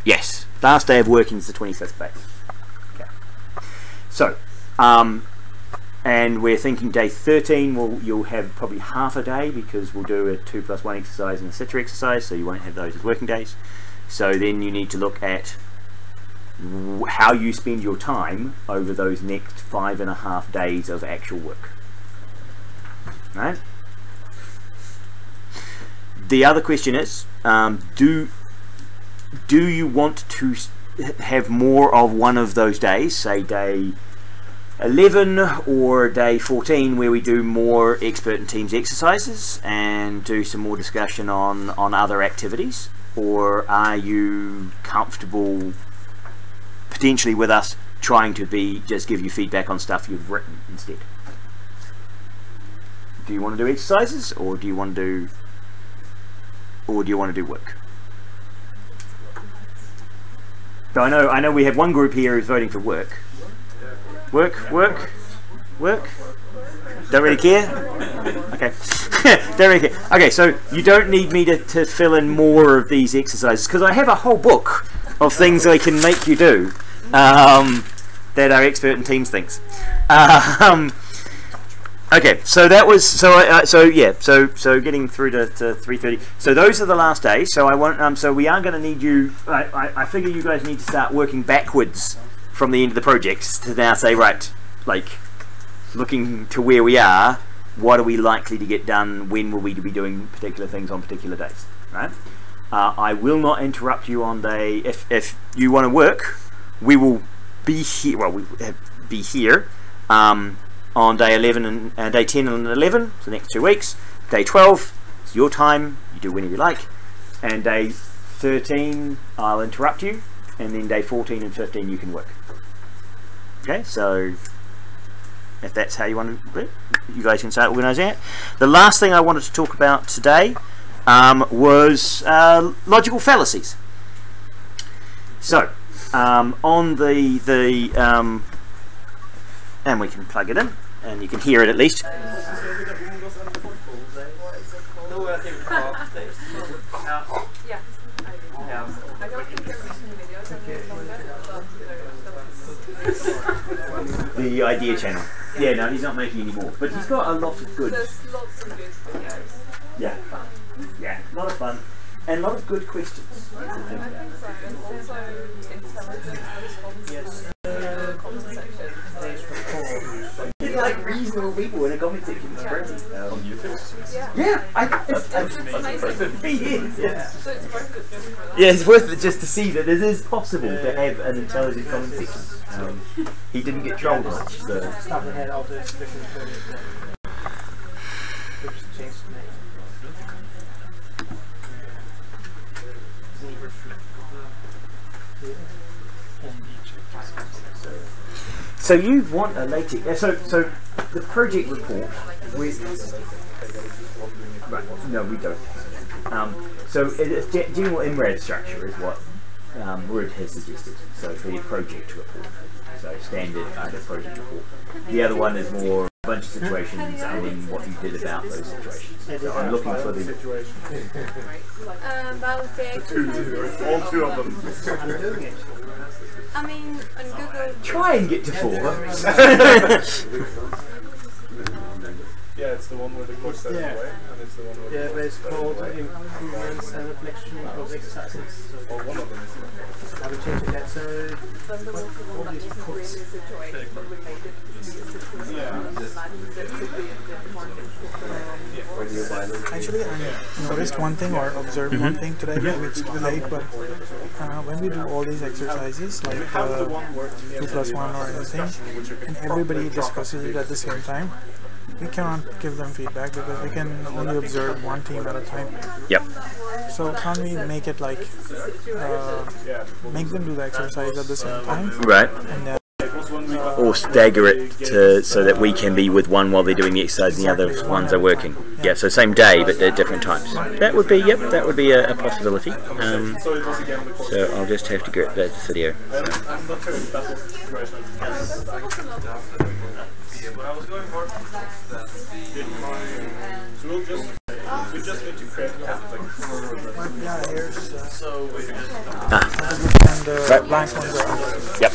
yes, last day of working is the 25th of April. Okay. So and we're thinking day 13 you'll have probably half a day because we'll do a 2+1 exercise and a Citra exercise, so you won't have those as working days. So then you need to look at how you spend your time over those next 5.5 days of actual work. Right? The other question is, do you want to have more of one of those days, say day 11 or day 14, where we do more expert and teams exercises and do some more discussion on other activities, or are you comfortable potentially with us trying to just give you feedback on stuff you've written instead? Do you want to do exercises, or do you want to do work? So I know we have one group here who's voting for work. Work. Don't really care? Okay. Don't really care. Okay, so you don't need me to fill in more of these exercises, because I have a whole book of things I can make you do that are expert in teams things. Okay, so that was so getting through to 3:30. So those are the last days. So I want so we are going to need you. I figure you guys need to start working backwards from the end of the project to now say, right, like looking to where we are, what are we likely to get done? When will we be doing particular things on particular days? Right. I will not interrupt you on day. If you want to work, we will be here. Well, we will be here on day 11 and day 10 and 11, so the next 2 weeks. Day 12 is your time. You do whenever you like. And day 13, I'll interrupt you. And then day 14 and 15, you can work. Okay, so if that's how you want to do it, you guys can start organising it. The last thing I wanted to talk about today was logical fallacies. So on the and we can plug it in and you can hear it at least. The idea channel. Yeah, no, he's not making any more, but he's got a lot of good. There's lots of good videos. Yeah, yeah, a lot of fun and a lot of good questions. Yeah, I think so. And also intelligent responses in the comment section. It's like reasonable people in a comment section. It's crazy. On YouTube? Yeah, It's amazing. Yeah. So it's worth it just for that. Yeah, it's worth it just to see that it is possible to have an intelligent comment section. He didn't get trolled much, so. Stuff ahead of the different which changed the name. So you want a latex. So the project report. Right, no, we don't. So it's general IMRAD structure is what Word has suggested. So for your project report. So standard kind of project report. The other one is more a bunch of situations and what you did about those situations. So I'm looking for the about the exercises. All 2 of them. I'm doing it. I mean, on Google. Try and get to 4. Yeah, it's the one where the course steps away, and it's the one where Yeah, but it's called improvements and reflection of exercises. So one of them is. I will change it. So Then there was the one that wasn't really a situation, but we made it to be a situation. Yeah. Imagine that could be a bit more difficult. Actually, I noticed one thing or observed one thing today, maybe it's too late, but when we do all these exercises, like 2+1 or anything, and everybody discusses it at the same time, we cannot give them feedback because we can only observe one team at a time. Yep. So can't we make it like, make them do the exercise at the same time? Right. And then Or stagger it so that we can be with one while they're doing the exercise and the other ones are working. Yeah, so same day but at different times. That would be, that would be a possibility. So I'll just have to get that video. I'm not sure if that was the situation. I was going for so we just need to create something. yeah, here's So we can just and the blank ones are under. Yep.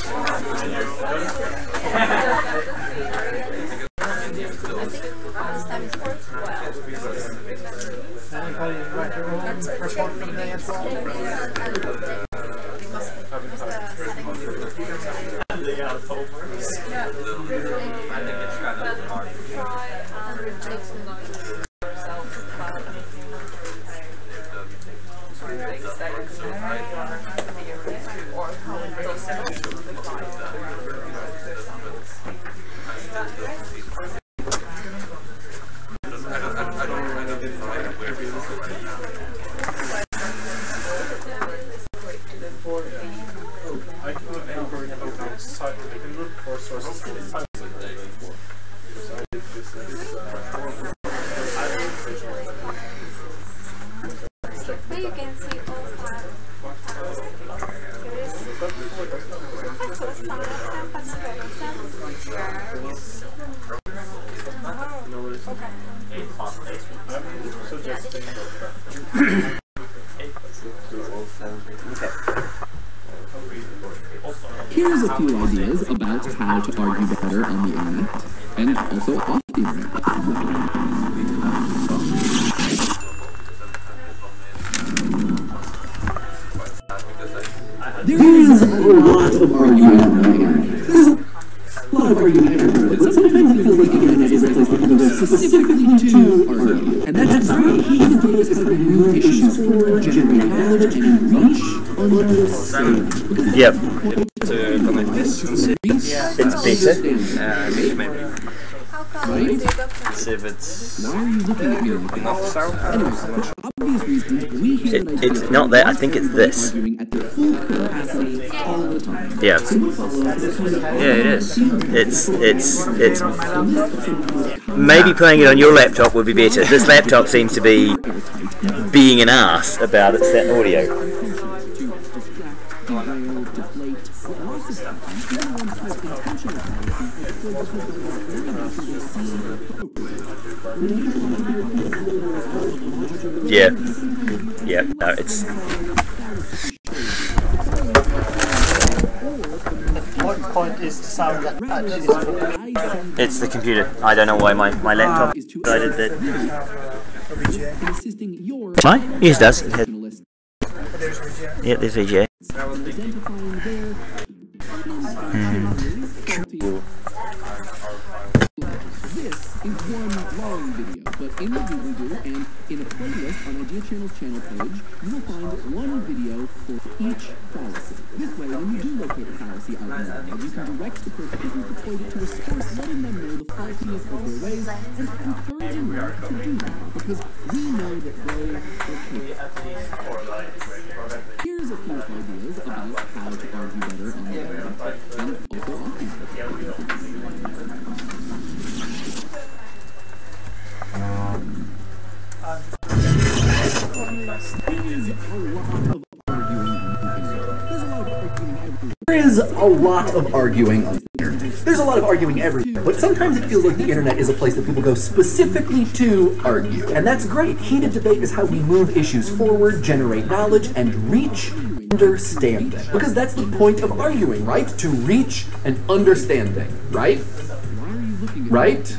But you can see all files. Here's a few ideas about how to argue better on the internet, and also off the internet. There's a lot of arguing on the internet. There's a lot of arguing everywhere, but sometimes it feels like the internet is a place that people go specifically to argue. And that's very heated debates that remove issues forward, generate knowledge, and reach understanding. Yep. To connect this and see. It's better. Maybe. Right? See if it's Why are you looking at me like enough sound. Anyways, for obvious reasons, we hear an idea It's not that, I think it's this. arguing at their full capacity all the time. Yeah. So what follows is kind of Yeah, it is. It's maybe playing it on your laptop would be better. This laptop seems to be being an ass about its audio. Yeah. Yeah, no, it's... What point is the sound that actually It's the computer. I don't know why my laptop decided that... Mine? Yes, it does. Yeah, there's VGA. Cool. This is one long video, but in the doobly-doo and in a playlist on Idea Channel's channel page, you will find one video for each fallacy. This way, when you do locate a fallacy out in the wild, you can direct the person who deployed it to a source, letting them know the faultiness of their ways, and encouraging them to do that, because we know that they are capable. Here's a few ideas about how to argue better on the internet, and also off the internet. There is a lot of arguing on the internet. There's a lot of arguing everywhere, but sometimes it feels like the internet is a place that people go specifically to argue. And that's great. Heated debate is how we move issues forward, generate knowledge, and reach understanding. Because that's the point of arguing, right? To reach an understanding, right? Right?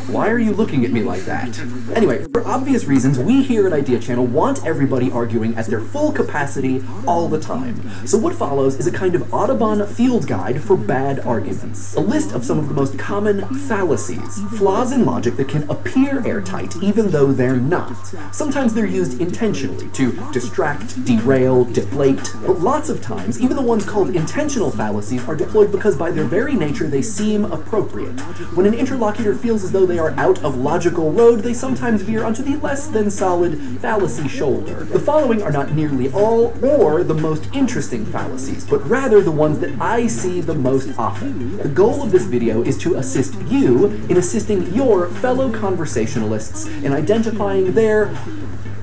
Why are you looking at me like that? Anyway, for obvious reasons, we here at Idea Channel want everybody arguing at their full capacity all the time. So what follows is a kind of Audubon field guide for bad arguments. A list of some of the most common fallacies, flaws in logic that can appear airtight even though they're not. Sometimes they're used intentionally to distract, derail, deflate, but lots of times, even the ones called intentional fallacies are deployed because by their very nature they seem appropriate. When an interlocutor feels as though they are out of logical road, they sometimes veer onto the less than solid fallacy shoulder. The following are not nearly all or the most interesting fallacies, but rather the ones that I see the most often. The goal of this video is to assist you in assisting your fellow conversationalists in identifying their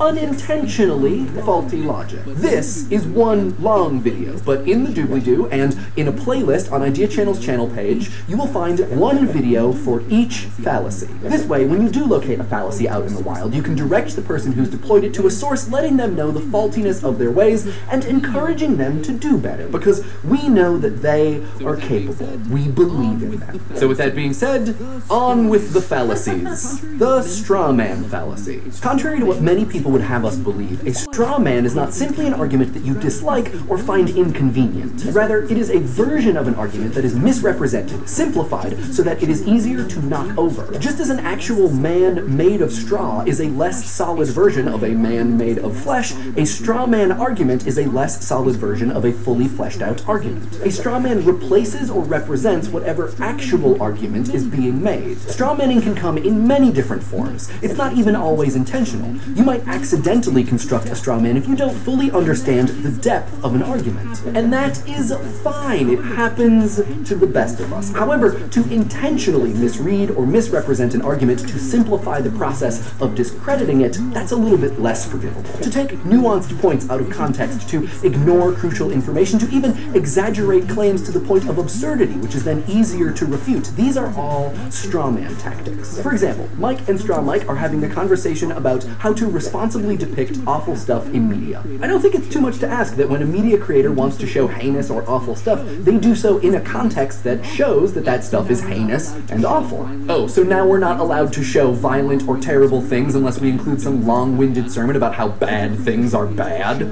unintentionally faulty logic. This is one long video, but in the doobly-doo and in a playlist on Idea Channel's channel page, you will find one video for each fallacy. This way, when you do locate a fallacy out in the wild, you can direct the person who's deployed it to a source, letting them know the faultiness of their ways and encouraging them to do better, because we know that they are capable. We believe in them. So with that being said, on with the fallacies. The Straw Man Fallacy. Contrary to what many people would have us believe, a straw man is not simply an argument that you dislike or find inconvenient. Rather, it is a version of an argument that is misrepresented, simplified, so that it is easier to knock over. Just as an actual man made of straw is a less solid version of a man made of flesh, a straw man argument is a less solid version of a fully fleshed out argument. A straw man replaces or represents whatever actual argument is being made. Straw manning can come in many different forms. It's not even always intentional. You might accidentally construct a straw man if you don't fully understand the depth of an argument. And that is fine. It happens to the best of us. However, to intentionally misread or misrepresent an argument to simplify the process of discrediting it, that's a little bit less forgivable. To take nuanced points out of context, to ignore crucial information, to even exaggerate claims to the point of absurdity, which is then easier to refute. These are all straw man tactics. For example, Mike and Straw Mike are having a conversation about how to responsibly depict awful stuff in media. I don't think it's too much to ask that when a media creator wants to show heinous or awful stuff, they do so in a context that shows that that stuff is heinous and awful. Oh, so now we're not allowed to show violent or terrible things unless we include some long-winded sermon about how bad things are bad?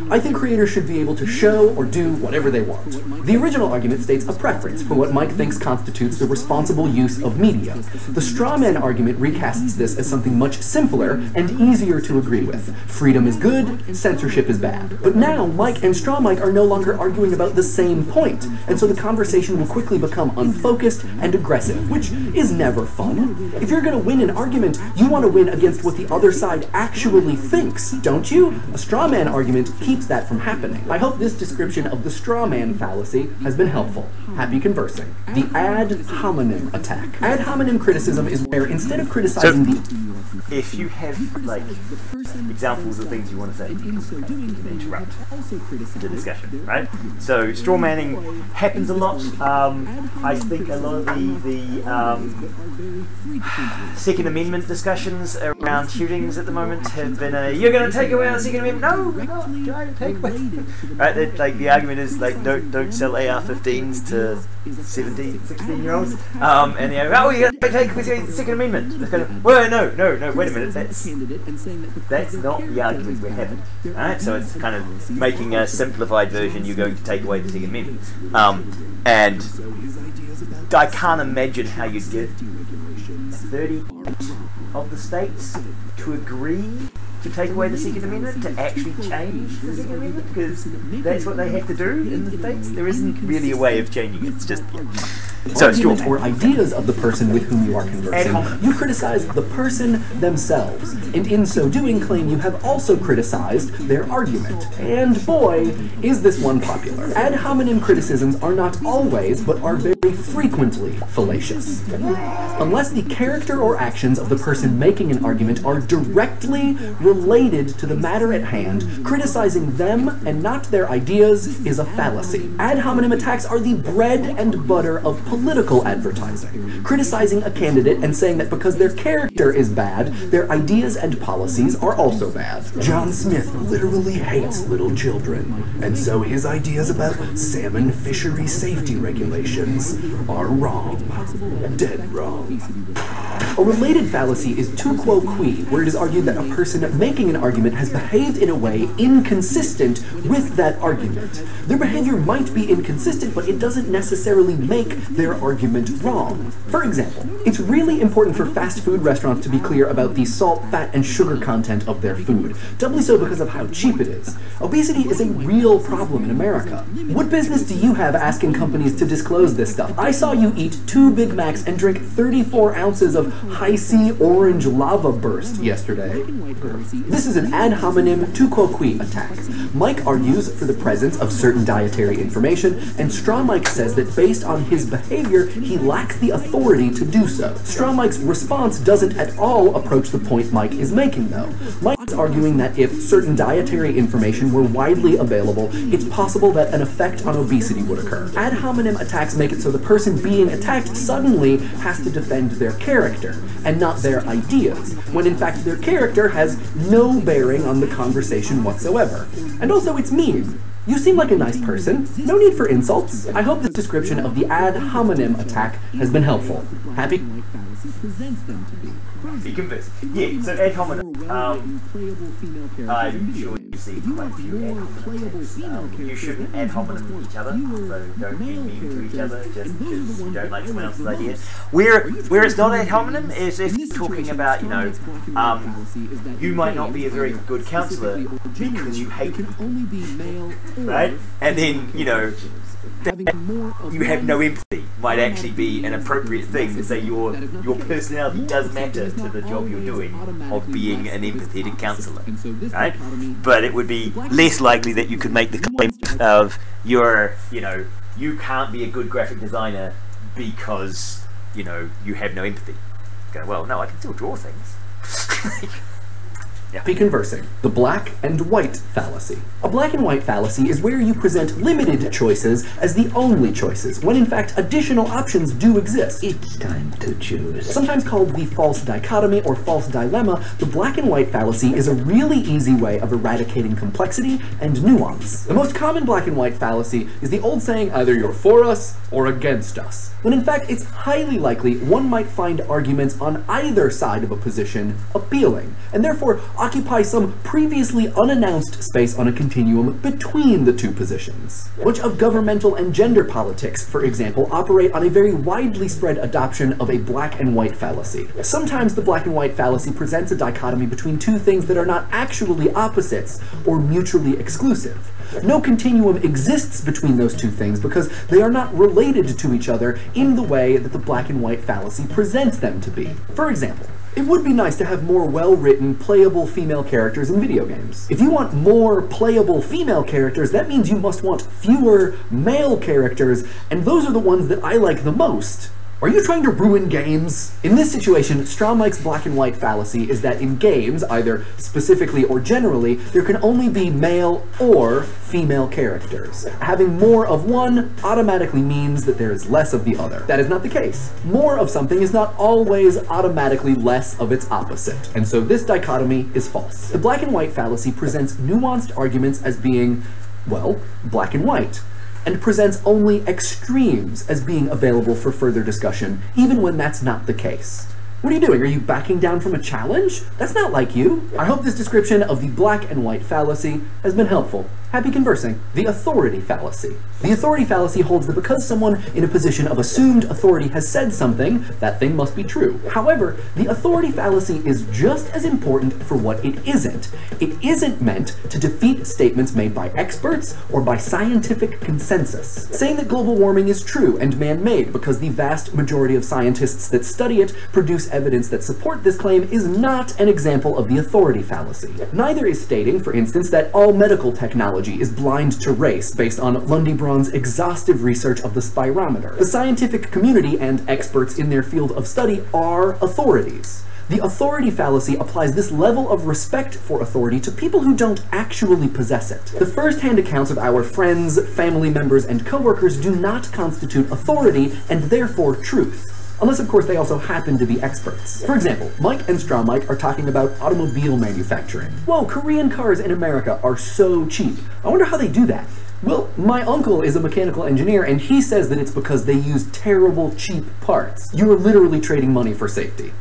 I think creators should be able to show or do whatever they want. The original argument states a preference for what Mike thinks constitutes the responsible use of media. The straw man argument recasts this as something much simpler and easier to agree with. Freedom is good, censorship is bad. But now, Mike and Straw Mike are no longer arguing about the same point, and so the conversation will quickly become unfocused and aggressive, which is never fun. If you're going to win an argument, you want to win against what the other side actually thinks, don't you? A straw man argument keeps that from happening. I hope this description of the straw man fallacy has been helpful. Happy conversing. The ad hominem attack. Ad hominem criticism is where instead of criticizing if you have like examples of things you want to say, you can interrupt the discussion, right? So straw manning happens a lot. I think a lot of the Second Amendment discussions around shootings at the moment have been you're going to take away our Second Amendment? No, we're not trying to take away. Right? Like the argument is like don't sell AR-15s to 17, 16-year-olds, and they're oh, you're going to take away the Second Amendment. It's kind of, well, no, wait a minute, that's not the argument we're having. Right? So it's kind of making a simplified version. You're going to take away the Second Amendment, and I can't imagine how you'd get 30 of the states to agree to take away the Second Amendment, to actually change the Second Amendment, because that's what they have to do in the states. There isn't really a way of changing it. It's just so argument or ideas of the person with whom you are conversing. You criticize the person themselves, and in so doing claim you have also criticized their argument. And boy, is this one popular. Ad hominem criticisms are not always, but are very frequently fallacious. Unless the character or actions of the person making an argument are directly related to the matter at hand, criticizing them and not their ideas is a fallacy. Ad hominem attacks are the bread and butter of political advertising. Criticizing a candidate and saying that because their character is bad, their ideas and policies are also bad. John Smith literally hates little children, and so his ideas about salmon fishery safety regulations are wrong. Dead wrong. A related fallacy is tu quo qui, where it is argued that a person making an argument has behaved in a way inconsistent with that argument. Their behavior might be inconsistent, but it doesn't necessarily make their argument wrong. For example, it's really important for fast food restaurants to be clear about the salt, fat, and sugar content of their food, doubly so because of how cheap it is. Obesity is a real problem in America. What business do you have asking companies to disclose this stuff? I saw you eat 2 Big Macs and drink 34 ounces of High-C orange lava burst yesterday. This is an ad hominem tu quo qui attack. Mike argues for the presence of certain dietary information, and Straw Mike says that based on his behavior, he lacks the authority to do so. Straw Mike's response doesn't at all approach the point Mike is making, though. Mike is arguing that if certain dietary information were widely available, it's possible that an effect on obesity would occur. Ad hominem attacks make it so the person being attacked suddenly has to defend their character, and not their ideas, when in fact their character has no bearing on the conversation whatsoever. And also it's mean. You seem like a nice person. No need for insults. I hope this description of the ad hominem attack has been helpful. Happy? Be convinced. Yeah, so ad hominem. I'm sure you see quite a few ad hominem. You shouldn't ad hominem each other, so don't be mean to each other just because you don't like someone else's ideas. Where it's not ad hominem is if you're talking about, you know, you might not be a very good counsellor because you hate people, right? And then, you know, you have no empathy might actually be an appropriate thing to say your personality does matter to the job you're doing of being an empathetic counsellor, right? But it would be less likely that you could make the claim of you can't be a good graphic designer because you have no empathy. Go, well, no, I can still draw things. Be conversing. The black and white fallacy. A black and white fallacy is where you present limited choices as the only choices, when in fact additional options do exist. It's time to choose. Sometimes called the false dichotomy or false dilemma, the black and white fallacy is a really easy way of eradicating complexity and nuance. The most common black and white fallacy is the old saying, either you're for us or against us, when in fact it's highly likely one might find arguments on either side of a position appealing, and therefore occupy some previously unannounced space on a continuum between the two positions. Much of governmental and gender politics, for example, operate on a very widely spread adoption of a black and white fallacy. Sometimes the black and white fallacy presents a dichotomy between two things that are not actually opposites or mutually exclusive. No continuum exists between those two things because they are not related to each other in the way that the black and white fallacy presents them to be. For example, it would be nice to have more well-written, playable female characters in video games. If you want more playable female characters, that means you must want fewer male characters, and those are the ones that I like the most. Are you trying to ruin games? In this situation, Straw Mike's black and white fallacy is that in games, either specifically or generally, there can only be male or female characters. Having more of one automatically means that there is less of the other. That is not the case. More of something is not always automatically less of its opposite, and so this dichotomy is false. The black and white fallacy presents nuanced arguments as being, well, black and white, and presents only extremes as being available for further discussion, even when that's not the case. What are you doing? Are you backing down from a challenge? That's not like you. I hope this description of the black and white fallacy has been helpful. Happy conversing. The authority fallacy. The authority fallacy holds that because someone in a position of assumed authority has said something, that thing must be true. However, the authority fallacy is just as important for what it isn't. It isn't meant to defeat statements made by experts or by scientific consensus. Saying that global warming is true and man-made because the vast majority of scientists that study it produce evidence that support this claim is not an example of the authority fallacy. Neither is stating, for instance, that all medical technology is blind to race based on Lundy-Braun's exhaustive research of the spirometer. The scientific community and experts in their field of study are authorities. The authority fallacy applies this level of respect for authority to people who don't actually possess it. The first-hand accounts of our friends, family members, and coworkers do not constitute authority and therefore truth. Unless, of course, they also happen to be experts. For example, Mike and Straw Mike are talking about automobile manufacturing. Whoa, Korean cars in America are so cheap. I wonder how they do that. Well, my uncle is a mechanical engineer, and he says that it's because they use terrible, cheap parts. You are literally trading money for safety.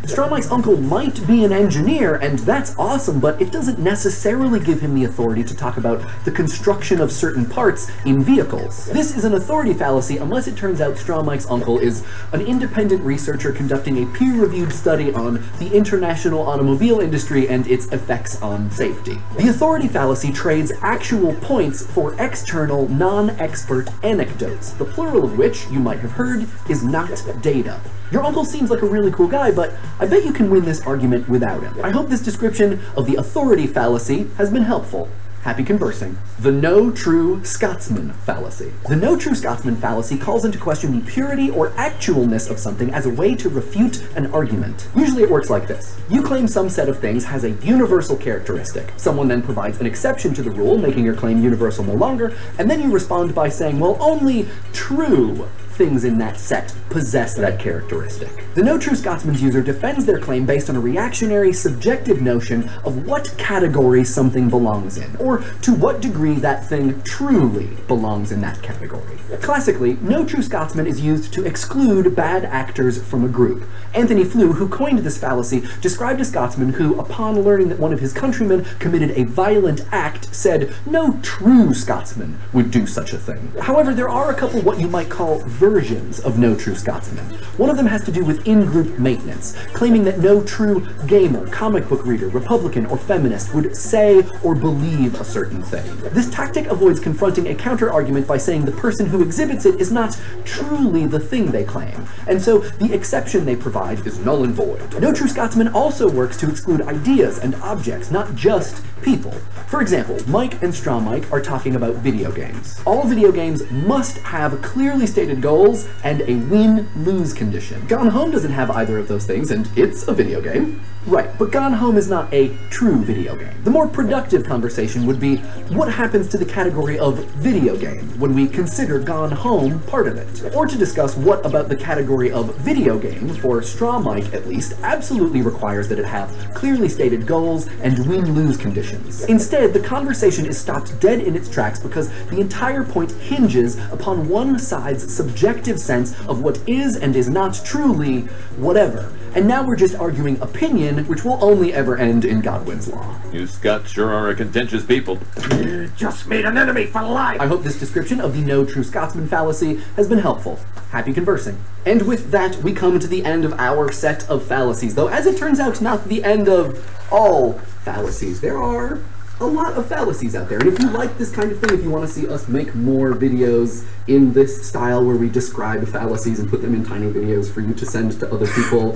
Straw Mike's uncle might be an engineer, and that's awesome, but it doesn't necessarily give him the authority to talk about the construction of certain parts in vehicles. This is an authority fallacy unless it turns out Straw Mike's uncle is an independent researcher conducting a peer-reviewed study on the international automobile industry and its effects on safety. The authority fallacy trades actual points for external, non-expert anecdotes, the plural of which, you might have heard, is not data. Your uncle seems like a really cool guy, but I bet you can win this argument without him. I hope this description of the authority fallacy has been helpful. Happy conversing. The no true Scotsman fallacy. The no true Scotsman fallacy calls into question the purity or actualness of something as a way to refute an argument. Usually it works like this. You claim some set of things has a universal characteristic. Someone then provides an exception to the rule, making your claim universal no longer, and then you respond by saying, well, only true things in that set possess that characteristic. The No True Scotsman's user defends their claim based on a reactionary, subjective notion of what category something belongs in, or to what degree that thing truly belongs in that category. Classically, No True Scotsman is used to exclude bad actors from a group. Anthony Flew, who coined this fallacy, described a Scotsman who, upon learning that one of his countrymen committed a violent act, said no true Scotsman would do such a thing. However, there are a couple what you might call versions of No True Scotsman. One of them has to do with in-group maintenance, claiming that no true gamer, comic book reader, Republican, or feminist would say or believe a certain thing. This tactic avoids confronting a counter-argument by saying the person who exhibits it is not truly the thing they claim, and so the exception they provide is null and void. No True Scotsman also works to exclude ideas and objects, not just people. For example, Mike and Straw Mike are talking about video games. All video games must have clearly stated goals and a win-lose condition. Gone Home doesn't have either of those things, and it's a video game. Right, but Gone Home is not a true video game. The more productive conversation would be, what happens to the category of video game when we consider Gone Home part of it? Or to discuss what about the category of video game, for Straw Mike at least, absolutely requires that it have clearly stated goals and win-lose conditions. Instead, the conversation is stopped dead in its tracks because the entire point hinges upon one side's subjective sense of what is and is not truly whatever. And now we're just arguing opinion, which will only ever end in Godwin's Law. You Scots sure are a contentious people. You just made an enemy for life! I hope this description of the No True Scotsman fallacy has been helpful. Happy conversing. And with that, we come to the end of our set of fallacies, though as it turns out, not the end of all fallacies. There are a lot of fallacies out there, and if you like this kind of thing, if you want to see us make more videos in this style where we describe fallacies and put them in tiny videos for you to send to other people,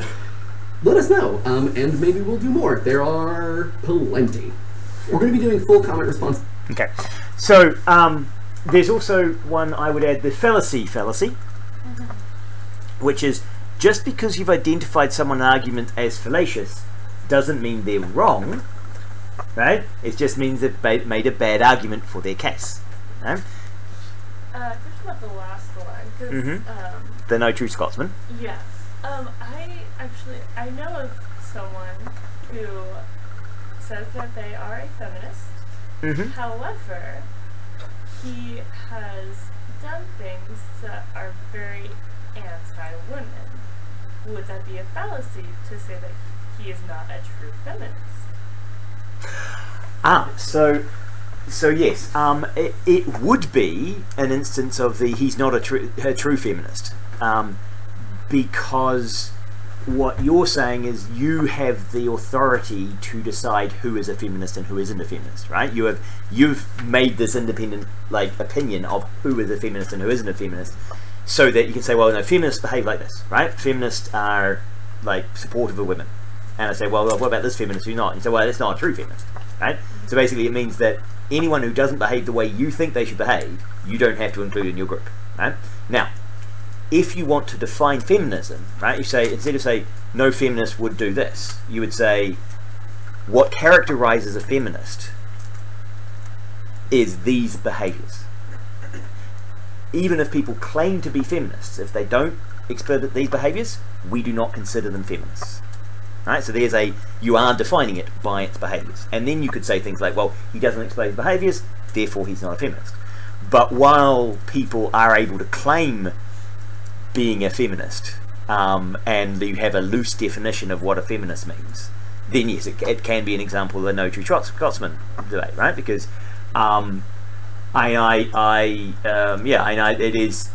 let us know, and maybe we'll do more. There are plenty. We're going to be doing full comment response. Okay, so there's also one I would add, the fallacy, which is just because you've identified someone's argument as fallacious doesn't mean they're wrong, right? It just means they've made a bad argument for their case. Right? Question about the last one, because the No True Scotsman. Yes. I know of someone who says that they are a feminist. However, he has done things that are very anti-women. Would that be a fallacy to say that he is not a true feminist? So yes, it would be an instance of the he's not a true feminist, because what you're saying is you have the authority to decide who is a feminist and who isn't a feminist, right? You've made this independent opinion of who is a feminist and who isn't a feminist, so that you can say, well, no, feminists behave like this, right? Feminists are supportive of women, and I say, well, what about this feminist who's not? And you say, well, that's not a true feminist, right? So basically, it means that anyone who doesn't behave the way you think they should behave, you don't have to include in your group, right? Now, if you want to define feminism, right, you say, instead of say, no feminist would do this, you would say, what characterizes a feminist is these behaviors. Even if people claim to be feminists, if they don't exhibit these behaviors, we do not consider them feminists. Right? So there's you are defining it by its behaviors. And then you could say things like, well, he doesn't explain his behaviors, therefore he's not a feminist. But while people are able to claim being a feminist, and you have a loose definition of what a feminist means, then yes, it can be an example of the No True Scotsman debate, right? Because it is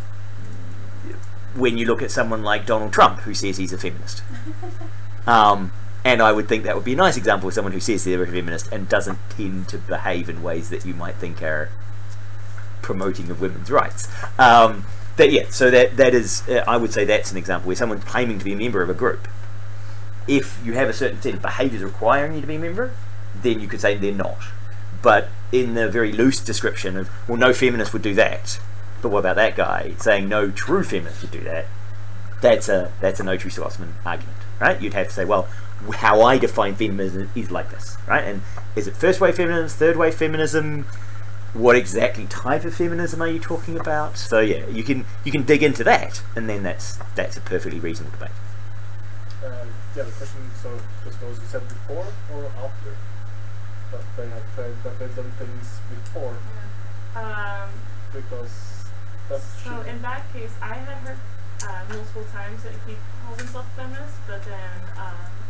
when you look at someone like Donald Trump who says he's a feminist. And I would think that would be a nice example of someone who says they're a feminist and doesn't tend to behave in ways that you might think are promoting of women's rights. So that is, I would say that's an example where someone's claiming to be a member of a group. If you have a certain set of behaviours requiring you to be a member, then you could say they're not. But in the very loose description of, well, no feminist would do that, but what about that guy saying no true feminist would do that, that's a No True Scotsman argument, right? You'd have to say, well, how I define feminism is like this, right? And is it first wave feminism, third wave feminism? What exactly type of feminism are you talking about? So yeah, you can dig into that, and then that's a perfectly reasonable debate. The question just goes, you said before or after that they've done things before? Because that's so in that case, I had heard multiple times that he called himself feminist, but then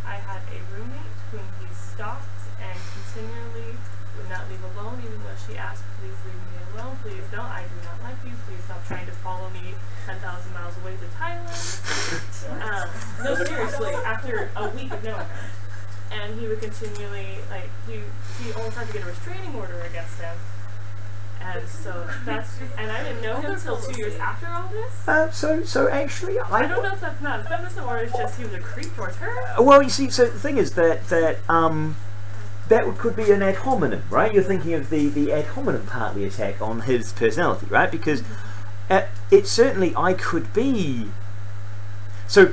I had a roommate whom he stalked and continually would not leave alone, even though she asked, please leave me alone, please don't, I do not like you, please stop trying to follow me 10,000 miles away to Thailand. No, seriously, after a week of knowing her. And he would continually, like, he almost had to get a restraining order against him. And so that's, and I didn't know him until 2 years after all this. So actually, I don't know if that's not a feminism or it's just he was a creep towards her. Well, you see, so the thing is that could be an ad hominem, right? You're thinking of the ad hominem part of the attack on his personality, right? Because it certainly, I could be. So,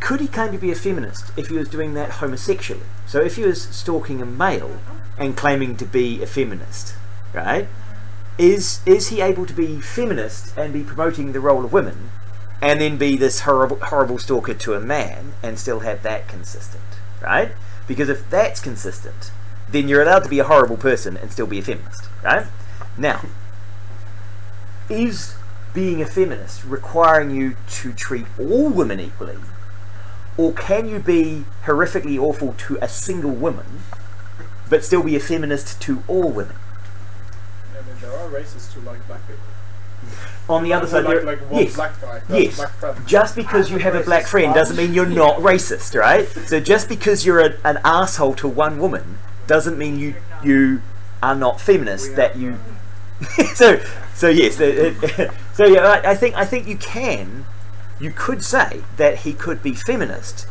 could he claim to be a feminist if he was doing that homosexually? So if he was stalking a male and claiming to be a feminist, right? Is he able to be feminist and be promoting the role of women, and then be this horrible stalker to a man and still have that consistent, right? Because if that's consistent, then you're allowed to be a horrible person and still be a feminist, right? Now, is being a feminist requiring you to treat all women equally, or can you be horrifically awful to a single woman but still be a feminist to all women? I mean, there are racists who like black people. On the other side, like one yes, black guy, yes. Black friend. Just because you have a black friend doesn't mean you're not racist, right? So just because you're an asshole to one woman doesn't mean you are not feminist. That you so yes. So yeah, I think you could say that he could be feminist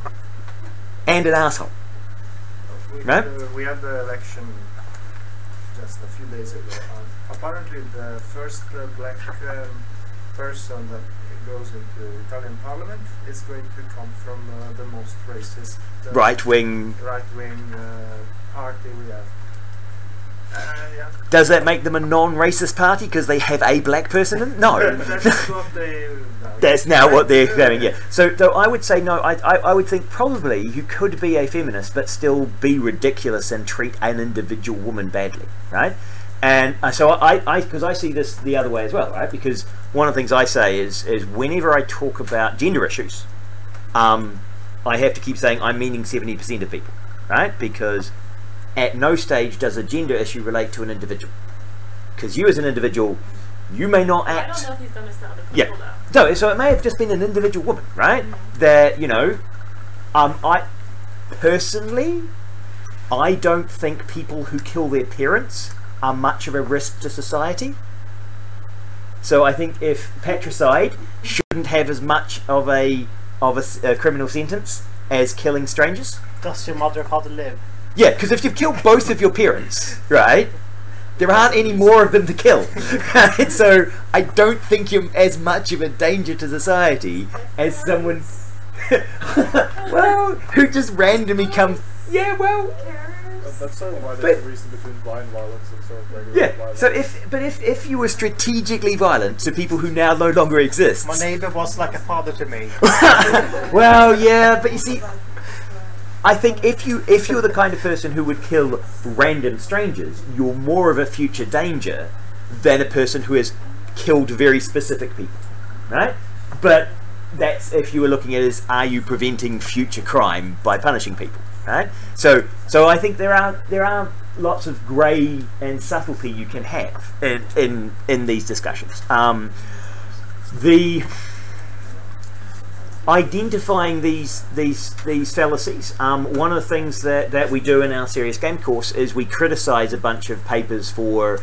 and an asshole. Right? We had the election just a few days ago. Apparently the first black person that goes into Italian parliament is going to come from the most racist right-wing party we have. Yeah. Does that make them a non-racist party because they have a black person in it? No. That's what they... That's now what they're claiming, yeah. So I would say no, I would think probably you could be a feminist but still be ridiculous and treat an individual woman badly, right? And so because I see this the other way as well, right? Because one of the things I say is whenever I talk about gender issues, I have to keep saying I'm meaning 70% of people, right? Because at no stage does a gender issue relate to an individual. Because you as an individual, you may not act... I don't know if he's done this to other people, though. No, so it may have just been an individual woman, right? That, you know, I personally, I don't think people who kill their parents are much of a risk to society. So I think if patricide shouldn't have as much of a criminal sentence as killing strangers. Does your mother and father live? Yeah, because if you've killed both of your parents, right, there aren't any more of them to kill. Right? So I don't think you're as much of a danger to society as someone well, who just randomly comes. Yeah, well. That's sort of why there's a reason between blind violence and sort of regular violence. So if you were strategically violent to people who now no longer exist. My neighbor was like a father to me. Well, yeah, but you see, I think if you're the kind of person who would kill random strangers, you're more of a future danger than a person who has killed very specific people, right? But that's if you were looking at it as, are you preventing future crime by punishing people, right? So I think there are lots of grey and subtlety you can have in these discussions. The identifying these fallacies. One of the things that we do in our serious game course is we criticize a bunch of papers for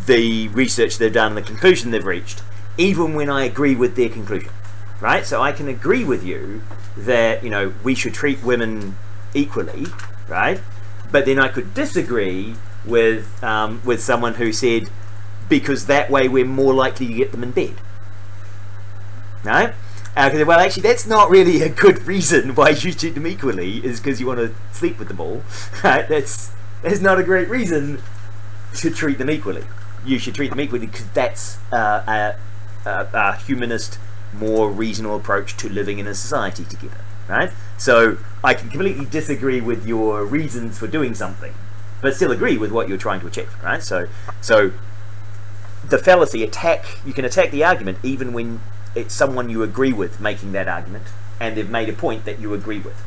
the research they've done and the conclusion they've reached, even when I agree with their conclusion, right? So I can agree with you that, you know, we should treat women equally, right? But then I could disagree with someone who said, because that way we're more likely to get them in bed, right? Well, actually, that's not really a good reason why you treat them equally, is because you want to sleep with them all, right? That's not a great reason to treat them equally. You should treat them equally because that's a humanist, more reasonable approach to living in a society together, right? So I can completely disagree with your reasons for doing something, but still agree with what you're trying to achieve, right? So the fallacy you can attack the argument even when it's someone you agree with making that argument and they've made a point that you agree with,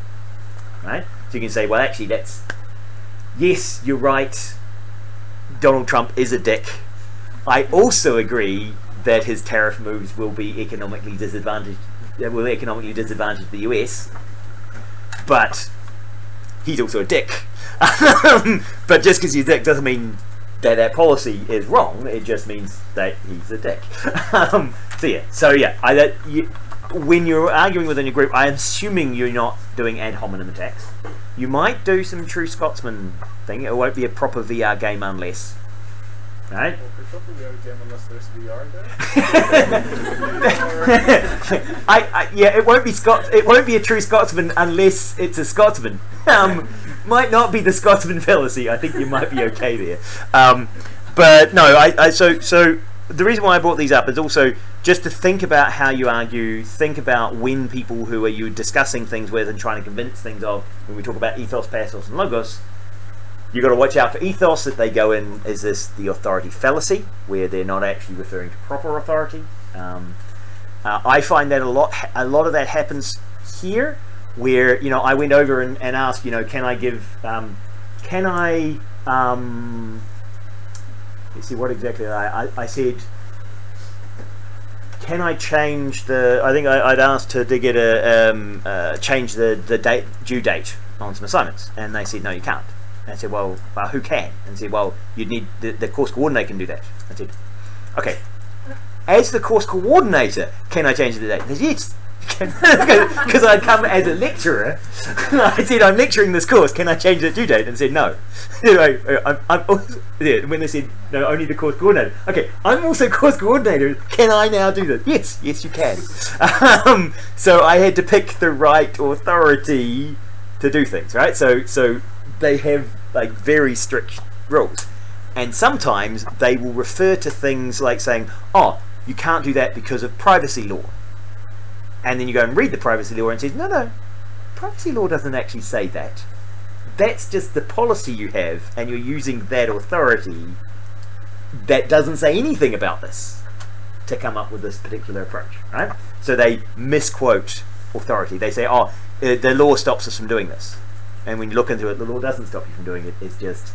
right? So you can say, well, actually, yes, you're right, Donald Trump is a dick. I also agree that his tariff moves will be economically disadvantaged. Will economically disadvantage the US, but he's also a dick. But just because he's a dick doesn't mean that that policy is wrong. It just means that he's a dick. So yeah, when you're arguing within your group, I'm assuming you're not doing ad hominem attacks. You might do some true Scotsman thing. It won't be a proper VR game unless, right? Yeah, it won't be It won't be a true Scotsman unless it's a Scotsman. Might not be the Scotsman fallacy. I think you might be okay there. But no, so the reason why I brought these up is also just to think about how you argue. Think about when people who are you discussing things with and trying to convince things of. When we talk about ethos, pathos, and logos, you've got to watch out for ethos that they go in. Is this the authority fallacy, where they're not actually referring to proper authority? I find that a lot of that happens here, where I went over and asked, can I give, let's see what exactly I said. Can I change the? I think I'd asked to get change the due date on some assignments, and they said no, you can't. And I said, well, who can? And they said, well, you'd need the course coordinator can do that. I said, okay. As the course coordinator, can I change the date? They said, yes. Because I'd come as a lecturer. I said, I'm lecturing this course. Can I change the due date? And said, no. When they said, no, only the course coordinator. Okay, I'm also course coordinator. Can I now do this? Yes, you can. So I had to pick the right authority to do things, right? So they have like very strict rules. And sometimes they will refer to things like saying, oh, you can't do that because of privacy law. And then you go and read the privacy law and it says, no, privacy law doesn't actually say that. That's just the policy you have, and you're using that authority that doesn't say anything about this to come up with this particular approach, right? So they misquote authority. They say, oh, the law stops us from doing this. And when you look into it, the law doesn't stop you from doing it. It's just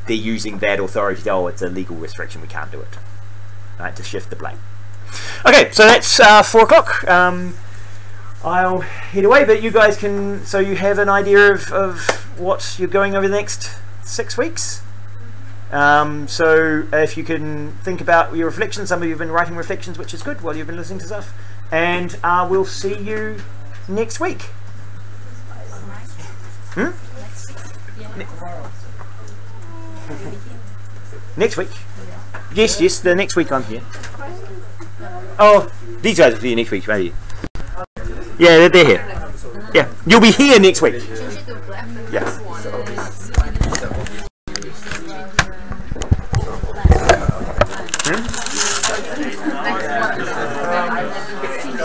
they're using that authority to, oh, it's a legal restriction, we can't do it, right, to shift the blame. Okay, so that's 4 o'clock. I'll head away, but you guys can, so you have an idea of what you're going over the next 6 weeks. So if you can think about your reflections, some of you have been writing reflections, which is good while you've been listening to stuff, and we'll see you next week. Next week? Yes, the next week I'm here. Oh, these guys will be here next week, maybe. Yeah, they're here. Yeah, you'll be here next week. Yeah.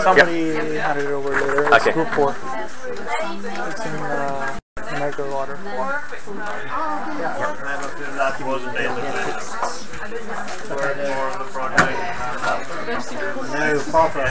Somebody had it over there. It's okay. Group 4. It's in Michael Water. No, Papa.